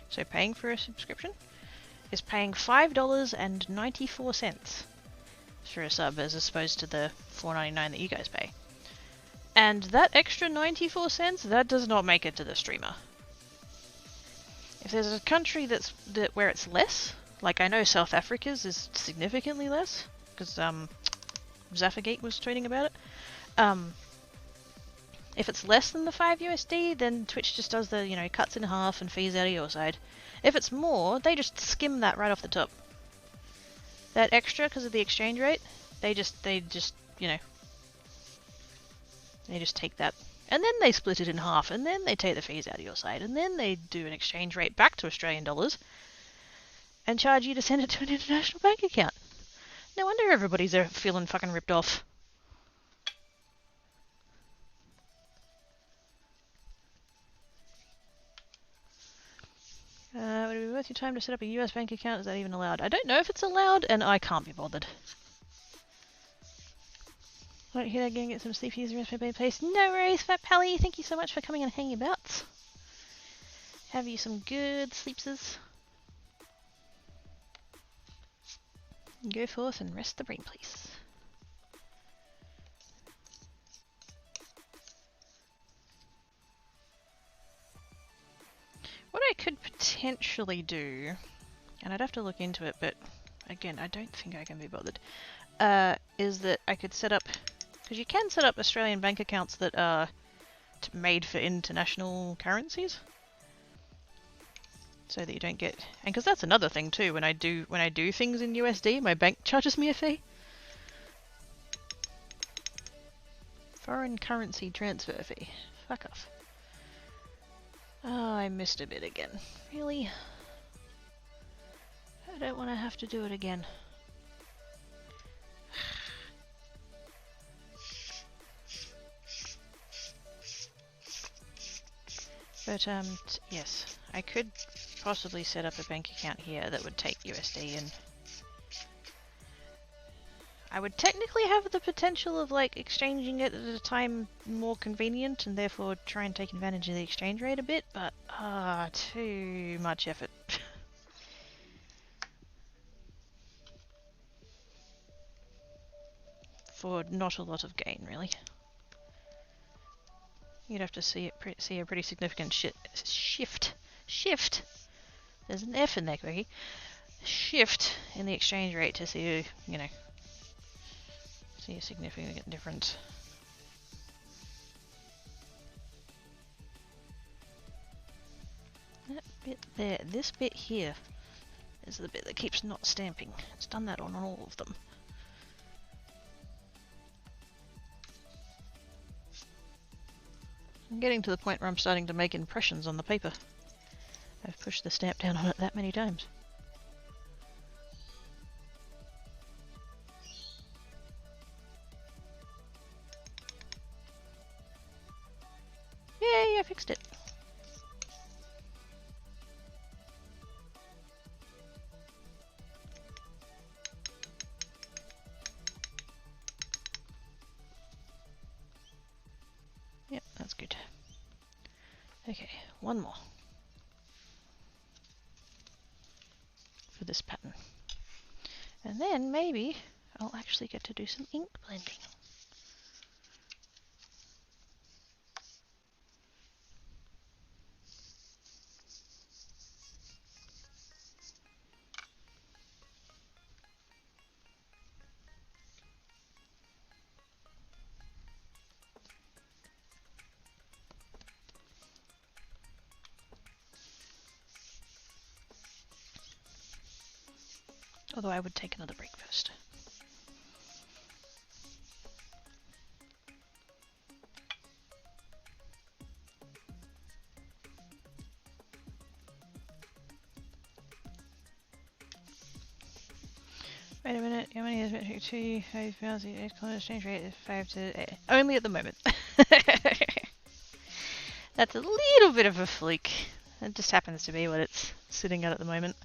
so paying for a subscription, is paying $5.94 for a sub, as opposed to the $4.99 that you guys pay. And that extra 94 cents, that does not make it to the streamer. If there's a country where it's less, like I know South Africa's is significantly less, because Zafagate was tweeting about it. If it's less than the 5 USD, then Twitch just does the, cuts in half and fees out of your side. If it's more, they just skim that right off the top. That extra, because of the exchange rate, they just take that. And then they split it in half, and then they take the fees out of your side, and then they do an exchange rate back to Australian dollars and charge you to send it to an international bank account. No wonder everybody's feeling fucking ripped off. Would it be worth your time to set up a US bank account? Is that even allowed? I don't know if it's allowed, and I can't be bothered. Right here again, get some sleep using recipe paste. No worries, Fat Pally. Thank you so much for coming and hanging about. Have you some good sleepses. Go forth and rest the brain, please. What I could potentially do, and I'd have to look into it, but again, I don't think I can be bothered, is that I could set up, because you can set up Australian bank accounts that are made for international currencies, so that you don't get, and because that's another thing too, when I do things in USD, my bank charges me a fee. Foreign currency transfer fee. Fuck off. Oh, I missed a bit again. Really? I don't want to have to do it again. But, yes. I could possibly set up a bank account here that would take USD and... I would technically have the potential of, like, exchanging it at a time more convenient and therefore try and take advantage of the exchange rate a bit, but, too much effort. For not a lot of gain, really. You'd have to see a pretty significant shift. There's an F in there, Quickie. Shift in the exchange rate to see, see a significant difference. That bit there, this bit here, is the bit that keeps not stamping. It's done that on all of them. I'm getting to the point where I'm starting to make impressions on the paper. I've pushed the stamp down on it that many times. Yay, I fixed it. Yep, that's good. Okay, one more. For this pattern. And then maybe I'll actually get to do some ink blending. Although I would take another break first. Wait a minute, how many is metric 2, 5 pounds, exchange rate is 5 to 8. Only at the moment. That's a little bit of a fluke. It just happens to be what it's sitting at the moment.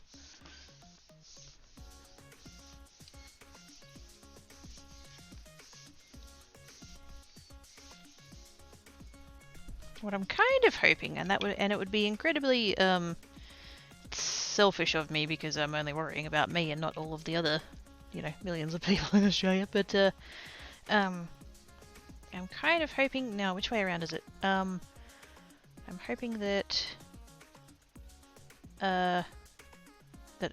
What I'm kind of hoping, and it would be incredibly selfish of me because I'm only worrying about me and not all of the other, millions of people in Australia. But I'm kind of hoping now. Which way around is it? I'm hoping that that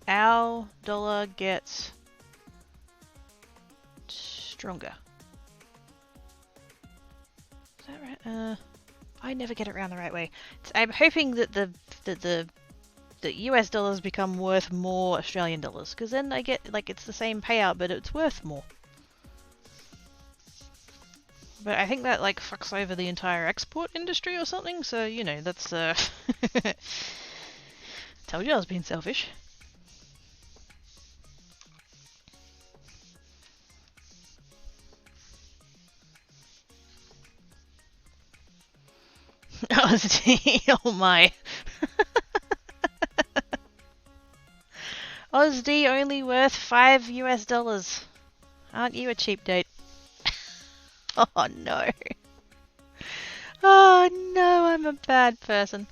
our dollar gets stronger. Is that right? I never get it around the right way. I'm hoping that the US dollars become worth more Australian dollars, because then I get, like, it's the same payout, but it's worth more. But I think that, like, fucks over the entire export industry or something, so, you know, that's, told you I was being selfish. Oh my. Ausd only worth $5 US. Aren't you a cheap date? Oh no. Oh no, I'm a bad person.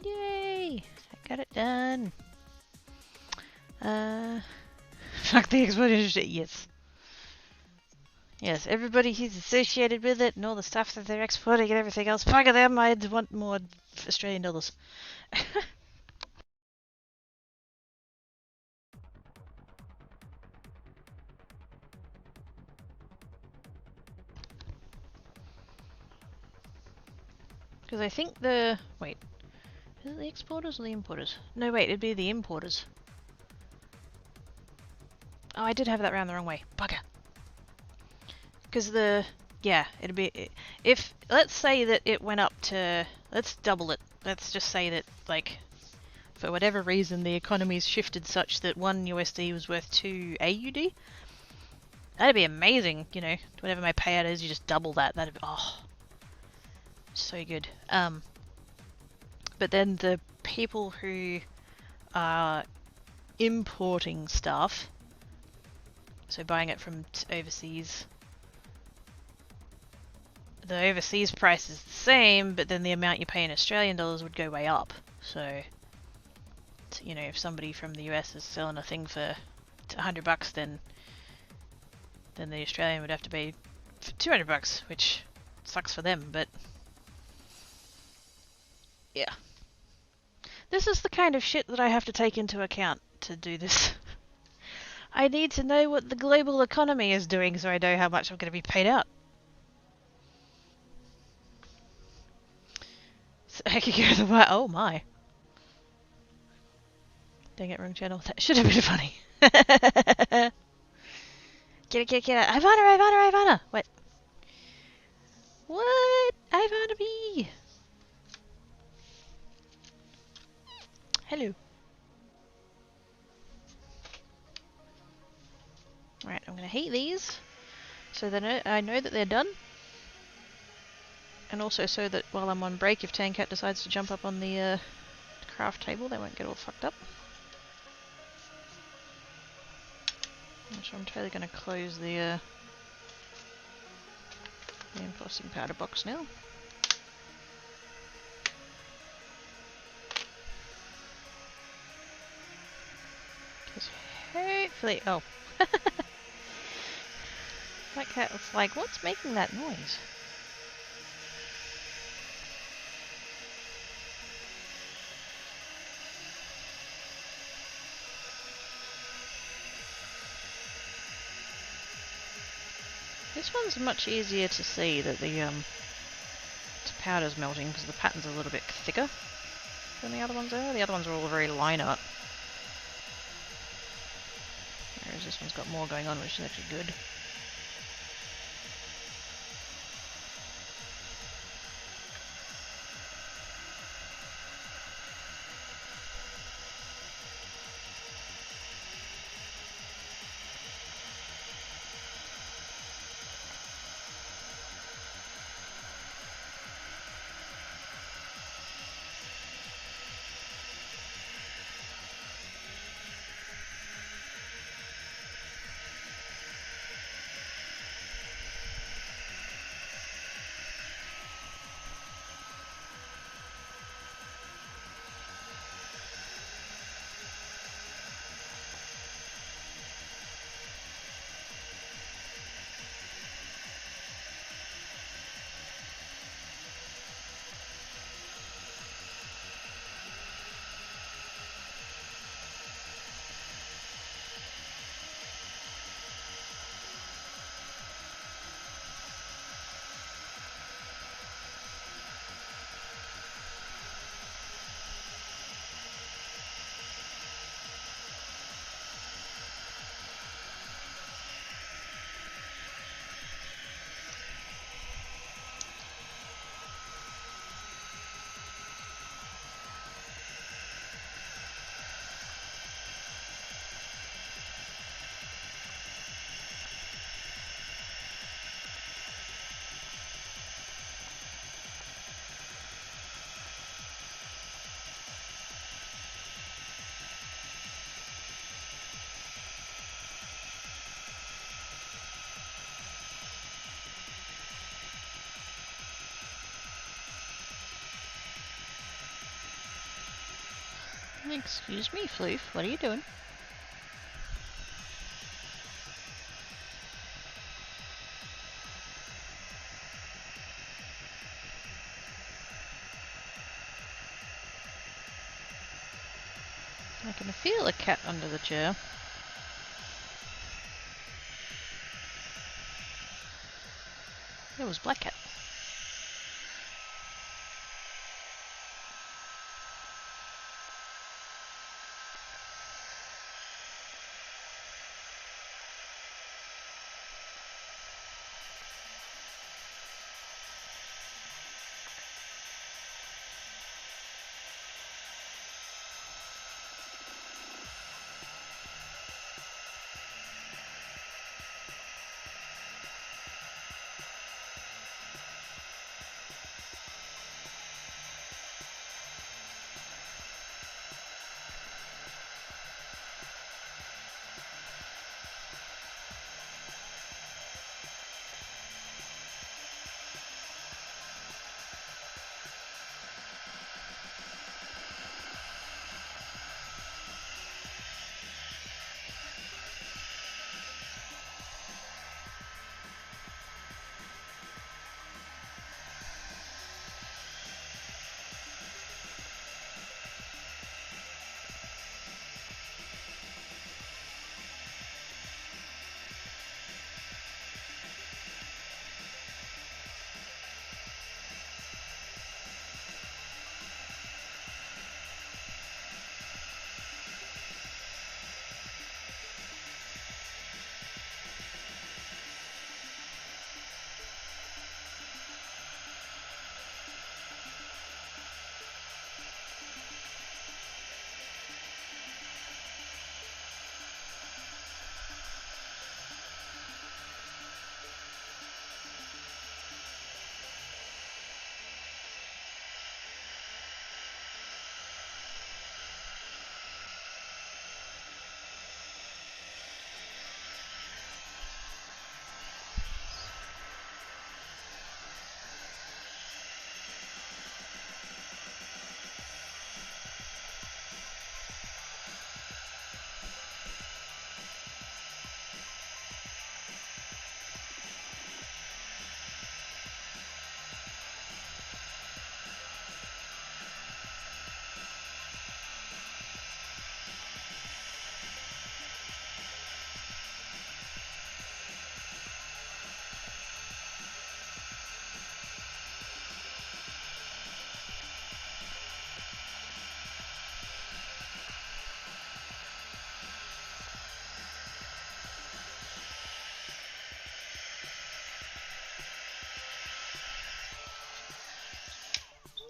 Yay! I got it done. Fuck the export industry. Yes. Yes, everybody who's associated with it and all the stuff that they're exporting and everything else. Fuck them, I'd want more Australian dollars. Because I think the... Wait. Is it the exporters or the importers? No, wait, it'd be the importers. Oh, I did have that round the wrong way. Bugger. Because the... Yeah, it'd be... If... Let's say that it went up to... Let's double it. Let's just say that, like... For whatever reason, the economy's shifted such that 1 USD was worth 2 AUD. That'd be amazing, you know. Whatever my payout is, you just double that. That'd be... Oh... So good. But then the people who are importing stuff, so buying it from overseas, the overseas price is the same, but then the amount you pay in Australian dollars would go way up. So, you know, if somebody from the US is selling a thing for $100, then the Australian would have to pay $200, which sucks for them, but yeah. This is the kind of shit that I have to take into account to do this. I need to know what the global economy is doing so I know how much I'm going to be paid out. So I could go the way. Oh my. Dang it, wrong channel. That should have been funny. Get it. Ivana. What? What? Ivana B. Hello. Right, I'm going to heat these so that I know that they're done. And also so that while I'm on break, if Tankat decides to jump up on the craft table, they won't get all fucked up. So I'm totally going to close the embossing powder box now. Because hopefully... Oh. That cat was like, what's making that noise? This one's much easier to see that the powder's melting because the pattern's a little bit thicker than the other ones are. The other ones are all very line art. Whereas this one's got more going on, which is actually good. Excuse me, Floof, what are you doing? I can feel a cat under the chair. It was Black Cat.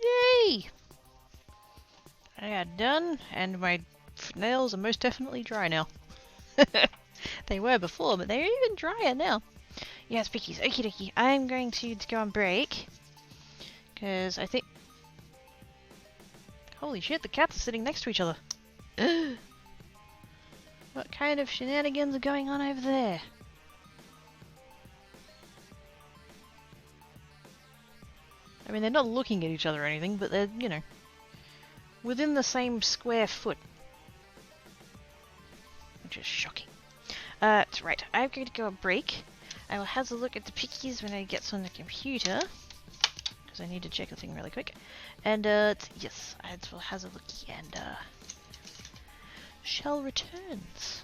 Yay! I got done, and my nails are most definitely dry now. They were before, but they're even drier now. Yes, Pickies, okie dokie. I'm going to go on break. Because I think... Holy shit, the cats are sitting next to each other. What kind of shenanigans are going on over there? I mean, they're not looking at each other or anything, but they're, you know, within the same square foot. Which is shocking. That's right. I'm going to go on break. I will have a look at the pickies when I get on the computer. Because I need to check the thing really quick. And, yes, I will have a look and, shall returns.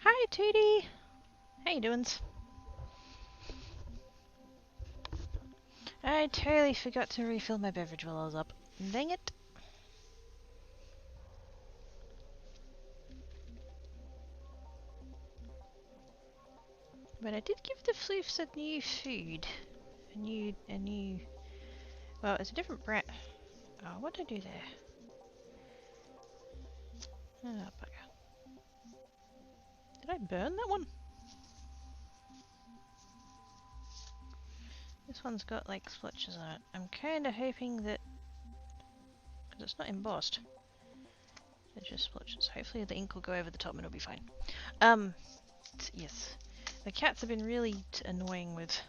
Hi, Tootie! How you doing? I totally forgot to refill my beverage while I was up. Dang it! But I did give the floofs a new food. A new... Well, it's a different brand. Oh, what did I do there? Oh, bugger. Did I burn that one? This one's got like splotches on it. I'm kinda hoping that... because it's not embossed. It's just splotches. Hopefully the ink will go over the top and it'll be fine. Yes. The cats have been really annoying with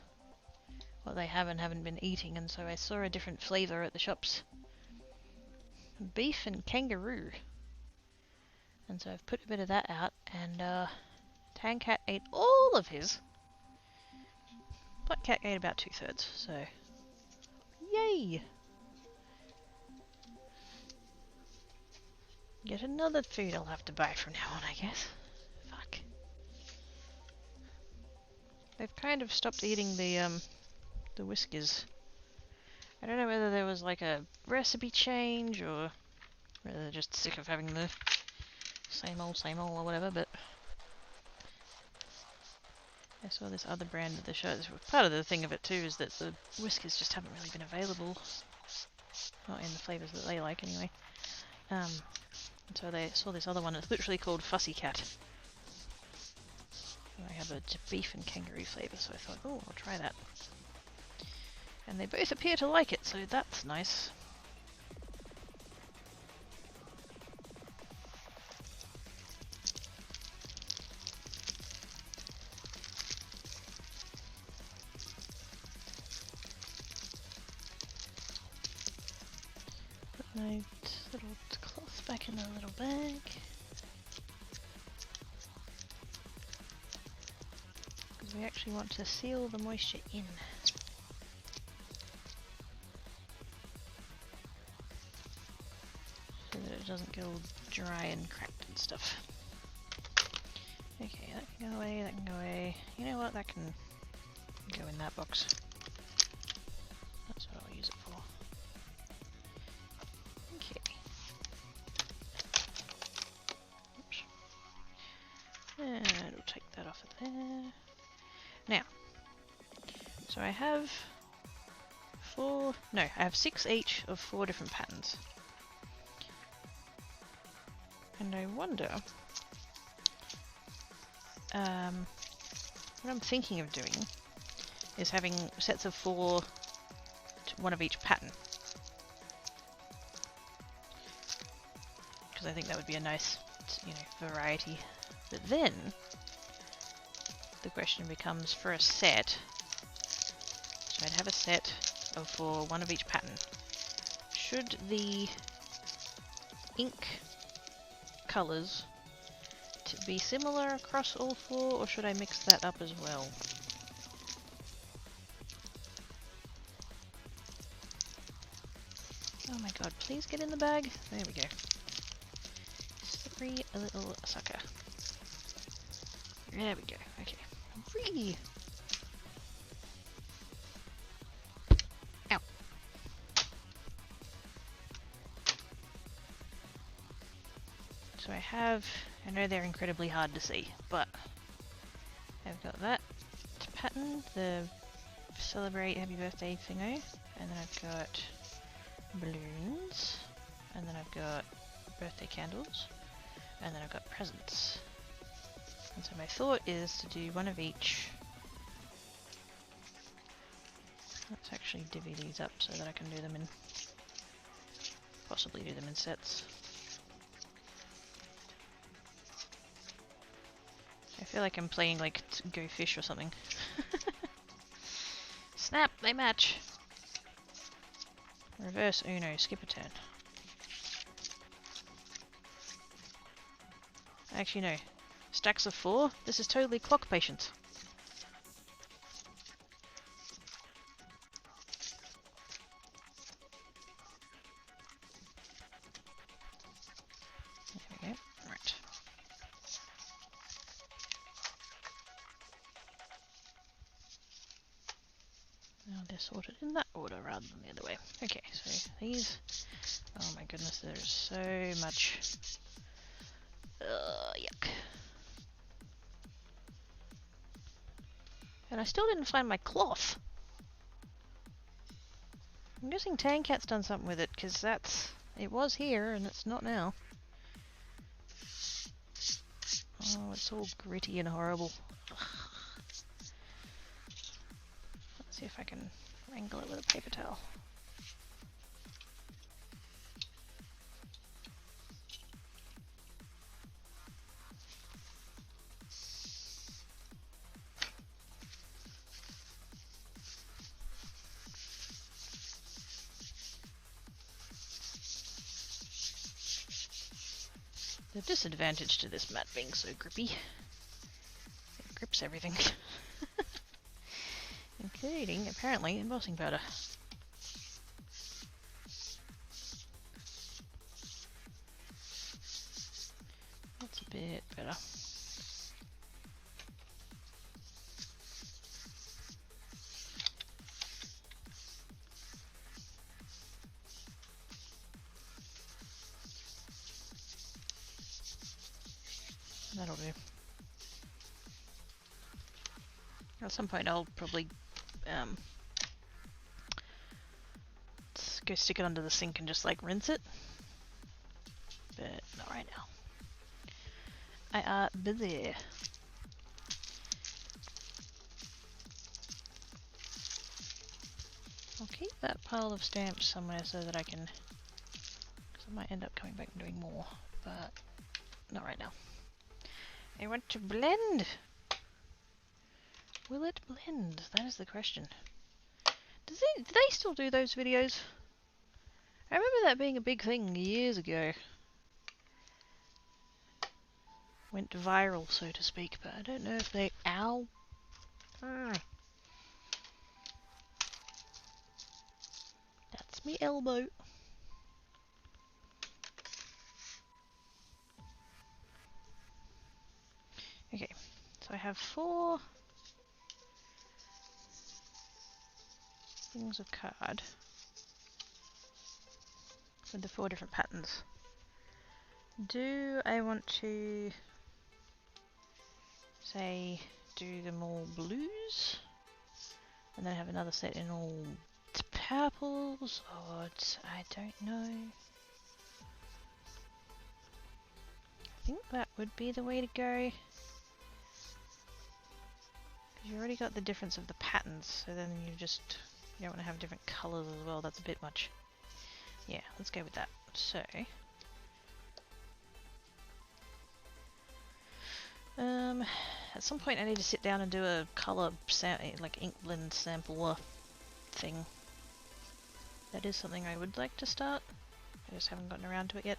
what they have and haven't been eating, and so I saw a different flavour at the shops. Beef and kangaroo. And so I've put a bit of that out, and Tancat ate all of his. Black Cat ate about 2/3, so yay! Get another food I'll have to buy from now on, I guess. Fuck. They've kind of stopped eating the whiskers. I don't know whether there was like a recipe change or whether they're just sick of having the same old or whatever, but I saw this other brand of the show. Part of the thing of it too is that the whiskers just haven't really been available. Not in the flavours that they like anyway. And so they saw this other one. It's literally called Fussy Cat. And I have a beef and kangaroo flavour, so I thought, oh, I'll try that. And they both appear to like it, so that's nice. Put my little cloth back in the little bag. Because we actually want to seal the moisture in. So that it doesn't go dry and cracked and stuff. Okay, that can go away, that can go away. You know what, that can go in that box. That's what I'll use it for. Okay. Oops. And we'll take that off of there. Now, so I have 4, no, I have 6 each of 4 different patterns. And I wonder, what I'm thinking of doing is having sets of 4, one of each pattern. Because I think that would be a nice, you know, variety. But then, the question becomes, for a set, so I'd have a set of 4, one of each pattern. Should the ink colours to be similar across all 4, or should I mix that up as well? Oh my god, please get in the bag. There we go. Slippery little sucker. There we go. Okay. Free. Ow. So I know they're incredibly hard to see, but I've got that pattern, the celebrate happy birthday thingo, and then I've got balloons, and then I've got birthday candles, and then I've got presents. And so my thought is to do one of each. Let's actually divvy these up so that I can do them in, possibly do them in sets. I feel like I'm playing like Go Fish or something. Snap, they match. Reverse Uno, skip a turn. Actually no. Stacks of 4? This is totally clock patience. There we go. Right. Now they're sorted in that order rather than the other way. Okay, so these... Oh my goodness, there's so much... yuck. And I still didn't find my cloth. I'm guessing Tankat's done something with it, because that's... It was here, and it's not now. Oh, it's all gritty and horrible. Ugh. Let's see if I can wrangle it with a paper towel. The disadvantage to this mat being so grippy, it grips everything, including, apparently, embossing powder. That's a bit better. That'll do. At some point I'll probably go stick it under the sink and just like rinse it. But not right now. I are busy. I'll keep that pile of stamps somewhere so that I can, because I might end up coming back and doing more, but not right now. I want to blend! Will it blend? That is the question. Do they still do those videos? I remember that being a big thing years ago. Went viral, so to speak, but I don't know if they... Ow! That's me elbow. Okay, so I have 4 things of card with the 4 different patterns. Do I want to say do them all blues and then have another set in all purples, or I don't know. I think that would be the way to go. Because you already got the difference of the patterns, so then you don't want to have different colours as well, that's a bit much. Yeah, let's go with that. So, at some point I need to sit down and do a colour, like ink blend sampler thing. That is something I would like to start. I just haven't gotten around to it yet.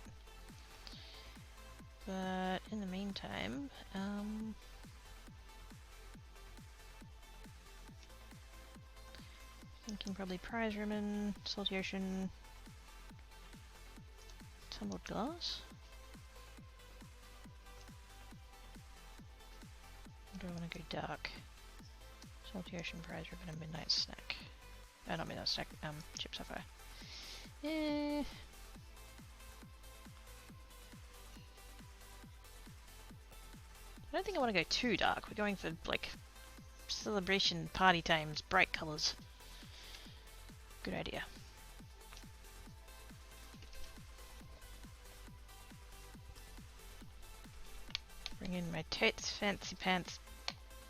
But in the meantime, thinking probably prize ribbon, salty ocean, tumbled glass. Or do I want to go dark? Salty ocean, prize ribbon, and midnight snack. Not midnight snack, chip sapphire. I don't think I want to go too dark. We're going for like celebration party times, bright colours. Good idea. Bring in my totes fancy pants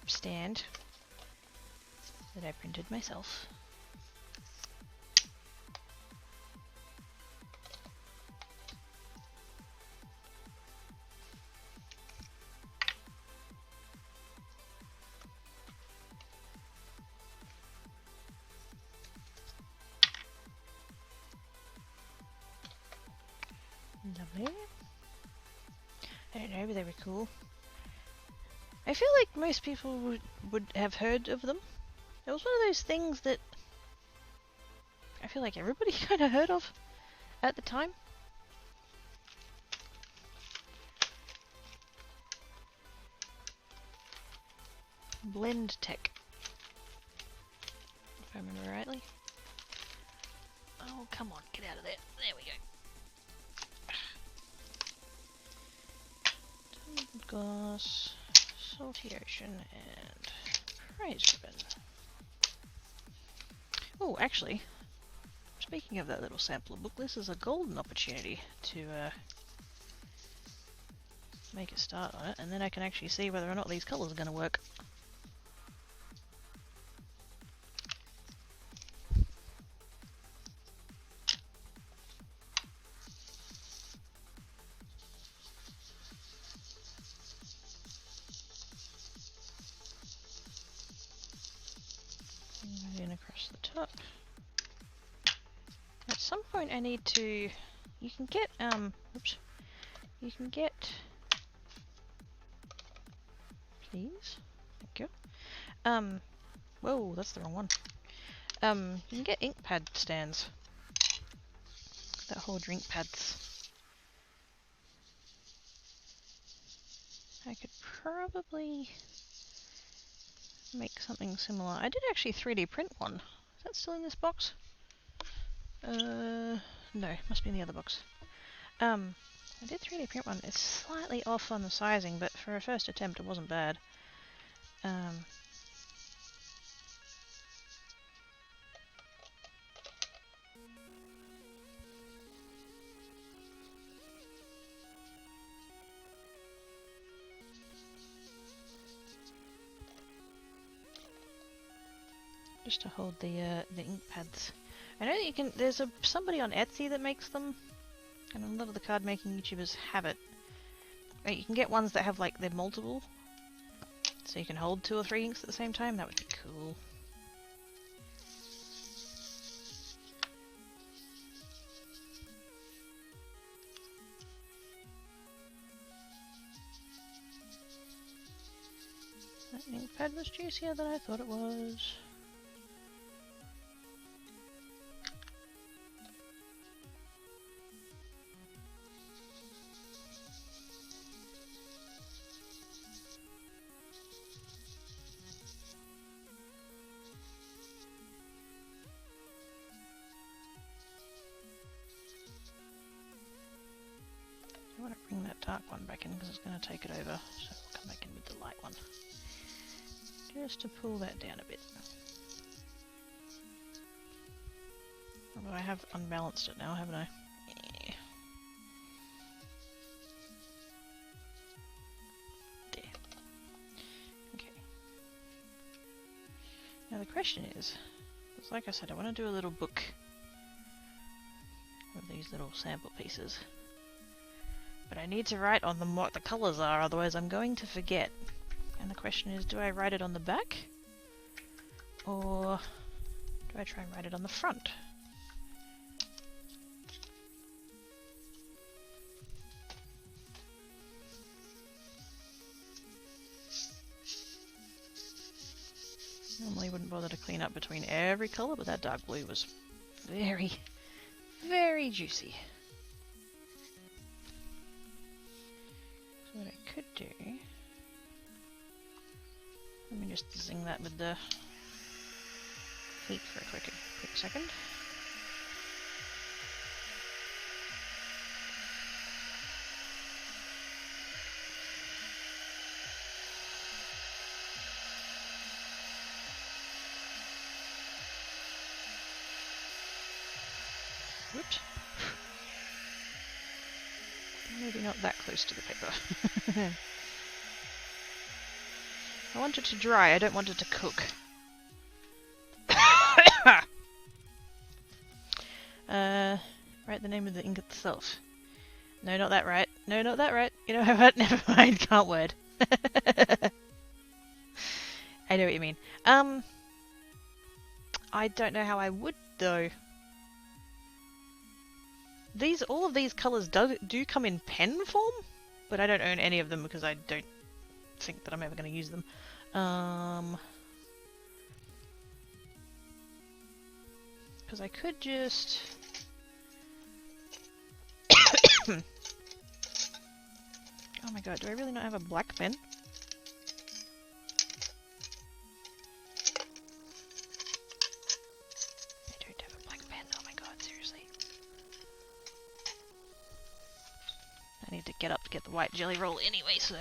stand that I printed myself. Lovely. I don't know, but they were cool. I feel like most people would have heard of them. It was one of those things that I feel like everybody kind of heard of at the time. Blend Tech, if I remember rightly. Oh, come on, get out of there. There we go. Tumbled glass, salty ocean, and prize ribbon. Oh, actually, speaking of that little sampler book, this is a golden opportunity to make a start on it, and then I can actually see whether or not these colours are going to work. In across the top. At some point I need to, you can get, please, thank you. Whoa, that's the wrong one. You can get ink pad stands that hold ink pads. I could probably make something similar. I did actually 3D print one. Is that still in this box? No, must be in the other box. I did 3D print one. It's slightly off on the sizing, but for a first attempt it wasn't bad. Just to hold the ink pads. I know that you can. There's somebody on Etsy that makes them, and a lot of the card making YouTubers have it. You can get ones that have like they're multiple, so you can hold 2 or 3 inks at the same time. That would be cool. That ink pad was juicier than I thought it was. I want to bring that dark one back in because it's going to take it over, so we'll come back in with the light one. Just to pull that down a bit. Although I have unbalanced it now, haven't I? Yeah. There. Okay. Now the question is, because like I said, I want to do a little book of these little sample pieces. But I need to write on them what the colours are, otherwise I'm going to forget. And the question is, do I write it on the back? Or do I try and write it on the front? Normally wouldn't bother to clean up between every colour, but that dark blue was very, very juicy. So what I could do... Let me just zing that with the heat for a quick second. Whoops. Maybe not that close to the paper. I want it to dry, I don't want it to cook. Write the name of the ink itself. No, not that right. No, not that right. You know what? Never mind, can't word. I know what you mean. I don't know how I would, though. All of these colours do come in pen form, but I don't own any of them because I don't think that I'm ever going to use them. Because I could just... Oh my god, do I really not have a black pen? I don't have a black pen, oh my god, seriously. I need to get up to get the white jelly roll anyway, so...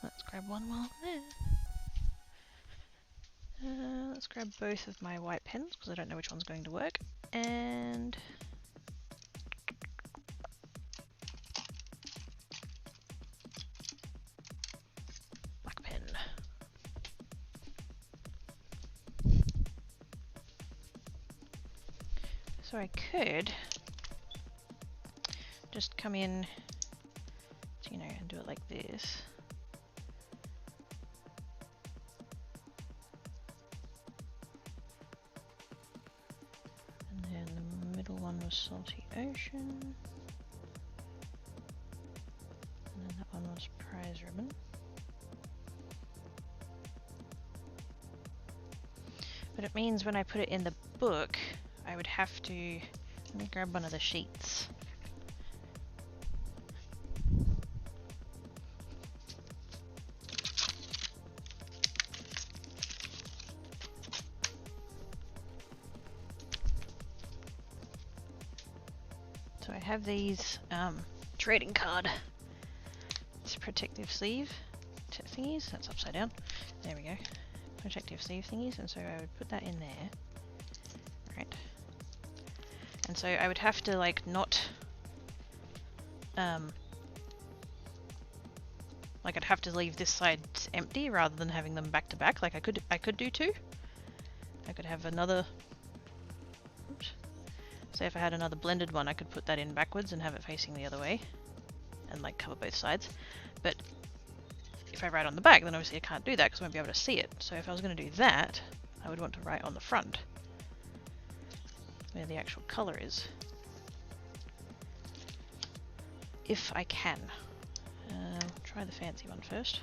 Let's grab one while I'm there. Let's grab both of my white pens, because I don't know which one's going to work. And... black pen. So I could just come in, you know, and do it like this. Salty Ocean, and then that one was Prize Ribbon. But it means when I put it in the book, I would have to... Let me grab one of the sheets. So I have these trading card. It's protective sleeve thingies. That's upside down. There we go. Protective sleeve thingies, and so I would put that in there. Right. And so I would have to like not like I'd have to leave this side empty rather than having them back to back. Like I could do two. I could have another. Oops. Say if I had another blended one, I could put that in backwards and have it facing the other way and like cover both sides. But if I write on the back, then obviously I can't do that because I won't be able to see it. So if I was going to do that, I would want to write on the front where the actual colour is. If I can. Try the fancy one first.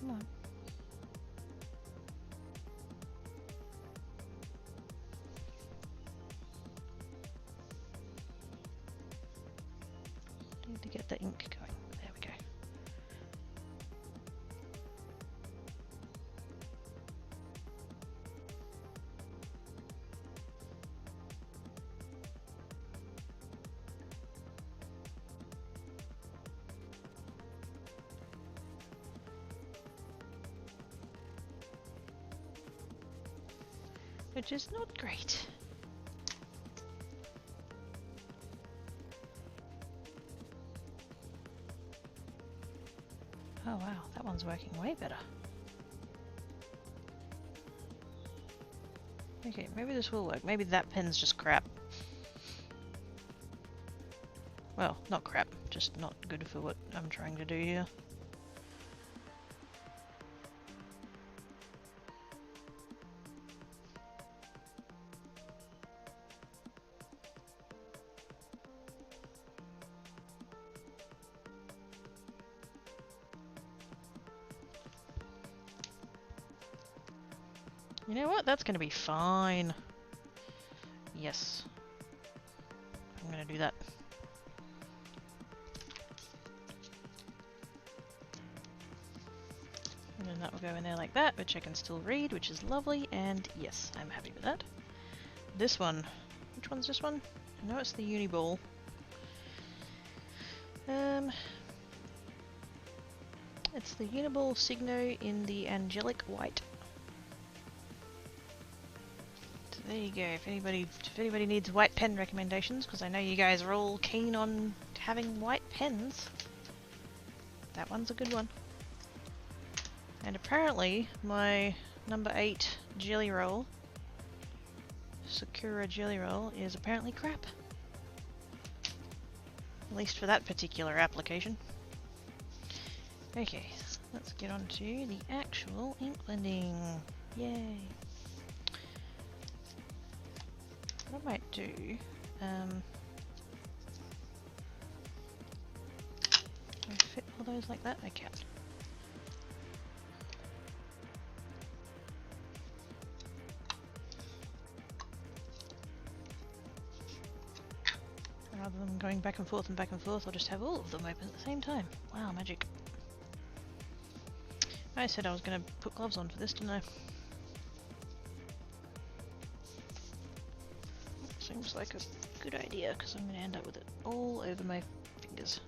Come on. Need to get the ink going. There we go. which is not great. Oh wow, that one's working way better. Okay, maybe this will work. Maybe that pen's just crap. Well, not crap, just not good for what I'm trying to do here. You know what? That's going to be fine. Yes. I'm going to do that. And then that will go in there like that, which I can still read, which is lovely, and yes, I'm happy with that. This one. Which one's this one? I know it's the Uniball. It's the Uniball Signo in the Angelic White. So there you go, if anybody needs white pen recommendations, because I know you guys are all keen on having white pens, that one's a good one. And apparently my number 8 Jelly Roll, Sakura Jelly Roll, is apparently crap. At least for that particular application. Okay, let's get on to the actual ink blending. Yay! What I might do, can I fit all those like that? I can. Rather than going back and forth, I'll just have all of them open at the same time. Wow, magic. I said I was going to put gloves on for this, didn't I? Seems like a good idea, because I'm going to end up with it all over my fingers.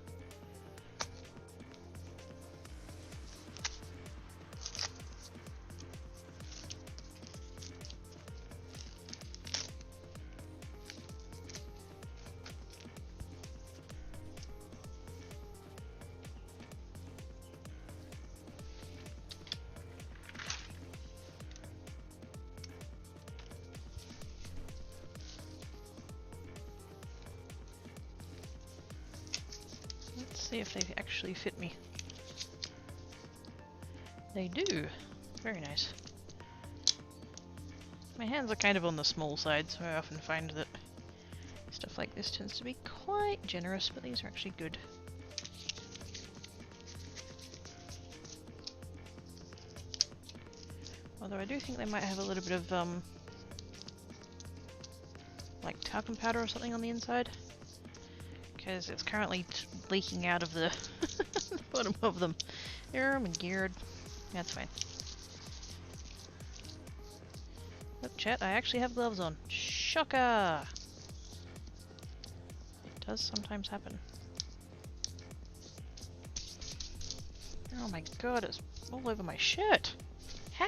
See if they actually fit me. They do. Very nice. My hands are kind of on the small side, so I often find that stuff like this tends to be quite generous, but these are actually good. Although I do think they might have a little bit of like talcum powder or something on the inside, because it's currently leaking out of the bottom of them. There, I'm geared. That's fine. Look, chat, I actually have gloves on. Shocker! It does sometimes happen. Oh my god, it's all over my shirt! How?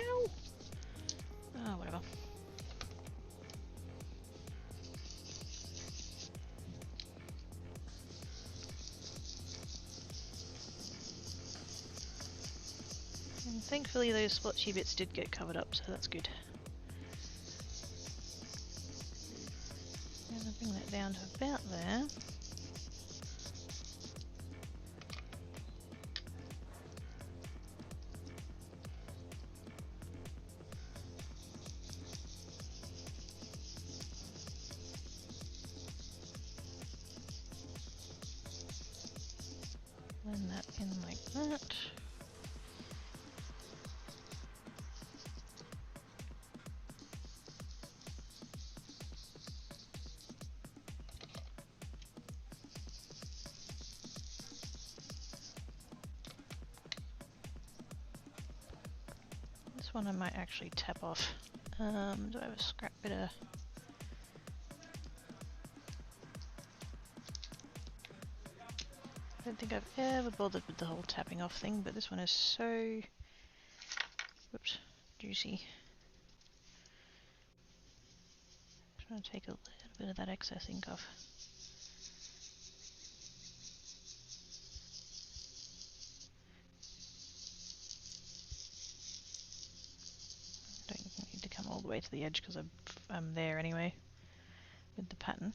Oh, whatever. And thankfully those splotchy bits did get covered up, so that's good. And I'll bring that down to about there. Blend that in like that. This one I might actually tap off. Do I have a scrap bit of... I don't think I've ever bothered with the whole tapping off thing, but this one is so... whoops, juicy. I'm going to take a little bit of that excess ink off. Don't need to come all the way to the edge because I'm there anyway with the pattern.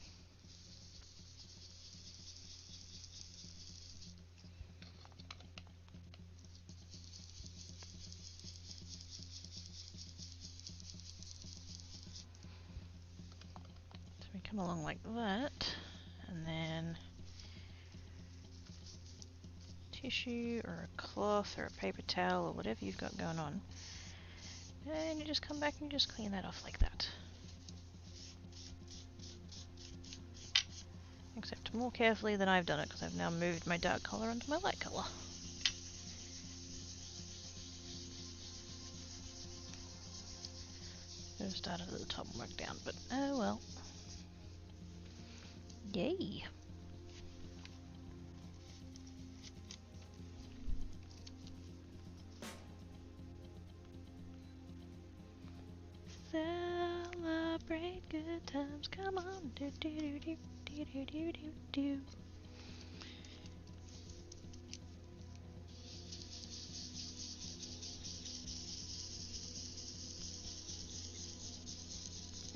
So we come along like that, and then tissue or a cloth or a paper towel or whatever you've got going on, and you just come back and just clean that off like that. Except more carefully than I've done it, because I've now moved my dark colour onto my light colour. Should have started at the top and worked down, but oh well. Yay! Celebrate good times, come on, do do do do do do do do do.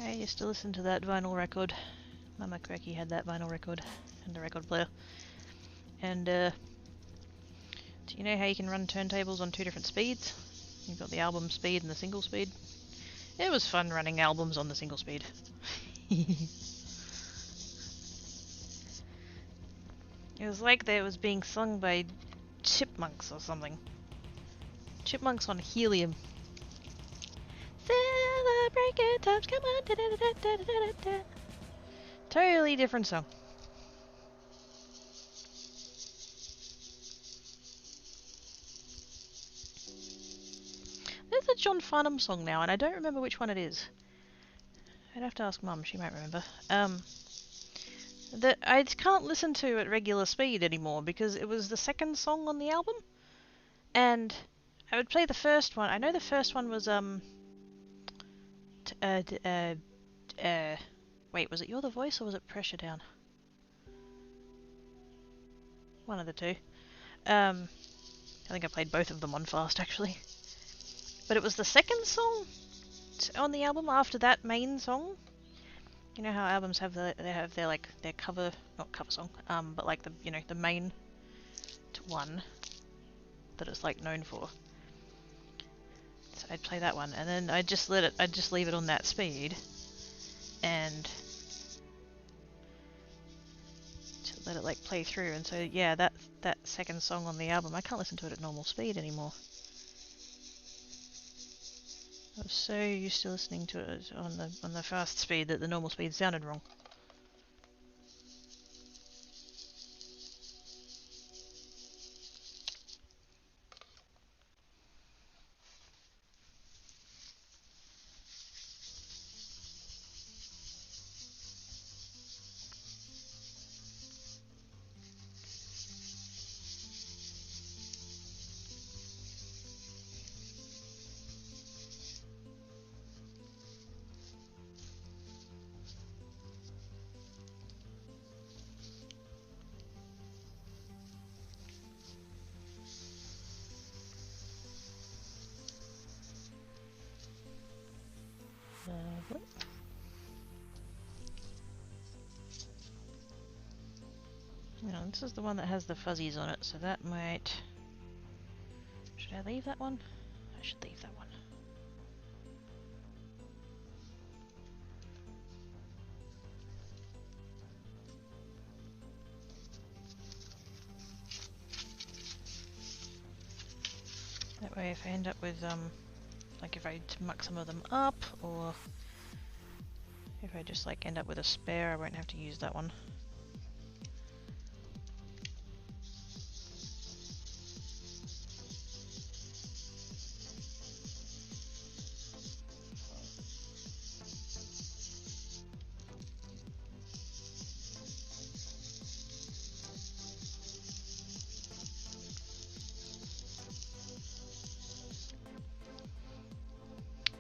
I used to listen to that vinyl record. Mama Cracky had that vinyl record and a record player. And do you know how you can run turntables on 2 different speeds? You've got the album speed and the single speed. It was fun running albums on the single speed. It was like that it was being sung by chipmunks or something. Chipmunks on helium. Celebrate good times, come on, da da da da da da da. Totally different song. There's a John Farnham song now, and I don't remember which one it is. I'd have to ask Mum, she might remember. That I can't listen to at regular speed anymore because it was the second song on the album, and I would play the first one. I know the first one was wait, was it You're the Voice or was it Pressure Down? One of the two. I think I played both of them on fast actually. But it was the second song on the album after that main song. You know how albums have their cover, not cover song, but like the, you know, the main one that it's like known for. So I'd play that one, and then I'd just leave it on that speed, and to let it like play through. And so yeah, that second song on the album, I can't listen to it at normal speed anymore. I was so used to listening to it on the fast speed that the normal speed sounded wrong. Lovely. Now, this is the one that has the fuzzies on it, so that might... Should I leave that one? I should leave that one. That way if I end up with, like if I muck some of them up, or if I just like end up with a spare, I won't have to use that one.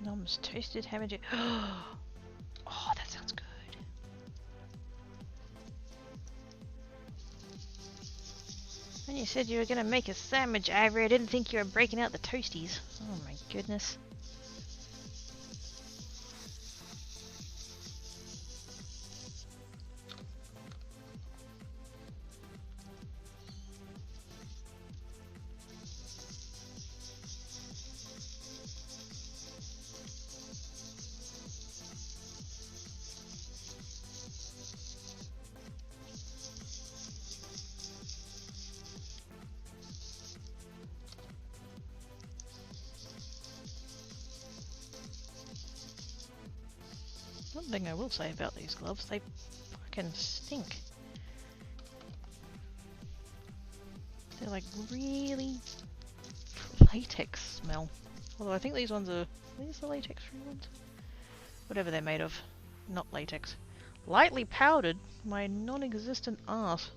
Nom's toasted ham and oh, that sounds good. When you said you were gonna make a sandwich, Ivory, I didn't think you were breaking out the toasties. Oh my goodness. One thing I will say about these gloves, they fucking stink. They're like really latex smell. Although I think these ones are these the latex free ones? Whatever they're made of. Not latex. Lightly powdered? My non-existent arse.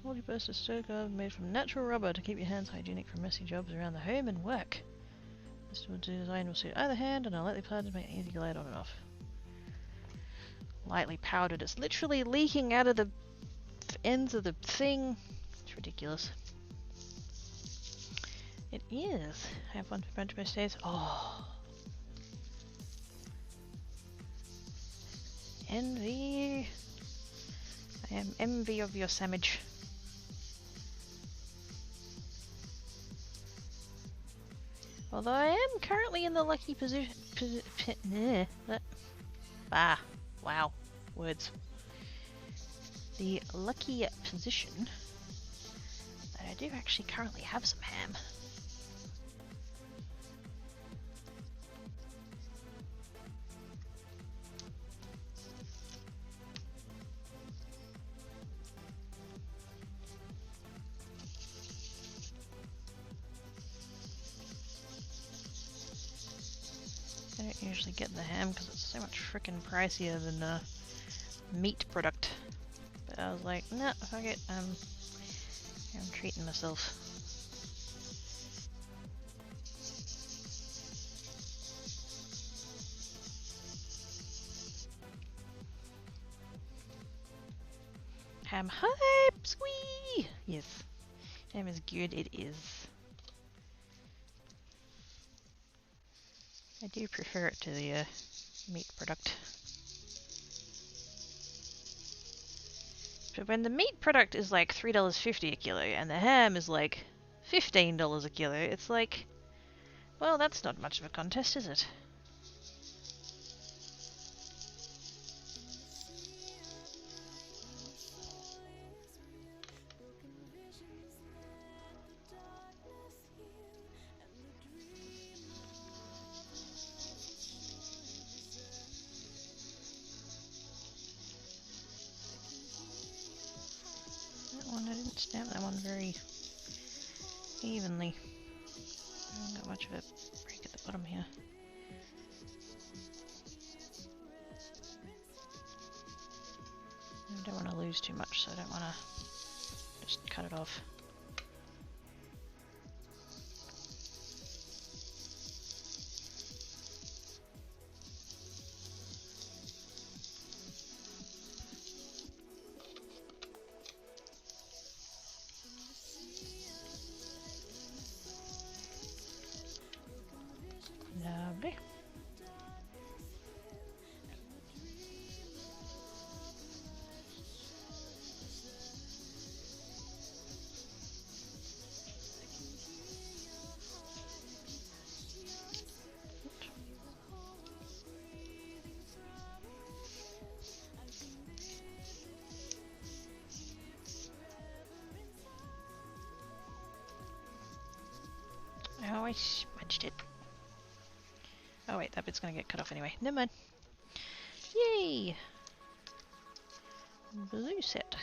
Multi-purpose stir glove made from natural rubber to keep your hands hygienic for messy jobs around the home and work. This design will suit either hand and are lightly powdered to make it easy to glide on and off. Lightly powdered. It's literally leaking out of the ends of the thing. It's ridiculous. It is. I have one for bunch of most days. Oh. Envy. I am envy of your sandwich. Although I am currently in the lucky position. Wow. Words. The lucky position that I do actually currently have some ham. I don't usually get the ham because it's so much frickin' pricier than a meat product. But I was like, nah, fuck it. I'm treating myself. Ham hype! Squee! Yes. Ham is good, it is. I do prefer it to the meat product. But when the meat product is like $3.50 a kilo and the ham is like $15 a kilo, it's like, well, that's not much of a contest, is it? I didn't stamp that one very evenly. I haven't got much of a break at the bottom here. I don't want to lose too much, so I don't want to just cut it off. Lovely. Oh, I smudged it. Oh wait, that bit's gonna get cut off anyway. Never mind. Yay! Blue set.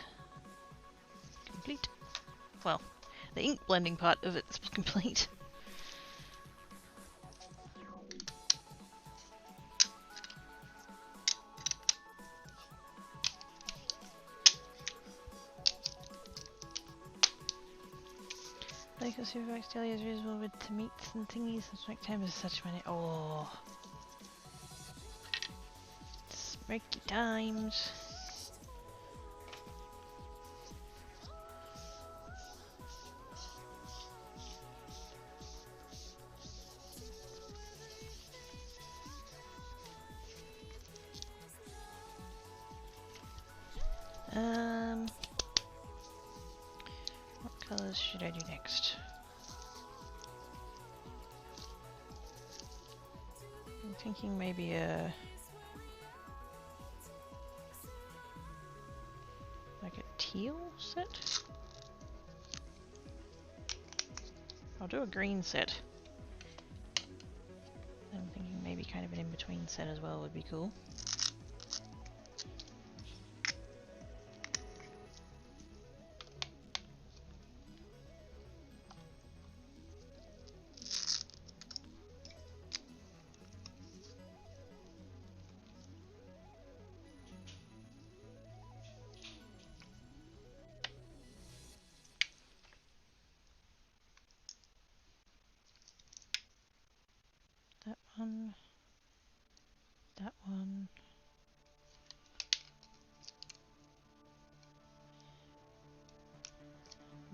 Complete. Well, the ink blending part of it's complete. Like a supermax daily is reasonable with the meats and thingies and smoke time is such many. Oh, smoky times. colours should I do next? I'm thinking maybe like a teal set? I'll do a green set. I'm thinking maybe kind of an in-between set as well would be cool. That one.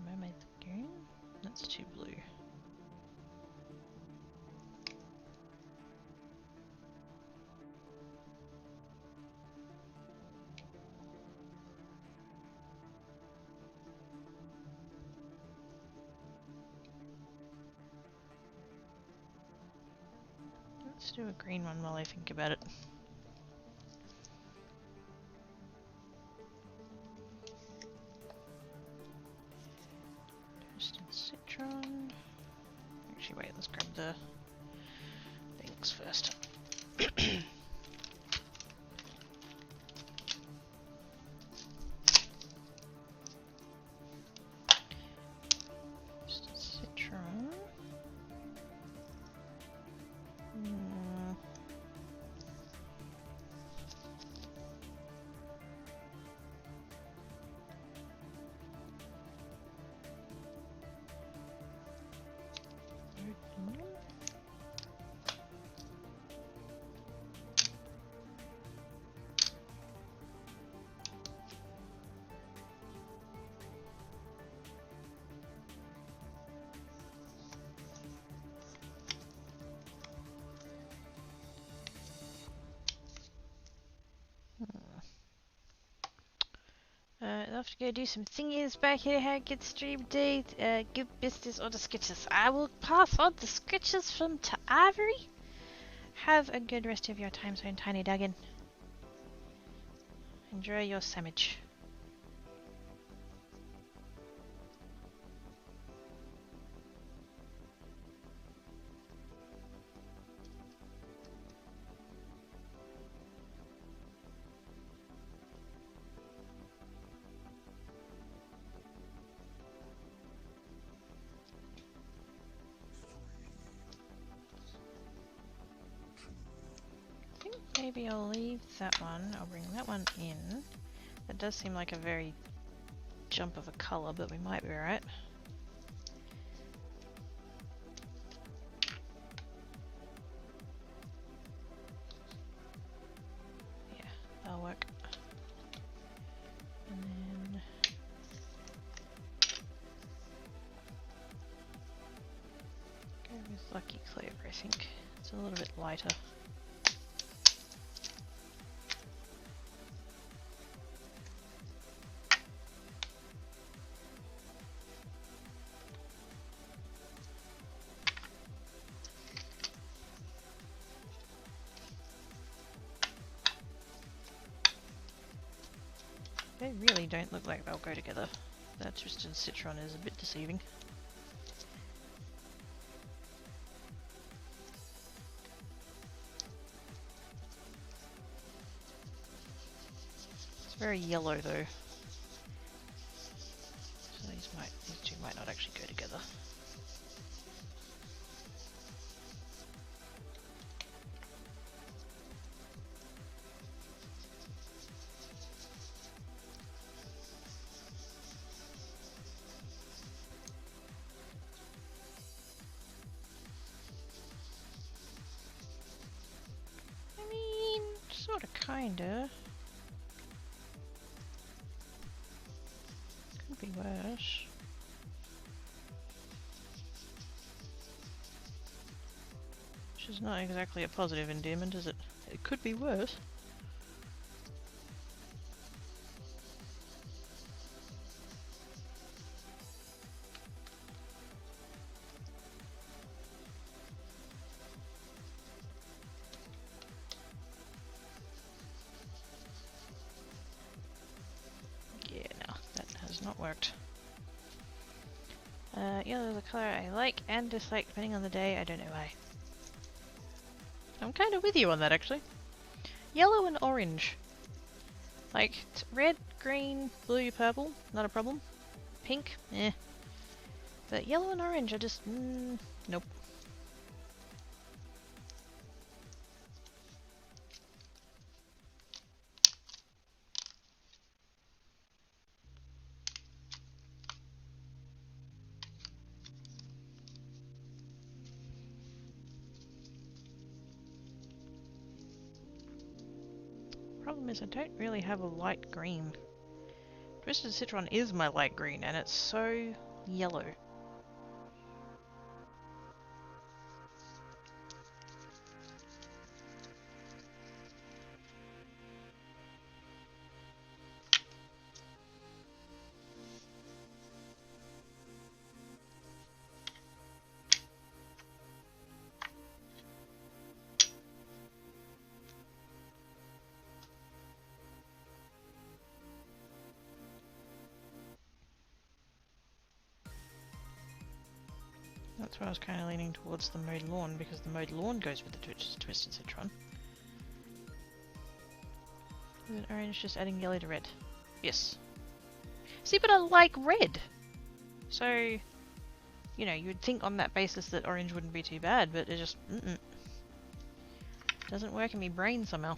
Mermaid Lagoon? That's too blue. Let's do a green one while I think about it. Toasted citron. Actually, wait, let's grab the things first. Toasted citron. I'll have to go do some thingies back here. How good stream date. Good business on the sketches. I will pass on the sketches from to Ivory. Have a good rest of your time zone, Tiny Duggan. Enjoy your sandwich. Maybe I'll leave that one. I'll bring that one in. That does seem like a very jump of a colour, but we might be right. Yeah, that'll work. And then go with Lucky Clover, I think. It's a little bit lighter. They really don't look like they'll go together. That twisted citron is a bit deceiving. It's very yellow though. So these two might not actually go together. Kinda. Could be worse. Which is not exactly a positive endearment, is it? It could be worse. worked. Yellow is a colour I like and dislike depending on the day. I don't know why. I'm kind of with you on that, actually. Yellow and orange. Like, red, green, blue, purple, not a problem. Pink, eh. But yellow and orange, I just, nope. Problem is I don't really have a light green. Twisted Citron is my light green and it's so yellow. That's why I was kind of leaning towards the mowed lawn, because the mowed lawn goes with the Twisted Citron. Is it orange just adding yellow to red? Yes. See, but I like red! So, you know, you would think on that basis that orange wouldn't be too bad, but it just, doesn't work in my brain somehow.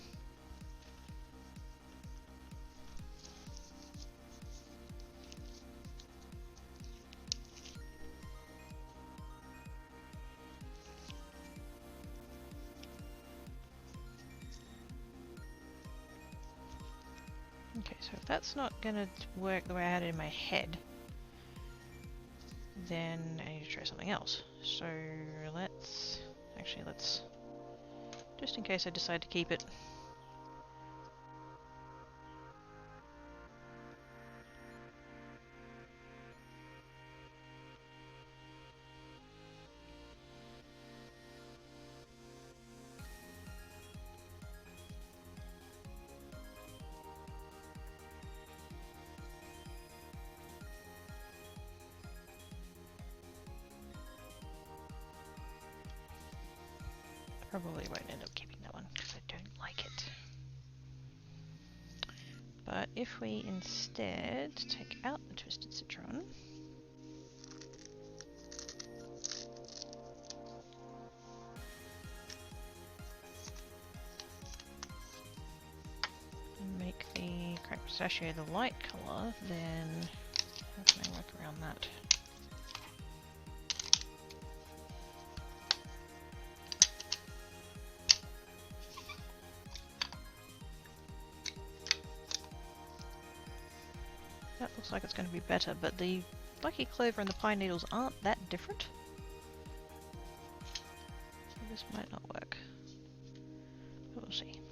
Okay, so if that's not gonna work the way I had it in my head, then I need to try something else. So let's just in case I decide to keep it. Probably won't end up keeping that one because I don't like it. But if we instead take out the Twisted Citron, and make the cracked pistachio the light colour, then how can I work around that? That looks like it's going to be better, but the Lucky Clover and the pine needles aren't that different. So this might not work. But we'll see.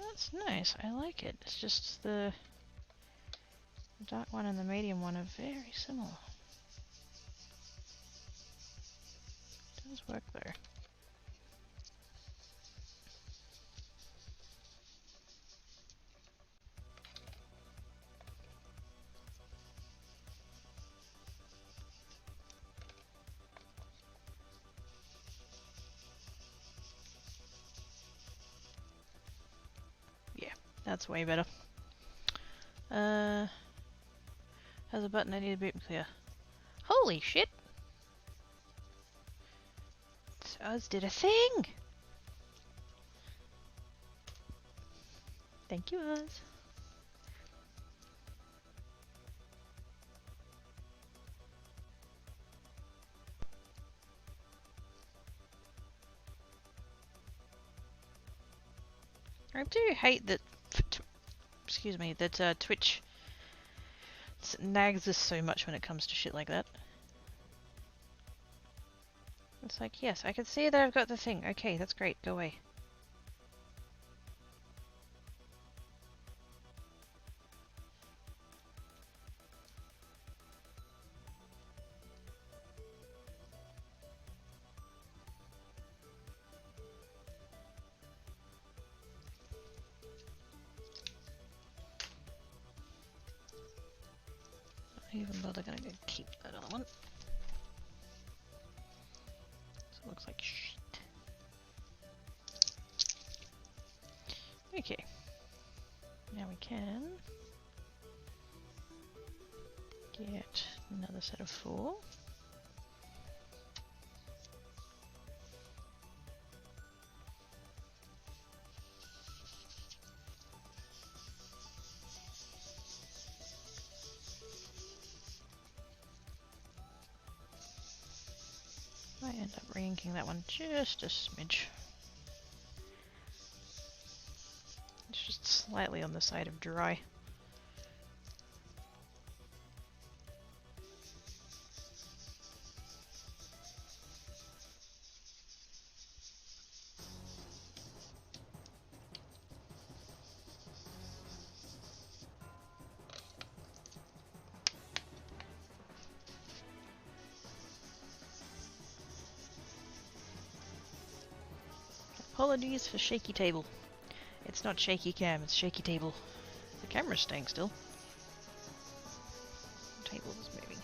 That's nice, I like it. It's just the dark one and the medium one are very similar. It does work though. That's way better. Has a button I need to be clear. Holy shit! Oz did a thing! Thank you, Oz. I do hate that, excuse me, that Twitch nags us so much when it comes to shit like that. It's like, yes, I can see that I've got the thing. Okay, that's great. Go away. Not even bother gonna go keep that other one. So it looks like shit. Okay. Now we can get another set of 4. Might end up re-inking that one just a smidge. It's just slightly on the side of dry. Apologies for shaky table. It's not shaky cam, it's shaky table. The camera's staying still. The table is moving.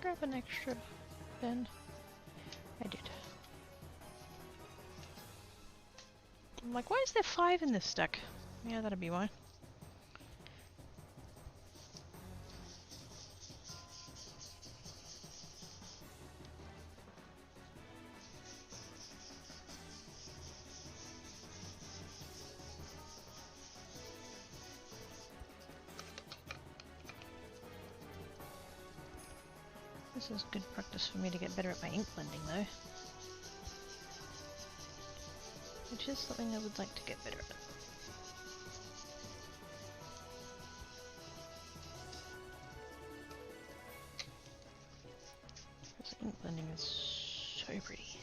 Grab an extra pen. I did. I'm like, why is there 5 in this stack? Yeah, that'd be why. This is good practice for me to get better at my ink blending though. Which is something I would like to get better at. Because ink blending is so pretty.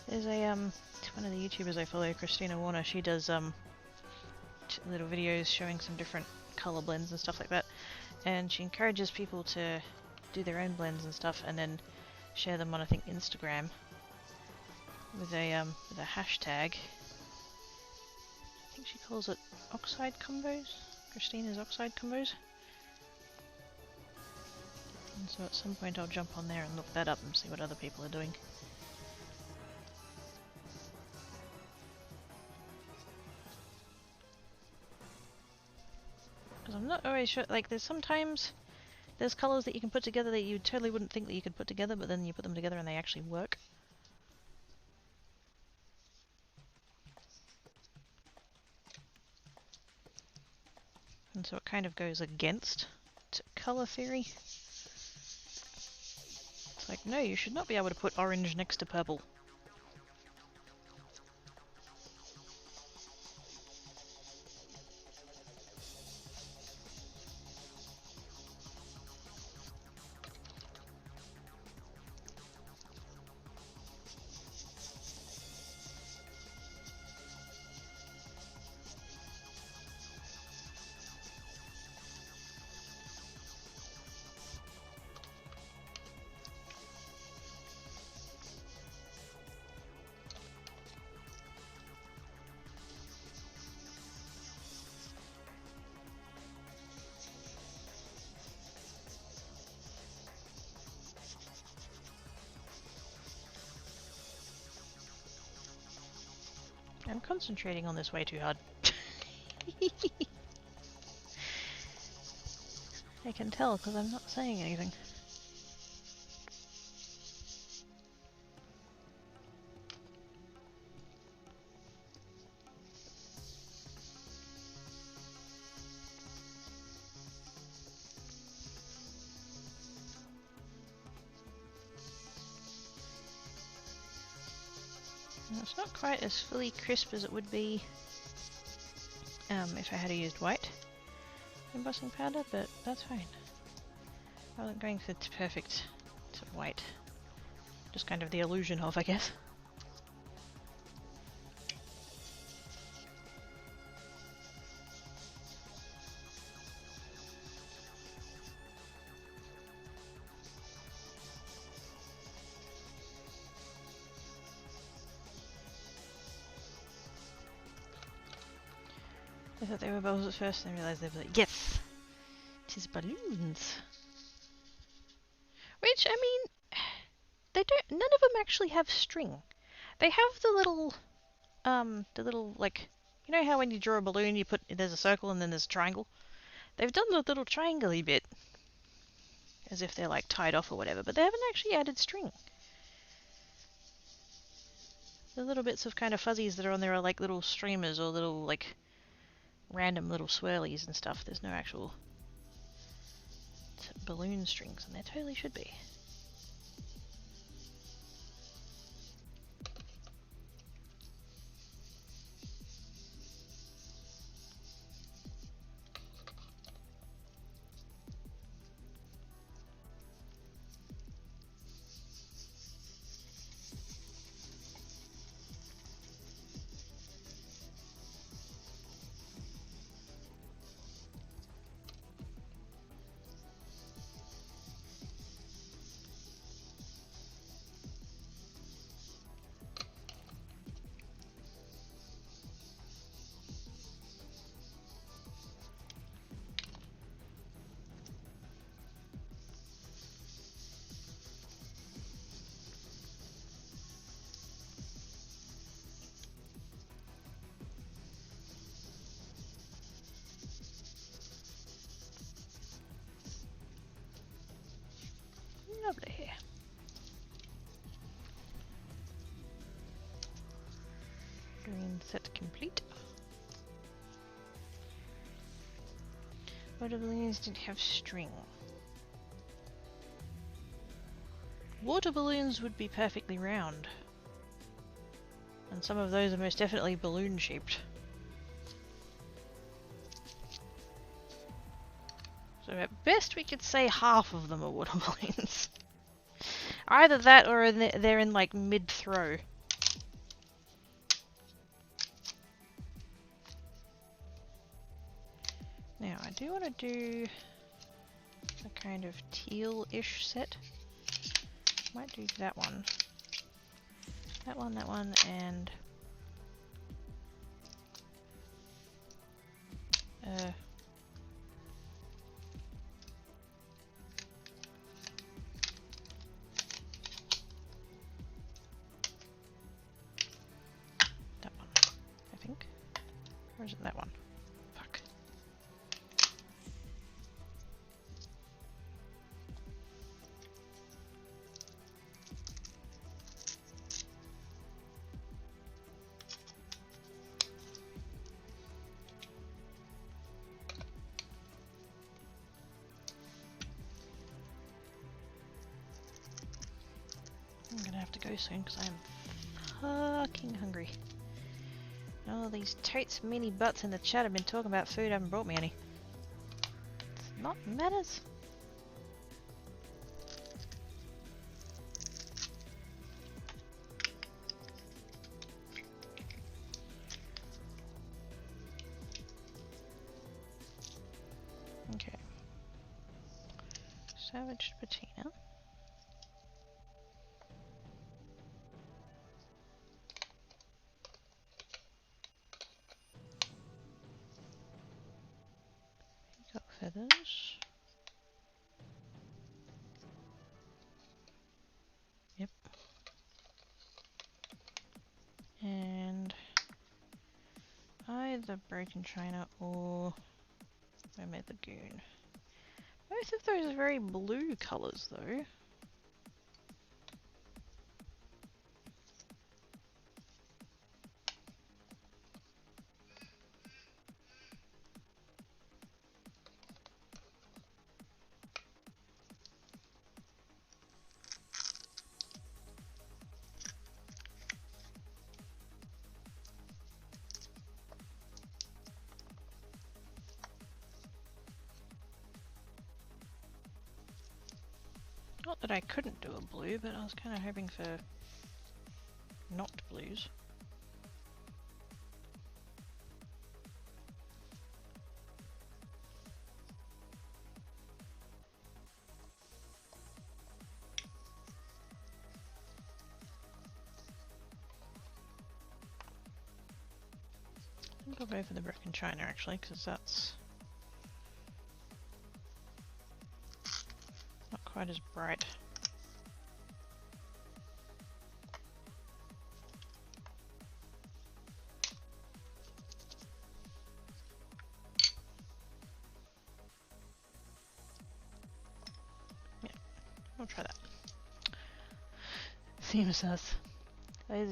There's a one of the YouTubers I follow, Christina Warner, she does little videos showing some different color blends and stuff like that. And she encourages people to do their own blends and stuff and then share them on, I think, Instagram with a hashtag. I think she calls it oxide combos. Christina's oxide combos. And so at some point I'll jump on there and look that up and see what other people are doing. Because I'm not always sure, like there's colours that you can put together that you totally wouldn't think that you could put together, but then you put them together and they actually work. And so it kind of goes against colour theory. It's like, no, you should not be able to put orange next to purple. I'm concentrating on this way too hard. I can tell because I'm not saying anything. It's not quite as fully crisp as it would be if I had used white embossing powder, but that's fine. I wasn't going for perfect white. Just kind of the illusion of, I guess. I thought they were bubbles at first and I realised they were like, yes! It is balloons! Which, I mean, they don't, none of them actually have string. They have the little, like, you know how when you draw a balloon you put, there's a circle and then there's a triangle? They've done the little triangle-y bit, as if they're like tied off or whatever, but they haven't actually added string. The little bits of kind of fuzzies that are on there are like little streamers or little, like, random little swirlies and stuff. There's no actual balloon strings, and there totally should be. Lovely. Green set complete. Water balloons didn't have string. Water balloons would be perfectly round. And some of those are most definitely balloon shaped. So at best we could say half of them are water balloons. Either that or they're in like mid-throw. Now I do want to do a kind of teal-ish set. Might do that one. That one, and that one, I think. Or is it that one? Fuck. I'm gonna have to go soon because I'm fucking hungry. All these totes mini butts in the chat have been talking about food, haven't brought me any. It's not matters. Okay. Savaged patina. Got feathers. Yep. And the broken china or I made lagoon. Both of those are very blue colours though. Not that I couldn't do a blue, but I was kind of hoping for not blues. I think I'll go for the broken china actually, because that's not quite as bright. Yeah, I'll try that. Seems us.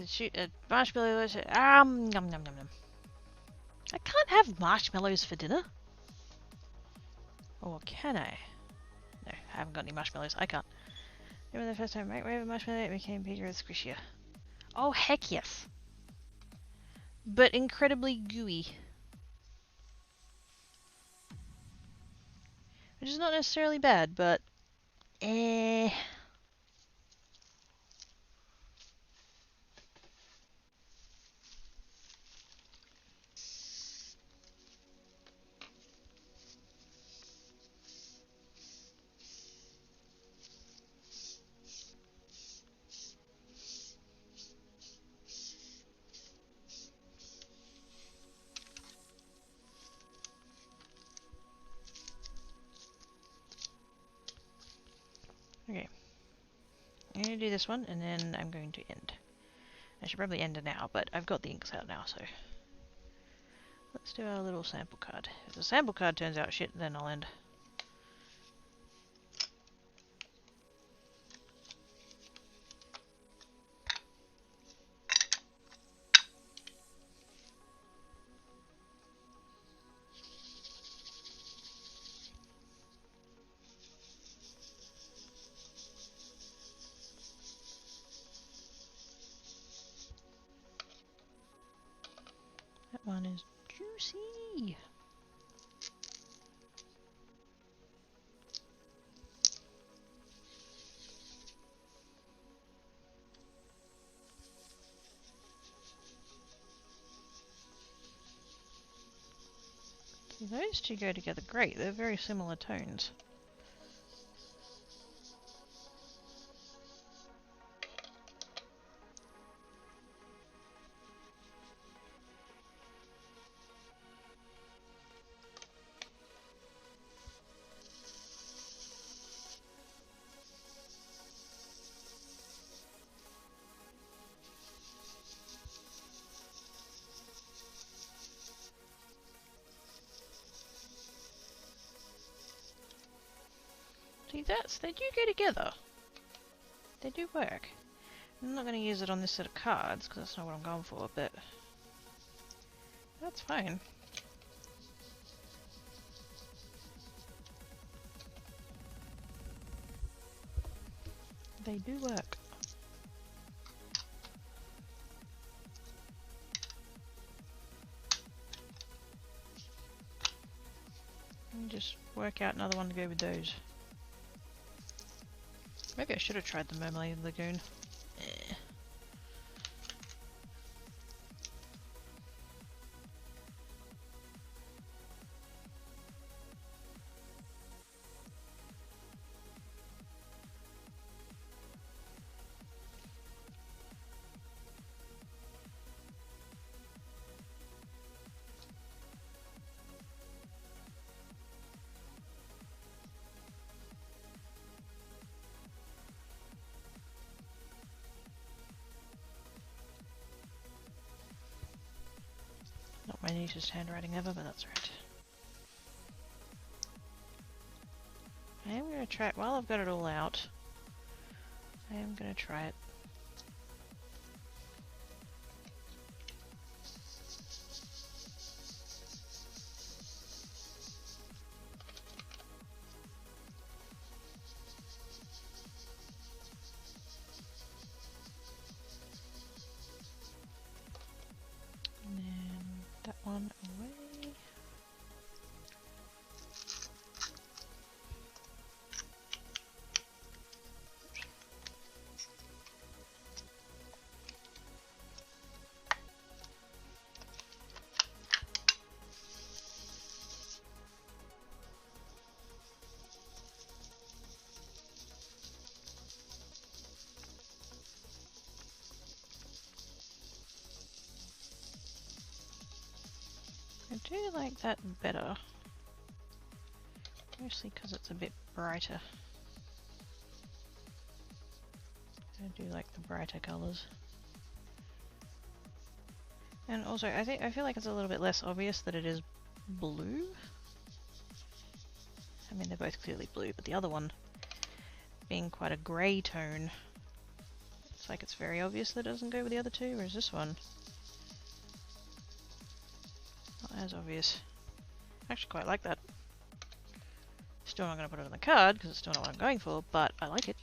Shoot a marshmallow. Yum yum yum yum. I can't have marshmallows for dinner. Or can I? No, I haven't got any marshmallows. I can't. Remember the first time microwave marshmallow it became bigger and squishier. Oh heck yes. But incredibly gooey. Which is not necessarily bad, but okay. I'm going to do this one, and then I'm going to end. I should probably end it now, but I've got the inks out now, so... Let's do our little sample card. If the sample card turns out shit, then I'll end. That one is juicy. See, those two go together great. They're very similar tones. See, they do go together. They do work. I'm not going to use it on this set of cards, because that's not what I'm going for, but... That's fine. They do work. Let me just work out another one to go with those. Maybe I should have tried the Mermaid Lagoon. Eh. my neatest handwriting ever, but that's right. I am going to try it while I've got it all out. I am going to try it. And then that one away. I do like that better, mostly because it's a bit brighter. I do like the brighter colours. And also, I feel like it's a little bit less obvious that it is blue. I mean, they're both clearly blue, but the other one being quite a grey tone, it's like it's very obvious that it doesn't go with the other two, whereas this one, not as obvious. I actually quite like that. Still not going to put it on the card, because it's still not what I'm going for, but I like it.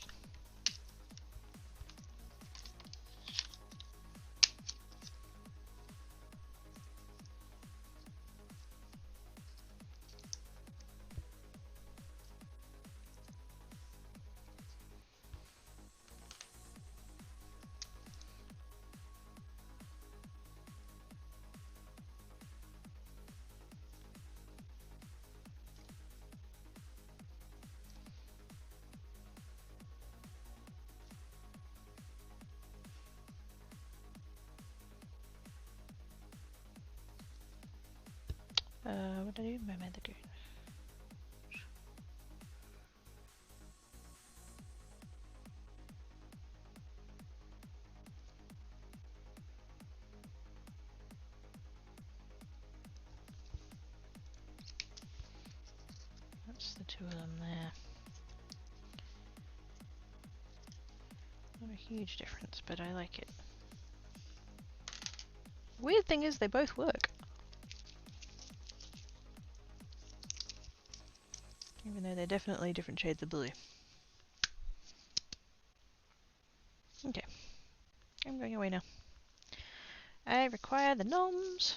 What did I do? I made the goon. That's the two of them there. Not a huge difference, but I like it. Weird thing is, they both work. Even though they're definitely different shades of blue. Okay. I'm going away now. I require the gnomes.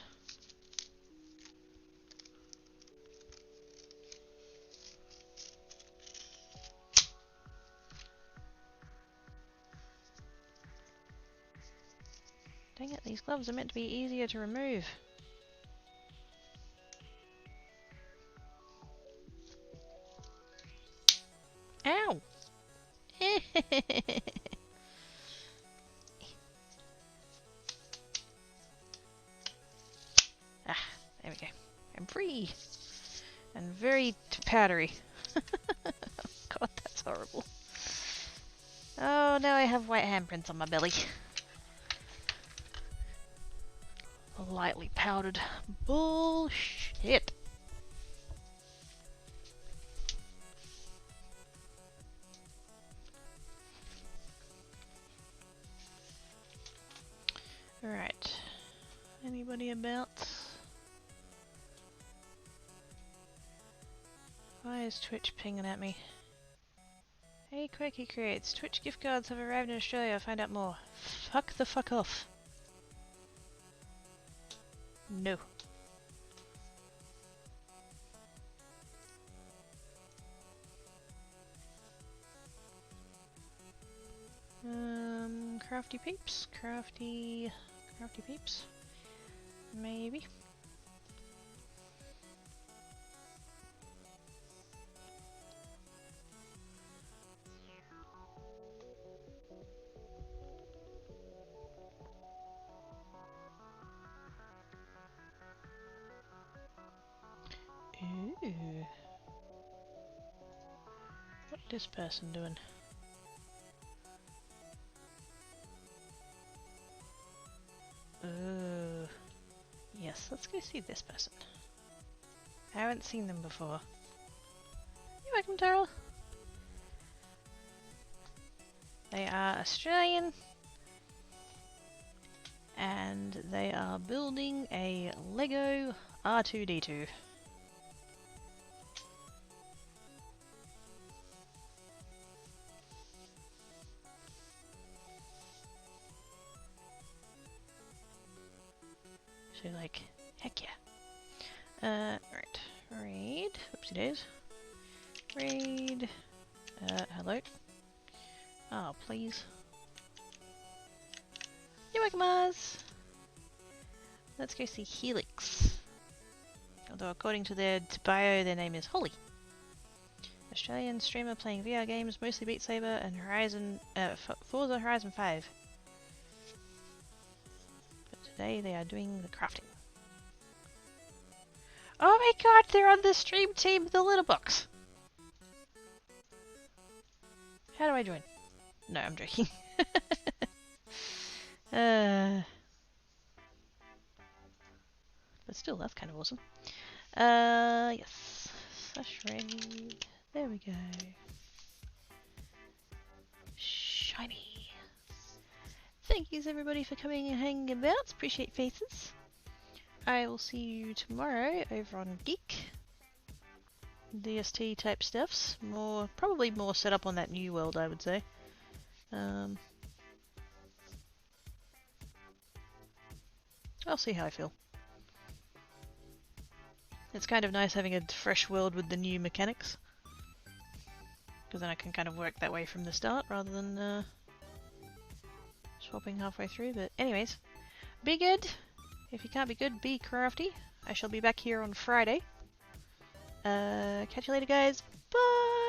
Dang it, these gloves are meant to be easier to remove. Ow! Ah, there we go. I'm free! And very powdery. God, that's horrible. Oh, now I have white handprints on my belly. Lightly powdered bullshit. Alright. Anybody about? Why is Twitch pinging at me? Hey, Quirky Creates. Twitch gift cards have arrived in Australia. Find out more. Fuck the fuck off. No. Crafty peeps? Crafty peeps? Maybe. Ooh. What's this person doing? Oh. Yes. let's go see this person. I haven't seen them before. You're welcome, Tara. They are Australian. And they are building a Lego R2-D2. So like, heck yeah. Right. Raid. Oopsie days. Raid. Hello. Oh, please. You're welcome, Mars. Let's go see Helix. Although according to their bio, their name is Holly. Australian streamer playing VR games, mostly Beat Saber and Forza Horizon 5. But today they are doing the crafting. Oh my god, they're on the stream team, the little box. How do I join? No, I'm joking. But still, that's kind of awesome. Yes. Slash raid. There we go. Shiny. Thank yous everybody for coming and hanging about. Appreciate faces. I will see you tomorrow over on Geek. DST type stuffs. Probably more set up on that new world, I would say. I'll see how I feel. It's kind of nice having a fresh world with the new mechanics. Because then I can kind of work that way from the start rather than swapping halfway through. But anyways, be good. If you can't be good, be crafty. I shall be back here on Friday. Catch you later, guys. Bye!